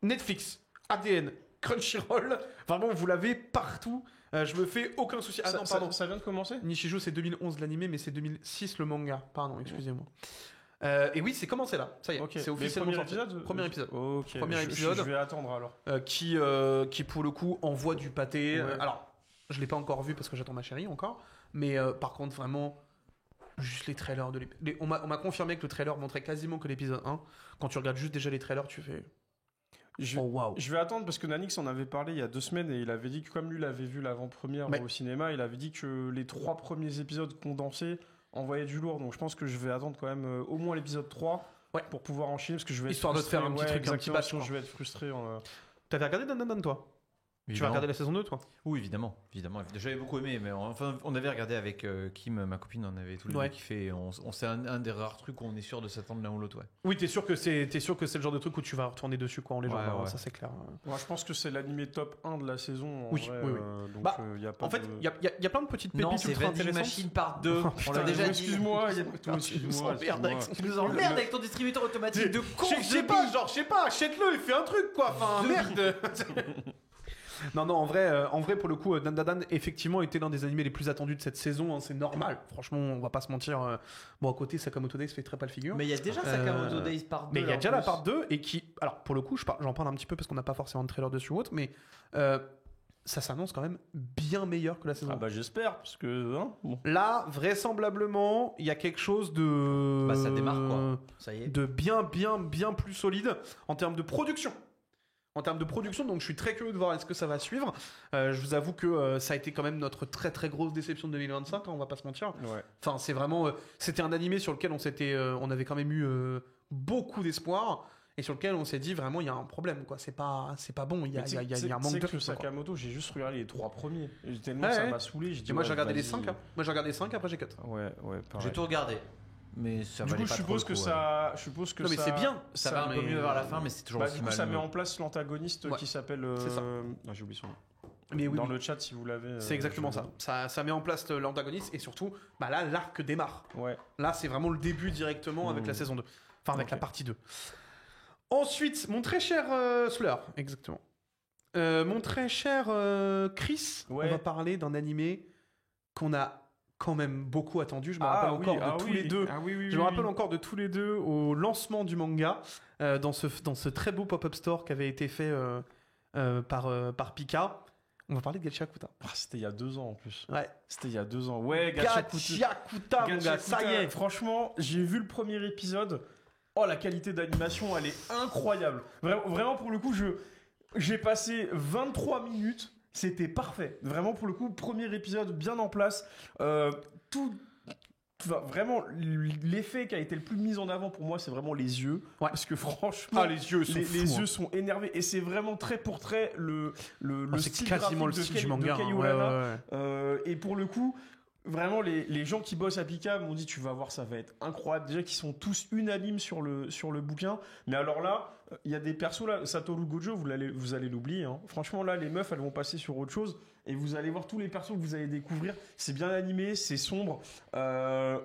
Netflix, ADN, Crunchyroll, vraiment vous l'avez partout. Je me fais aucun souci. Ah non, pardon. Ça vient de commencer Nichijou c'est 2011 l'animé, mais c'est 2006 le manga. Pardon, excusez-moi. Et oui, c'est commencé là. Ça y est, Ok. c'est officiellement Mais sorti. épisode Premier épisode. Ok. Premier Je épisode. vais attendre alors. Qui pour le coup envoie du pâté. Ouais. Alors, je l'ai pas encore vu parce que j'attends ma chérie encore. Mais par contre, vraiment, juste les trailers de l'épisode. On m'a confirmé que le trailer montrait quasiment que l'épisode 1. Quand tu regardes juste déjà les trailers, tu fais. Je, Oh waouh. je vais attendre parce que Nanix en avait parlé il y a 2 semaines et il avait dit que comme lui l'avait vu l'avant-première Ouais. au cinéma, il avait dit que les 3 premiers épisodes condensés envoyaient du lourd. Donc je pense que je vais attendre quand même au moins l'épisode 3 Ouais. pour pouvoir enchaîner parce que je vais être Histoire de te frustré. faire un petit Ouais, truc, un petit exactement, batch, sinon quoi. je vais être frustré. T'avais regardé Dan Dan Dan, toi? Tu vas Évidemment. regarder la saison 2, toi? Oui, évidemment. J'avais beaucoup aimé, mais enfin, on avait regardé avec Kim, ma copine, on avait tous les Ouais. deux kiffé. et C'est un des rares trucs où on est sûr de s'attendre l'un ou l'autre. Ouais. Oui, t'es sûr que c'est le genre de truc où tu vas retourner dessus, quoi, en légende. Ouais, ouais. Ça, c'est clair. Moi, je pense que c'est l'animé top 1 de la saison. En Oui, vrai, oui, oui. Donc, Bah, y a pas En fait, de- il y a plein de petites pépites Non, c'est ultra Vending intéressantes. Machine part 2. Oh, on putain, l'a déjà dit. Excuse-moi, Tu nous excuse-moi. emmerdes avec ça. Tu nous emmerdes avec ton distributeur automatique de con. Je sais pas, genre, je sais pas, achète-le et fais un truc, quoi. Enfin, merde. Non, en vrai, pour le coup, Dan Dan Dan, effectivement, était l'un des animés les plus attendus de cette saison. Hein, c'est normal. Franchement, on va pas se mentir. Bon, à côté, Sakamoto Days fait très pas le figure. Mais il y a déjà Sakamoto Days part 2. Mais il y a là, déjà en la plus. part 2 et qui. Alors, pour le coup, j'en parle un petit peu parce qu'on n'a pas forcément de trailer dessus ou autre, mais ça s'annonce quand même bien meilleur que la saison. Ah bah j'espère, parce que... Hein, bon. Là, vraisemblablement, il y a quelque chose de. Bah, ça démarre, quoi. Ça y est. De bien plus solide en termes de production. En termes de production, donc je suis très curieux de voir est-ce que ça va suivre. Je vous avoue que ça a été quand même notre très très grosse déception de 2025, hein, on va pas se mentir. Ouais. Enfin, c'est vraiment, c'était un animé sur lequel on avait quand même eu beaucoup d'espoir et sur lequel on s'est dit vraiment il y a un problème, quoi. C'est pas bon, il y a un manque de que trucs, quoi. Sakamoto, j'ai juste regardé les 3 premiers. Et tellement Ouais, ça ouais. m'a saulé. J'ai dit, Et moi ouais, j'ai regardé les vas-y. 5. Hein. Moi j'ai regardé 5, après j'ai cut. Ouais, pareil. J'ai tout regardé. Mais ça Du valait coup, pas je trop suppose le que coup, ça. Je suppose que Non, mais ça. c'est bien. Ça va un peu mais- mieux vers la fin, mais c'est toujours Bah, aussi du coup, mal. ça met en place l'antagoniste Ouais. qui s'appelle. C'est ça. Ah, j'ai oublié son nom. Mais oui, Dans oui. le chat, si vous l'avez. C'est exactement ça. Ça met en place l'antagoniste et surtout, bah là, l'arc démarre. Ouais. Là, c'est vraiment le début directement avec la saison 2. Enfin, avec Ok. la partie 2. Ensuite, mon très cher Slur, exactement. Mon très cher Chris, Ouais. on va parler d'un animé qu'on a quand même beaucoup attendu. Je me Ah rappelle oui, encore ah de tous oui. les deux. Ah oui, oui, Je oui, me rappelle oui. encore de tous les deux au lancement du manga dans ce très beau pop-up store qui avait été fait par Pika. On va parler de Gachakuta. Ah, c'était il y a 2 ans en plus. Ouais. C'était il y a 2 ans. Ouais, Gachakuta. Gachakuta, mon gars, ça y est. Franchement, j'ai vu le premier épisode. Oh, la qualité d'animation, elle est incroyable. Vraiment, pour le coup, j'ai passé 23 minutes. C'était parfait. Vraiment, pour le coup, premier épisode bien en place. Enfin, vraiment, l'effet qui a été le plus mis en avant pour moi, c'est vraiment les yeux. Ouais. Parce que franchement, Ah, les yeux sont les fous, yeux hein. sont énervés. Et c'est vraiment trait pour trait le Oh, c'est style quasiment le graphique style du de manga. hein. Kei Ouais, Urana. ouais. Et pour le coup, vraiment, les gens qui bossent à Pika m'ont dit tu vas voir, ça va être incroyable. Déjà qu'ils sont tous unanimes sur le bouquin. Mais alors là, il y a des persos là, Satoru Gojo, vous allez l'oublier. Hein. Franchement, là, les meufs, elles vont passer sur autre chose. Et vous allez voir tous les persos que vous allez découvrir. C'est bien animé, c'est sombre.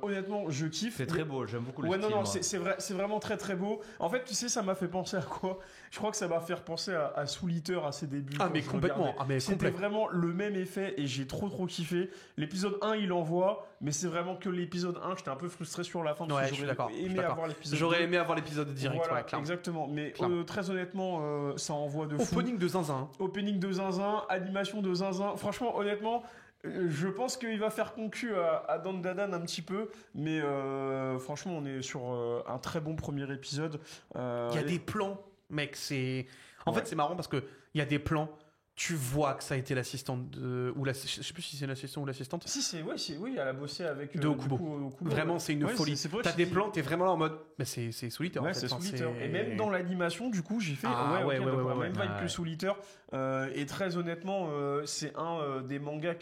Honnêtement, je kiffe. C'est très beau, j'aime beaucoup le Ouais, style. non, moi. c'est vraiment très très beau. En fait, tu sais, ça m'a fait penser à quoi? Je crois que ça m'a fait penser à Soul Eater à ses débuts. Ah, quand mais je complètement. regardais. Ah, mais C'était complètement. vraiment le même effet et j'ai trop kiffé. L'épisode 1, il envoie, mais c'est vraiment que l'épisode 1, j'étais un peu frustré sur la fin parce Ouais, que je suis j'aurais d'accord, je suis aimé d'accord. avoir l'épisode J'aurais 2. aimé avoir l'épisode direct, Voilà, ouais, clairement. exactement. Mais Clairement. très honnêtement, ça envoie de fou. Opening de Zinzin. Opening de zinzin, animation de zinzin. Franchement, honnêtement, Je pense qu'il va faire concu à Dandadan un petit peu, mais franchement, on est sur un très bon premier épisode. Il y a des plans, mec, c'est... En fait, c'est marrant parce que il y a des plans, tu vois que ça a été l'assistante de... Ou je sais plus si c'est l'assistant ou l'assistante. Si, oui, elle a bossé avec... de Okubo. Vraiment, c'est une folie. T'as des plans, t'es vraiment là en mode... Mais c'est Soul Eater, en fait. C'est Soul Eater. Et même dans l'animation, du coup, j'ai fait... ouais, même vibe que Soul Eater. Et très honnêtement, c'est un des mangas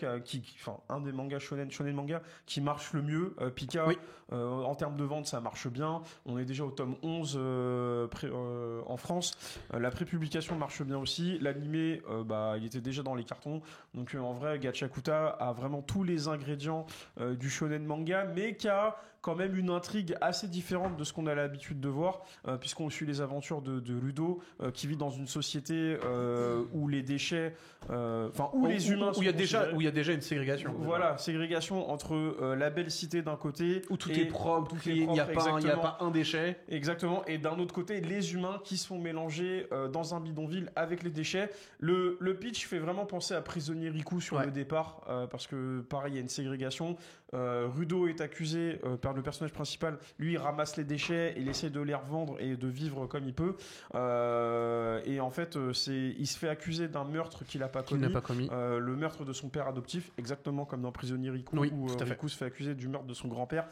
un des mangas shonen manga qui marche le mieux. Pika, en termes de vente, ça marche bien. On est déjà au tome 11 en France. La prépublication marche bien aussi. L'animé, il était déjà dans les cartons. Donc en vrai, Gachakuta a vraiment tous les ingrédients du shonen manga, mais qui a quand même une intrigue assez différente de ce qu'on a l'habitude de voir, puisqu'on suit les aventures de Rudo, qui vit dans une société où les déchets, où les humains où il y a déjà une ségrégation. Voilà, ségrégation entre la belle cité d'un côté, où tout est propre, il n'y a pas un déchet. Exactement. Et d'un autre côté, les humains qui sont mélangés dans un bidonville avec les déchets. Le pitch fait vraiment penser à Prisonnier Riku sur le départ, parce que pareil, il y a une ségrégation. Rudo est accusé par le personnage principal. Lui, il ramasse les déchets, il essaie de les revendre et de vivre comme il peut. Et en fait, il se fait accuser d'un meurtre qu'il n'a pas commis. Le meurtre de son père adoptif, exactement comme dans Prisonnier Riku, où Riku se fait accuser du meurtre de son grand-père.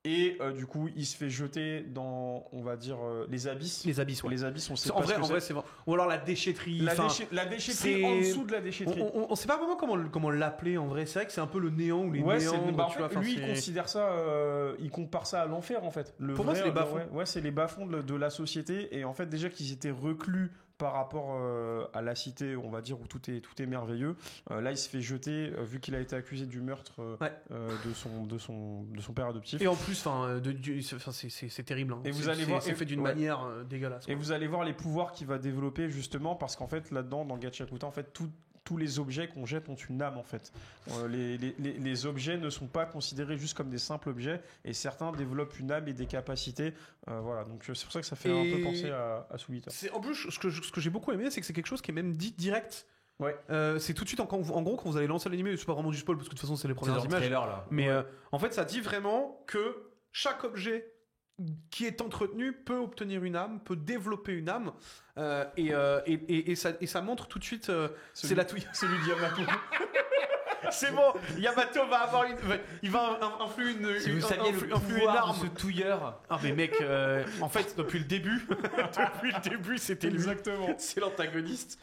Et du coup, il se fait jeter dans, on va dire, les abysses. Les abysses, ouais. Les abysses, on sait en pas vrai, en vrai, c'est vrai. Ou alors la déchetterie. La déchetterie en dessous de la déchetterie. On sait pas vraiment comment l'appeler en vrai. C'est vrai que c'est un peu le néant ou les néants. Lui, il considère ça, il compare ça à l'enfer en fait. Pour moi, c'est les bas-fonds. Ouais, c'est les bas-fonds de la société. Et en fait, déjà qu'ils étaient reclus par rapport à la cité, on va dire, où tout est merveilleux. Là, il se fait jeter, vu qu'il a été accusé du meurtre de son père adoptif. Et en plus, c'est terrible. Hein. Et vous allez voir, c'est fait d'une manière dégueulasse. Et vous allez voir les pouvoirs qu'il va développer justement, parce qu'en fait, là-dedans, dans Gachakuta, en fait, tous les objets qu'on jette ont une âme en fait. Les objets ne sont pas considérés juste comme des simples objets, et certains développent une âme et des capacités. Voilà, donc c'est pour ça que ça fait un peu penser à Soul Eater. En plus, ce que j'ai beaucoup aimé, c'est que c'est quelque chose qui est même dit direct. Ouais. C'est tout de suite en gros quand vous allez lancer l'animé, c'est pas vraiment du spoil parce que de toute façon c'est les premières images. Trailer, là. Mais en fait, ça dit vraiment que chaque objet qui est entretenu peut obtenir une âme, peut développer une âme, et ça montre tout de suite. C'est la touille. Celui de Yamato. C'est bon, Yamato va avoir il va influer une. Si vous saviez le pouvoir de ce touilleur. Ah mais mec, en fait depuis le début, c'était lui. Exactement. C'est l'antagoniste.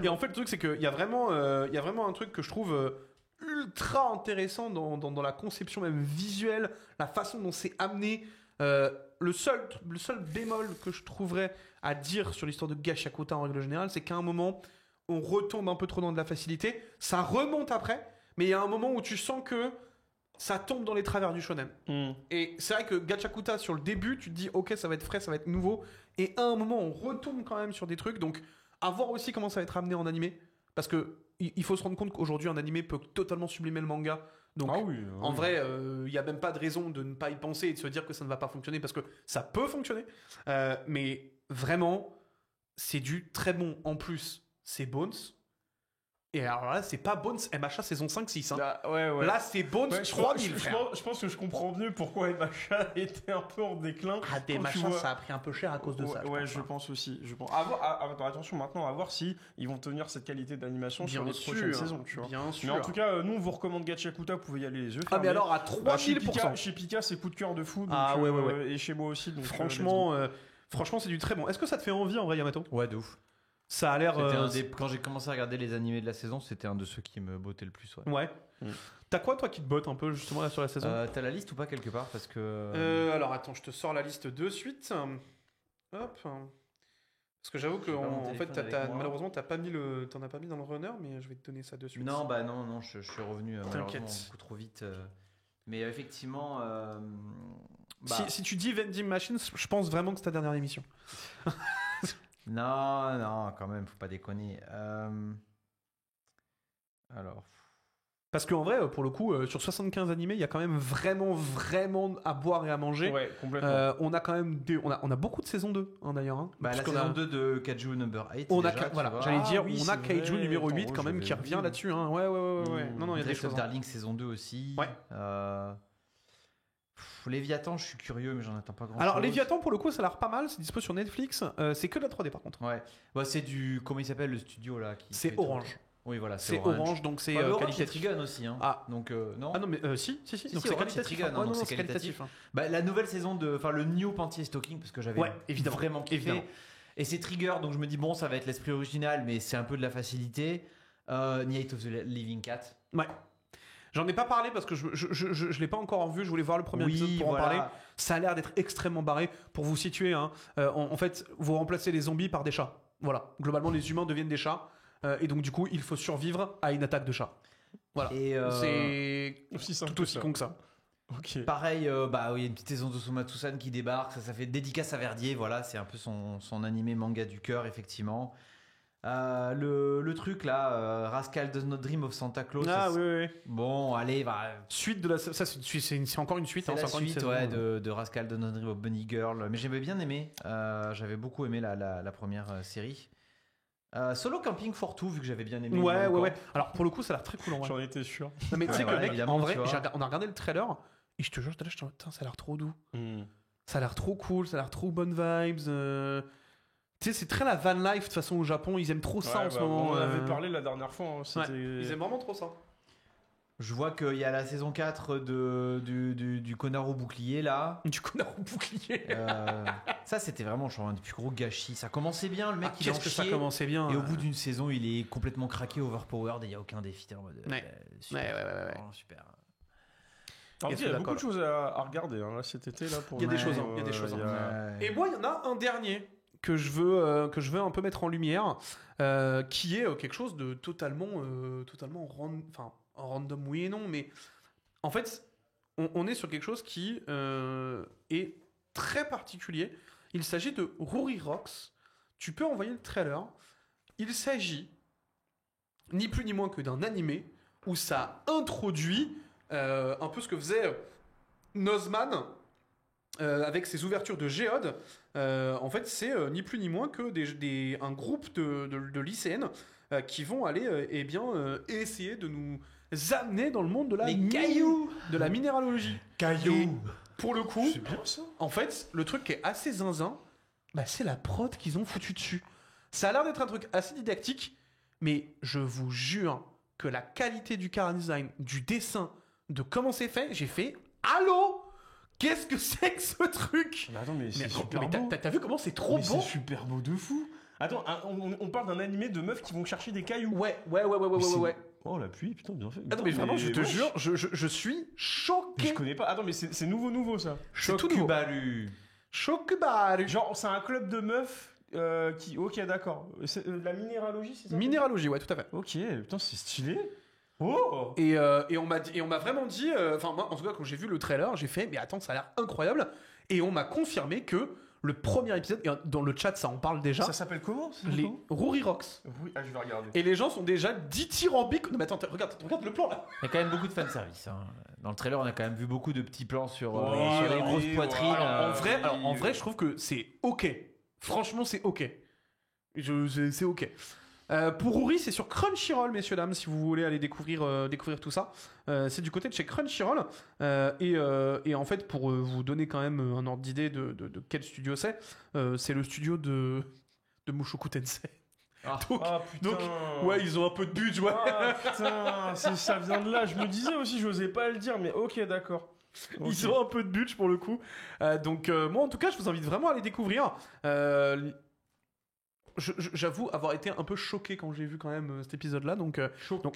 Et en fait le truc c'est qu'il y a vraiment un truc que je trouve ultra intéressant dans la conception même visuelle, la façon dont c'est amené. Le seul bémol que je trouverais à dire sur l'histoire de Gachakuta en règle générale, c'est qu'à un moment, on retombe un peu trop dans de la facilité. Ça remonte après, mais il y a un moment où tu sens que ça tombe dans les travers du shonen. Et c'est vrai que Gachakuta, sur le début, tu te dis, ok, ça va être frais, ça va être nouveau. Et à un moment, on retombe quand même sur des trucs. Donc, à voir aussi comment ça va être amené en animé. Parce que il faut se rendre compte qu'aujourd'hui, un animé peut totalement sublimer le manga. Donc, en vrai, il n'y a même pas de raison de ne pas y penser et de se dire que ça ne va pas fonctionner, parce que ça peut fonctionner. Mais vraiment, c'est du très bon. En plus, c'est Bones. Et alors là, c'est pas Bones MHA saison 5-6. Hein. Là, c'est Bones 3000. Je pense que je comprends mieux pourquoi MHA était un peu en déclin. MHA, ça a pris un peu cher à cause de ça. Je pense aussi. Attention maintenant, à voir si ils vont tenir cette qualité d'animation sur les prochaines saisons. Tu vois. Bien sûr. Mais en tout cas, nous, on vous recommande Gachakuta, vous pouvez y aller les yeux fermés. Ah, mais alors à 3000%. Chez Pika, c'est coup de cœur de fou. Donc, et chez moi aussi. Donc, franchement, c'est du très bon. Est-ce que ça te fait envie en vrai, Yamato ? Ouais, de ouf. Ça a l'air. Quand j'ai commencé à regarder les animés de la saison, c'était un de ceux qui me bottait le plus. Ouais. T'as quoi, toi, qui te botte un peu justement là sur la saison ? T'as la liste ou pas quelque part parce que. Alors attends, je te sors la liste de suite. Hop. Parce que j'avoue que en fait, malheureusement, t'en as pas mis dans le runner, mais je vais te donner ça de suite. Non, non, je suis revenu malheureusement beaucoup trop vite. Mais effectivement. Si tu dis Vending Machines, je pense vraiment que c'est ta dernière émission. Non, quand même, faut pas déconner. Alors, Parce qu'en vrai, pour le coup, sur 75 animés, il y a quand même vraiment à boire et à manger. Ouais, complètement. On a quand même on a beaucoup de saison 2, hein, d'ailleurs. Hein, Bah, la puisqu'on saison a- 2 de Kaiju Number 8. On a, déjà, tu voilà, vois. j'allais dire, oui, on a c'est Kaiju vrai. numéro Attends, 8 quand je même l'avais qui revient vu. là-dessus. Hein. Ouais. Non, il y a des Drift of choses. Hein. Darling saison 2 aussi. Ouais. Léviathan, je suis curieux, mais j'en attends pas grand-chose. Alors, Léviathan, pour le coup, ça a l'air pas mal. C'est dispo sur Netflix. C'est que de la 3D par contre. Ouais. Bah, c'est du. Comment il s'appelle le studio là qui C'est fait- Orange. Oui, voilà, C'est Orange, donc c'est Bah, mais Orange, c'est qualitatif. Trigun aussi. Hein. Ah. Donc, non. Ah non, mais si. Donc si, c'est Orange, c'est qualitatif. Trigun, Ouais, donc non, c'est c'est qualitatif. Hein. Bah, la nouvelle saison de. Enfin, le New Panty Stalking, parce que j'avais Ouais, évidemment. vraiment kiffé. Évidemment. Et c'est Trigger, donc je me dis, bon, ça va être l'esprit original, mais c'est un peu de la facilité. Night of the Living Cat. Ouais. J'en ai pas parlé parce que je l'ai pas encore vu. Je voulais voir le premier Oui, épisode pour voilà. en parler. Ça a l'air d'être extrêmement barré. Pour vous situer, hein, en fait, vous remplacez les zombies par des chats. Voilà. Globalement, les humains deviennent des chats. Et donc, du coup, il faut survivre à une attaque de chat. Voilà. Et C'est Aussi simple tout aussi que ça. con que ça. Ok. pareil, bah, il y a une petite saison de Sumatsu-san qui débarque. Ça fait dédicace à Verdier. Voilà, c'est un peu son animé manga du cœur, effectivement. Le truc là, Rascal Does Not Dream of Santa Claus. Ah c'est- oui. Bon, allez, bah, Suite de la. Ça, c'est encore une suite. c'est hein, la c'est encore une suite saison. ouais, de Rascal Does Not Dream of Bunny Girl. Mais j'avais bien aimé. J'avais beaucoup aimé la première série. Solo Camping for Two, vu que j'avais bien aimé. Ouais. encore. Alors, pour le coup, ça a l'air très cool en vrai. J'en étais sûr. Non, mais tu sais Ouais, que, voilà, mec, évidemment, en vrai, tu vois. on a regardé le trailer. Et je te jure, putain, ça a l'air trop doux. Ça a l'air trop cool, ça a l'air trop bonne vibes. Tu sais, c'est très la van life de toute façon au Japon. Ils aiment trop ça en ce moment. On en avait parlé la dernière fois. Hein, c'était- Ils aiment vraiment trop ça. Je vois qu'il y a la saison 4 du connard au bouclier là. Du connard au bouclier. Ça, c'était vraiment genre un des plus gros gâchis. Ça commençait bien, le mec il en Qu'est-ce que ça chiait. commençait bien. Et au bout d'une saison, il est complètement craqué, overpowered, et il n'y a aucun défi. T'es en mode. Ouais. Super, Ouais. vraiment super. Alors, Yes, il y a d'accord. beaucoup de choses à regarder hein, là, cet été. Là, pour Il y a des nous, choses, hein, il y a des choses, hein. Ouais. Et moi, il y en a un dernier que je veux un peu mettre en lumière, qui est quelque chose de totalement random, oui et non, mais en fait, on est sur quelque chose qui est très particulier. Il s'agit de Rory Rocks. Tu peux envoyer le trailer. Il s'agit ni plus ni moins que d'un animé où ça introduit un peu ce que faisait Nozman avec ses ouvertures de géode. En fait, c'est ni plus ni moins que un groupe de lycéennes qui vont aller essayer de nous amener dans le monde de la Les cailloux de la minéralogie. Et pour le coup, C'est bien ça. en fait, le truc qui est assez zinzin, bah, c'est la prod qu'ils ont foutu dessus. Ça a l'air d'être un truc assez didactique, mais je vous jure que la qualité du chara design, du dessin, de comment c'est fait, j'ai fait allô, qu'est-ce que c'est que ce truc? Mais attends, mais c'est Mais super mais beau. t'as vu comment c'est trop Mais beau? c'est super beau de fou. Attends, on parle d'un animé de meufs qui vont chercher des cailloux. Ouais. c'est- Oh la pluie, putain, bien fait. Attends, mais vraiment, je te wesh. jure, je suis Je choqué. connais pas. Attends, mais c'est nouveau ça. C'est tout nouveau. Chocubaru. Chocubaru. Genre, c'est un club de meufs qui. Ok, d'accord. C'est, la minéralogie, c'est ça? Minéralogie, ouais, tout à fait. Ok, putain, c'est stylé. Oh. Et on m'a vraiment dit, enfin moi en tout cas quand j'ai vu le trailer, j'ai fait mais attends ça a l'air incroyable et on m'a confirmé que le premier épisode, et dans le chat ça en parle déjà, Ça s'appelle comment? les Rory Rocks. Oui, je vais regarder. Et les gens sont déjà dithyrambiques. Non mais attends, regarde le plan là. Il y a quand même beaucoup de fanservice. Hein. Dans le trailer, on a quand même vu beaucoup de petits plans sur, Oui, sur les oui, grosses oui, poitrines. Alors, en vrai je trouve que c'est ok. Franchement c'est ok. C'est ok. Pour Rory, c'est sur Crunchyroll, messieurs dames, si vous voulez aller découvrir tout ça. C'est du côté de chez Crunchyroll. Et en fait, pour vous donner quand même un ordre d'idée de quel studio c'est le studio de Mushoku Tensei. Ah. Donc, Ah putain. ouais, ils ont un peu de budget, ouais. Ah putain, ça vient de là. Je me disais aussi, j'osais pas le dire, mais ok, d'accord. Ok. Ils ont un peu de budget pour le coup. Donc, moi en tout cas, je vous invite vraiment à les découvrir. J'avoue avoir été un peu choqué quand j'ai vu quand même cet épisode-là, donc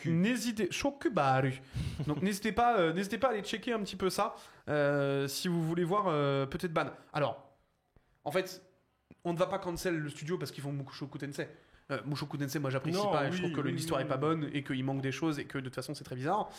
n'hésitez Shokubaru. Donc n'hésitez pas à aller checker un petit peu ça si vous voulez voir peut-être ban. Alors en fait on ne va pas cancel le studio parce qu'ils font Mushoku Tensei. Mushoku Tensei moi j'apprécie Non, pas et oui, je trouve que oui, l'histoire oui. est pas bonne et qu'il manque des choses et que de toute façon c'est très bizarre.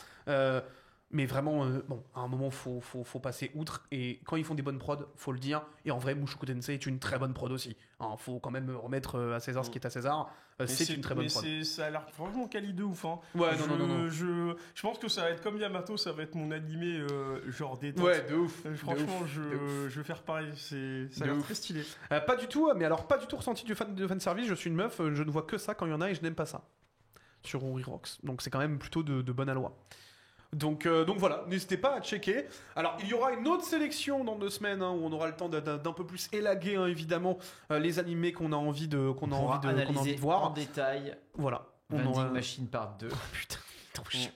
Mais vraiment, bon, à un moment, faut passer outre. Et quand ils font des bonnes prods, faut le dire. Et en vrai, Mushoku Tensei est une très bonne prod aussi. Hein, faut quand même remettre à César ce qui est à César. C'est une très bonne prod. Ça a l'air franchement quali de ouf. Hein. Ouais, non. Je pense que ça va être comme Yamato, ça va être mon animé genre détente. Ouais, de ouf. Franchement, de ouf. je vais faire pareil. Ça a l'air très stylé. Pas du tout, mais alors pas du tout ressenti de fanservice. Je suis une meuf, je ne vois que ça quand il y en a et je n'aime pas ça. Sur Ori Rocks. Donc c'est quand même plutôt de bonne aloi. Donc voilà, n'hésitez pas à checker. Alors il y aura une autre sélection dans 2 semaines où on aura le temps d'un peu plus élaguer évidemment les animés qu'on a envie de voir en détail. Voilà. Vending Machine Part 2. Putain, trop chiant.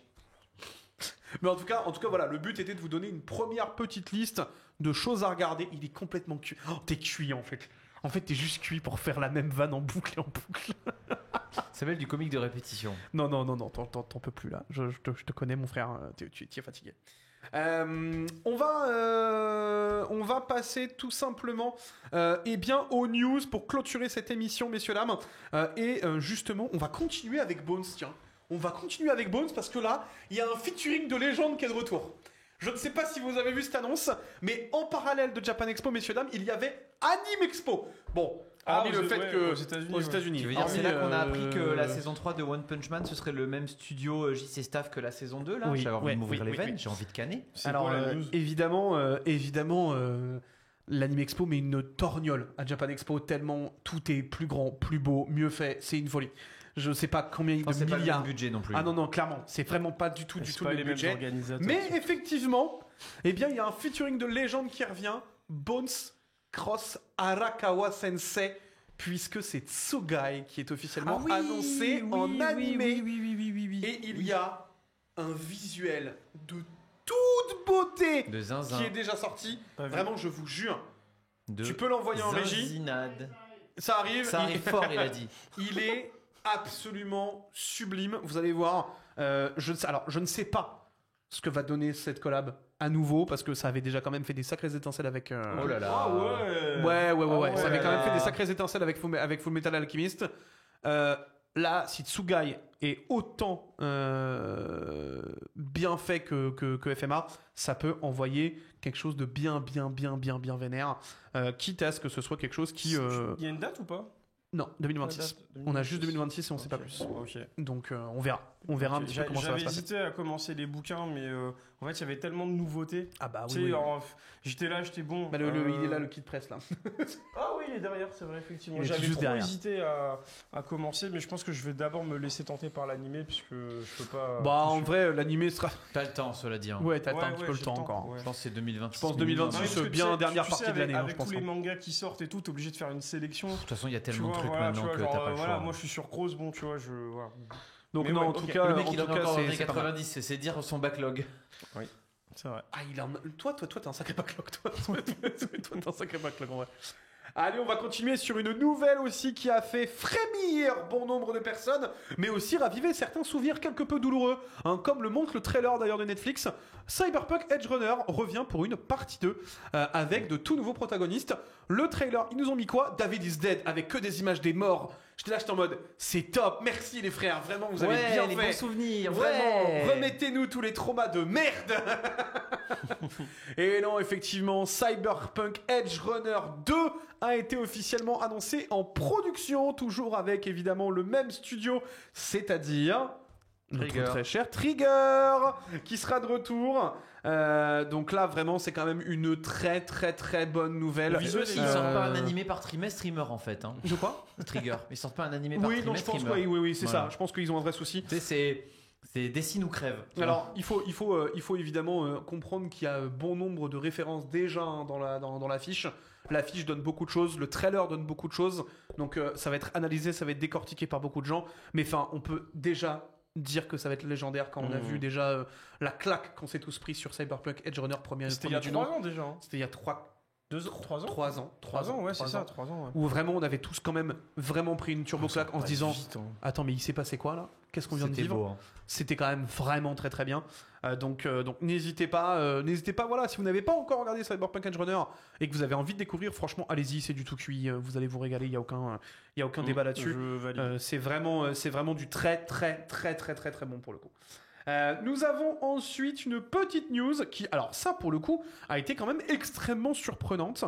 Mais en tout cas voilà, le but était de vous donner une première petite liste de choses à regarder. Il est complètement cuit. Oh, t'es cuit en fait. En fait, t'es juste cuit pour faire la même vanne en boucle et en boucle. Ça s'appelle du comique de répétition. Non, t'en peux plus là. Je te connais, mon frère. Tu es fatigué. On va passer tout simplement aux news pour clôturer cette émission, messieurs dames. Justement, on va continuer avec Bones. Tiens, on va continuer avec Bones parce que là, il y a un featuring de légende qui est de retour. Je ne sais pas si vous avez vu cette annonce, mais en parallèle de Japan Expo, messieurs dames, il y avait Anime Expo. Bon, hormis le fait que aux États-Unis. Tu veux dire, c'est là qu'on a appris que la saison 3 de One Punch Man, ce serait le même studio JC Staff que la saison 2 là. Oui, J'ai envie de m'ouvrir les veines, j'ai envie de canner. Alors, évidemment, l'Anime Expo met une torgnole à Japan Expo tellement tout est plus grand, plus beau, mieux fait. C'est une folie. Je sais pas combien de c'est milliards. Pas le même budget non plus. Ah non, clairement, c'est vraiment pas du tout le même budget. Organisateurs. Mais effectivement, il y a un featuring de légende qui revient, Bones Cross Arakawa Sensei, puisque c'est Tsugai qui est officiellement annoncé en animé. Oui. Et il y a un visuel de toute beauté de zinzin qui est déjà sorti. Vraiment, je vous jure. Tu peux l'envoyer en régie. Ça arrive fort, il a dit. Il est absolument sublime. Vous allez voir. Je ne sais pas ce que va donner cette collab à nouveau parce que ça avait déjà quand même fait des sacrées étincelles avec. Oh là là. Ah ouais. Ouais. Ça avait quand même fait des sacrées étincelles avec Full Metal Alchemist. Là, si Tsugai est autant bien fait que FMA, ça peut envoyer quelque chose de bien vénère. Quitte à ce que ce soit quelque chose qui. Il y a une date ou pas? Non, 2026. On a juste 2026 et on sait pas plus. Okay. Donc on verra. On verra un petit peu comment ça va se passer. J'avais hésité à commencer les bouquins, mais en fait, il y avait tellement de nouveautés. Ah bah oui. J'étais bon. Bah, il est là, le kit presse là. Ah oui, il est derrière, c'est vrai, effectivement. J'avais juste hésité à commencer, mais je pense que je vais d'abord me laisser tenter par l'animé, puisque je peux pas. Bah en vrai, l'animé sera. T'as le temps, cela dit. Hein. Ouais, t'as un petit peu le temps encore. Ouais. Je pense que c'est 2026. Je pense 2026, bien dernière partie de l'année. Avec tous les mangas qui sortent et tout, t'es obligé de faire une sélection. De toute façon, il y a tellement de trucs maintenant que t'as pas le choix. Moi, je suis sur Cross, bon, tu vois, voilà. Donc non, en tout cas, le mec il en a encore 90, c'est dire son backlog. Oui, c'est vrai. Ah, toi, t'es un sacré backlog, toi. Toi, t'es un sacré backlog, en vrai. Allez, on va continuer sur une nouvelle aussi qui a fait frémir bon nombre de personnes, mais aussi raviver certains souvenirs quelque peu douloureux. Comme le montre le trailer d'ailleurs de Netflix, Cyberpunk Edge Runner revient pour une partie 2 avec de tout nouveaux protagonistes. Le trailer, ils nous ont mis quoi? David is dead avec que des images des morts. J'étais en mode, c'est top, merci les frères, vraiment vous avez bien les fait. Bons souvenirs, vraiment, remettez-nous tous les traumas de merde. Et non, effectivement, Cyberpunk Edge Runner 2 a été officiellement annoncé en production, toujours avec évidemment le même studio, c'est-à-dire notre très cher Trigger, qui sera de retour. Donc là, vraiment, c'est quand même une très bonne nouvelle. Ils sortent pas un animé par trimestre, ils meurent en fait. Hein. De quoi? Trigger. Ils sortent pas un animé par trimestre. Oui, je pense que oui, c'est ça. Je pense qu'ils ont un vrai souci. Tu sais, c'est dessine ou crève. Alors, il faut évidemment comprendre qu'il y a bon nombre de références déjà dans la fiche. La fiche donne beaucoup de choses, le trailer donne beaucoup de choses. Donc, ça va être analysé, ça va être décortiqué par beaucoup de gens. Mais enfin, on peut déjà dire que ça va être légendaire quand on a vu déjà la claque qu'on s'est tous pris sur Cyberpunk Edge Runner premier. C'était il y a 3 ans déjà. C'était il y a 3 ans. 3 ans, ouais, c'est ça, 3 ans. Ouais. Où vraiment on avait tous quand même vraiment pris une turbo claque en se disant attends, mais il s'est passé quoi là? Qu'est-ce qu'on vient de vivre? Beau, hein. C'était quand même vraiment très bien. Donc n'hésitez pas, voilà, si vous n'avez pas encore regardé Cyberpunk Edge Runner et que vous avez envie de découvrir, franchement, allez-y, c'est du tout cuit, vous allez vous régaler, il y a aucun débat là-dessus. C'est vraiment du très bon pour le coup. Nous avons ensuite une petite news qui, alors ça pour le coup, a été quand même extrêmement surprenante.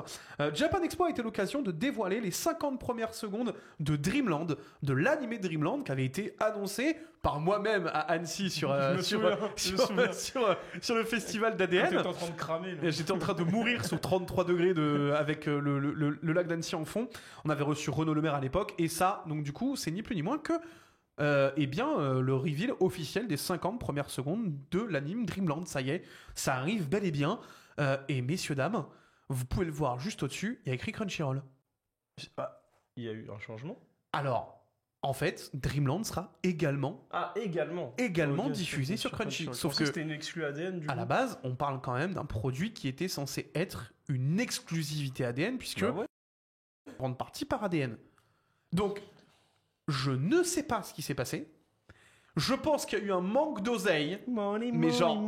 Japan Expo a été l'occasion de dévoiler les 50 premières secondes de Dreamland, de l'animé Dreamland qui avait été annoncé par moi-même à Annecy sur le festival d'ADN. T'étais en train de cramer. Là. J'étais en train de mourir sous 33 degrés avec le lac d'Annecy en fond. On avait reçu Renaud Le Maire à l'époque et ça, donc du coup, c'est ni plus ni moins que le reveal officiel des 50 premières secondes de l'anime Dreamland. Ça y est, ça arrive bel et bien. Et messieurs, dames, vous pouvez le voir juste au-dessus, il y a écrit Crunchyroll. Ah, il y a eu un changement. Alors, en fait, Dreamland sera également Ok, diffusé sur Crunchy. Sauf que c'était une exclu ADN du à coup. la base, on parle quand même d'un produit qui était censé être une exclusivité ADN, puisque Bah ouais. grande partie par ADN. Donc, je ne sais pas ce qui s'est passé. Je pense qu'il y a eu un manque d'oseille, mais genre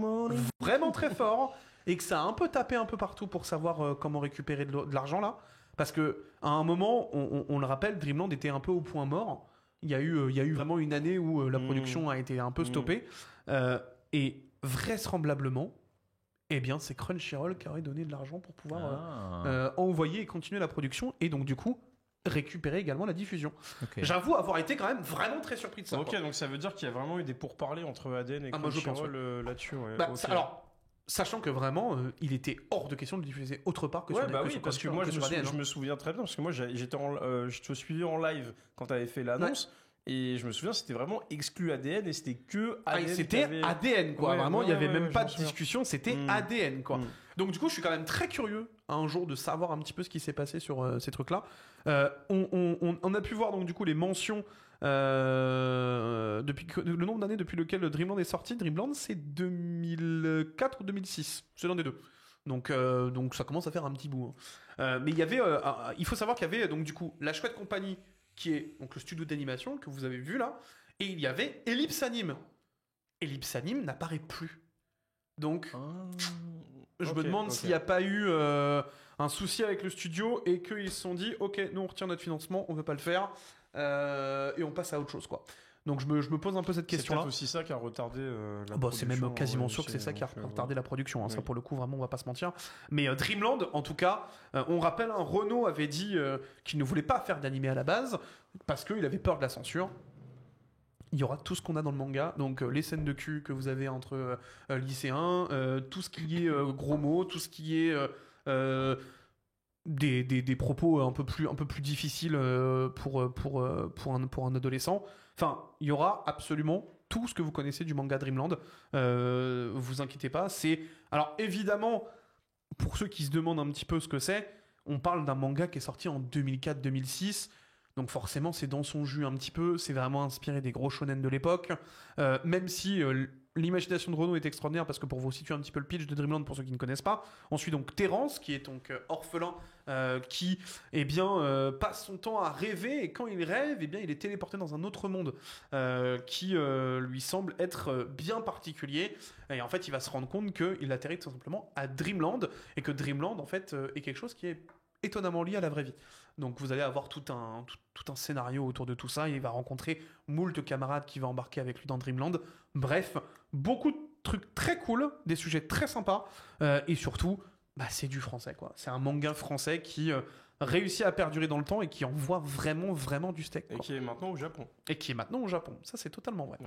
vraiment très fort, et que ça a un peu tapé un peu partout pour savoir comment récupérer de l'argent là. Parce que à un moment, on le rappelle, Dreamland était un peu au point mort. Il y a eu vraiment une année où la production a été un peu stoppée. Et vraisemblablement, eh bien, c'est Crunchyroll qui aurait donné de l'argent pour pouvoir envoyer et continuer la production. Et donc, du coup, récupérer également la diffusion. Ok. J'avoue avoir été quand même vraiment très surpris de ça. Ok, quoi. donc ça veut dire qu'il y a vraiment eu des pourparlers entre ADN et Ah, moi, je pense, Crunchyroll là-dessus. Ouais. Bah, Ok. alors, sachant que vraiment, il était hors de question de le diffuser autre part que Ouais, sur bah que oui, sur parce que Crunchyroll, moi que sur ADN, je me souviens très bien, parce que moi je te suivais en live quand tu avais fait l'annonce, et je me souviens c'était vraiment exclu ADN et c'était que ADN. C'était ADN, quoi. Ouais, Vraiment, il ouais, n'y avait ouais, même ouais, pas je de m'en souviens. discussion, c'était Mm. ADN, quoi. Mm. Donc, du coup, je suis quand même très curieux un jour de savoir un petit peu ce qui s'est passé sur ces trucs-là. On a pu voir, donc, du coup, les mentions le nombre d'années depuis lequel Dreamland est sorti. Dreamland, c'est 2004 ou 2006. C'est l'un des deux. Donc ça commence à faire un petit bout. Hein. Mais il y avait, il faut savoir qu'il y avait donc du coup la Chouette Compagnie qui est donc le studio d'animation que vous avez vu là, et il y avait Ellipse Anime. Ellipse Anime n'apparaît plus. Donc je me demande s'il n'y a pas eu un souci avec le studio et qu'ils se sont dit ok, nous on retire notre financement, on veut pas le faire et on passe à autre chose quoi. Donc je me pose un peu cette C'est question-là. peut-être aussi ça qui a retardé la Bah, c'est même production, quasiment ouais, sûr que c'est aussi, ça qui a donc, retardé la production. Hein. Ça, oui. pour le coup, vraiment, on va pas se mentir. Mais Dreamland, en tout cas, on rappelle, hein, Renaud avait dit qu'il ne voulait pas faire d'animé à la base parce qu'il avait peur de la censure. Il y aura tout ce qu'on a dans le manga, donc les scènes de cul que vous avez entre lycéens, tout ce qui est gros mots, tout ce qui est des propos un peu plus difficiles pour un adolescent. Enfin, il y aura absolument tout ce que vous connaissez du manga Dreamland. Vous inquiétez pas. Alors évidemment, pour ceux qui se demandent un petit peu ce que c'est, on parle d'un manga qui est sorti en 2004-2006. Donc forcément, c'est dans son jus un petit peu. C'est vraiment inspiré des gros shonen de l'époque. Même si l'imagination de Renaud est extraordinaire, parce que pour vous situer un petit peu le pitch de Dreamland, pour ceux qui ne connaissent pas, on suit donc Terence, qui est donc orphelin, qui passe son temps à rêver, et quand il rêve, il est téléporté dans un autre monde qui lui semble être bien particulier. Et en fait, il va se rendre compte qu'il atterrit tout simplement à Dreamland, et que Dreamland, en fait, est quelque chose qui est étonnamment lié à la vraie vie. Donc vous allez avoir tout un scénario autour de tout ça. Il va rencontrer moult camarades qui va embarquer avec lui dans Dreamland. Bref, beaucoup de trucs très cool, des sujets très sympas, et surtout, c'est du français, quoi. C'est un manga français qui réussit à perdurer dans le temps et qui envoie vraiment, vraiment du steak, Et quoi. qui est maintenant au Japon. Et qui est maintenant au Japon. Ça, c'est totalement vrai.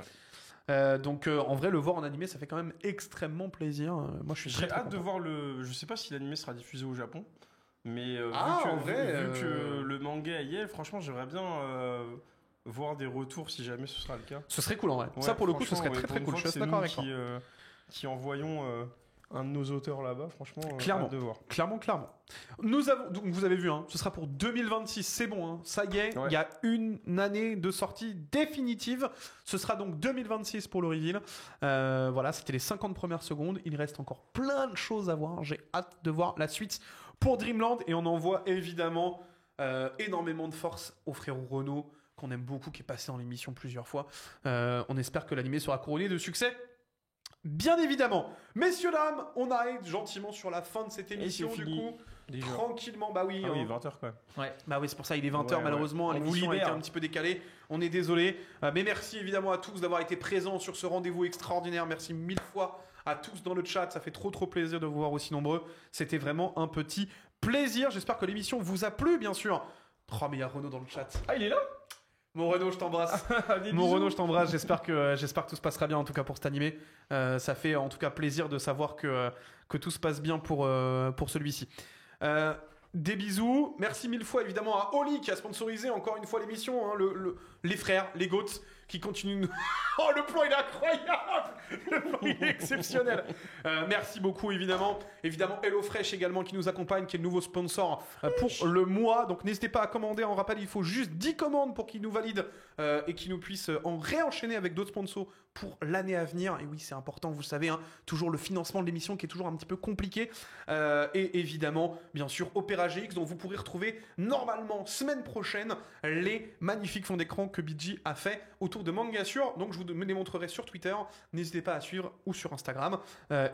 Ouais. Donc en vrai, le voir en animé, ça fait quand même extrêmement plaisir. Moi, je suis J'ai très hâte de content. voir je sais pas si l'animé sera diffusé au Japon, mais en vrai, vu que le manga y est, franchement, j'aimerais bien voir des retours si jamais ce sera le cas. Ce serait cool en vrai. Ouais, Ça, pour le coup, ce franchement, serait ouais, très pour très une cool. fois Je suis que c'est d'accord nous avec toi. qui envoyons un de nos auteurs là-bas, franchement, Clairement. hâte de voir. Clairement. Donc vous avez vu, hein, ce sera pour 2026, c'est bon, hein, ça y est, Ouais. il y a une année de sortie définitive. Ce sera donc 2026 pour le reveal. Voilà, c'était les 50 premières secondes. Il reste encore plein de choses à voir. J'ai hâte de voir la suite pour Dreamland, et on envoie évidemment énormément de force au frérot Renaud, qu'on aime beaucoup, qui est passé dans l'émission plusieurs fois. On espère que l'animé sera couronné de succès. Bien évidemment. Messieurs, dames, on arrive gentiment sur la fin de cette émission. c'est Du fini. coup, tranquillement. Bah oui, Ah oui, hein. 20h quand même. Bah oui, c'est pour ça, il est 20h Ouais, malheureusement, ouais. On vous l'émission a été libère. un petit peu décalée, on est désolé, mais merci évidemment à tous d'avoir été présents sur ce rendez-vous extraordinaire, merci 1000 fois à tous dans le chat, ça fait trop plaisir de vous voir aussi nombreux, c'était vraiment un petit plaisir, j'espère que l'émission vous a plu bien sûr. Oh mais il y a Renaud dans le chat. Ah, il est là. Mon Renaud, je t'embrasse. Des Mon bisous. Renaud, je t'embrasse. J'espère que tout se passera bien en tout cas pour cet animé. Ça fait en tout cas plaisir de savoir que tout se passe bien pour celui-ci. Des bisous. Merci 1000 fois évidemment à Oli qui a sponsorisé encore une fois l'émission. Hein, les frères, les goats qui continuent. Oh, le plan il est incroyable. Le plan il est exceptionnel. Merci beaucoup évidemment. Évidemment HelloFresh également qui nous accompagne, qui est le nouveau sponsor pour le mois. Donc n'hésitez pas à commander. En rappel, il faut juste 10 commandes pour qu'ils nous valident et qu'ils nous puissent en réenchaîner avec d'autres sponsors pour l'année à venir. Et oui, c'est important, vous le savez, hein, toujours le financement de l'émission qui est toujours un petit peu compliqué. Et évidemment, bien sûr, Opéra GX, dont vous pourrez retrouver normalement semaine prochaine les magnifiques fonds d'écran que BG a fait autour de Mangasure. Donc je vous les montrerai sur Twitter. N'hésitez pas à suivre ou sur Instagram.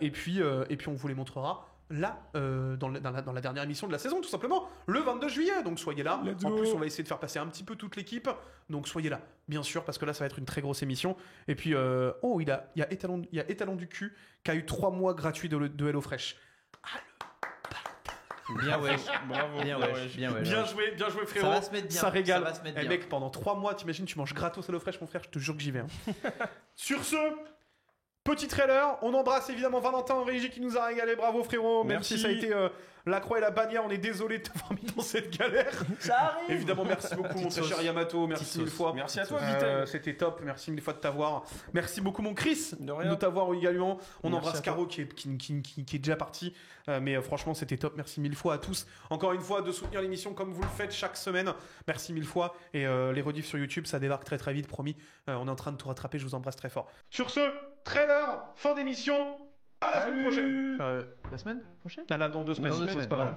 Et puis on vous les montrera là, dans la dernière émission de la saison, tout simplement, le 22 juillet. Donc soyez là. Let's En go. plus, on va essayer de faire passer un petit peu toute l'équipe. Donc soyez là, bien sûr, parce que là, ça va être une très grosse émission. Et puis, il y a Étalon du cul qui a eu 3 mois gratuits de HelloFresh. Bien wesh. Bravo. Bien wesh. Bien wesh. Bien joué, frérot. Ça va se mettre bien. Ça régale. Ça va se mettre Eh bien. mec, pendant 3 mois, t'imagines, tu manges gratos HelloFresh, mon frère, je te jure que j'y vais. Hein. Sur ce, petit trailer, on embrasse évidemment Valentin en régie qui nous a régalé, bravo frérot, même Merci. si ça a été la croix et la bannière, on est désolé de t'avoir mis dans cette galère. Ça arrive. Évidemment, merci beaucoup mon très sauce. cher Yamato, merci Petite 1000 sauce. fois. Merci à toi, Vitel. Vitel. C'était top, merci 1000 fois de t'avoir. Merci beaucoup mon Chris De rien. t'avoir également. On Merci embrasse à toi. Caro qui est déjà parti. Mais franchement, c'était top. Merci 1000 fois à tous. Encore une fois, de soutenir l'émission comme vous le faites chaque semaine. Merci 1000 fois. Et les rediffs sur YouTube, ça débarque très très vite, promis. On est en train de tout rattraper. Je vous embrasse très fort. Sur ce, trailer, fin d'émission. À la semaine prochaine. La semaine prochaine Là, dans 2 semaines. Dans 2 semaines. C'est pas grave.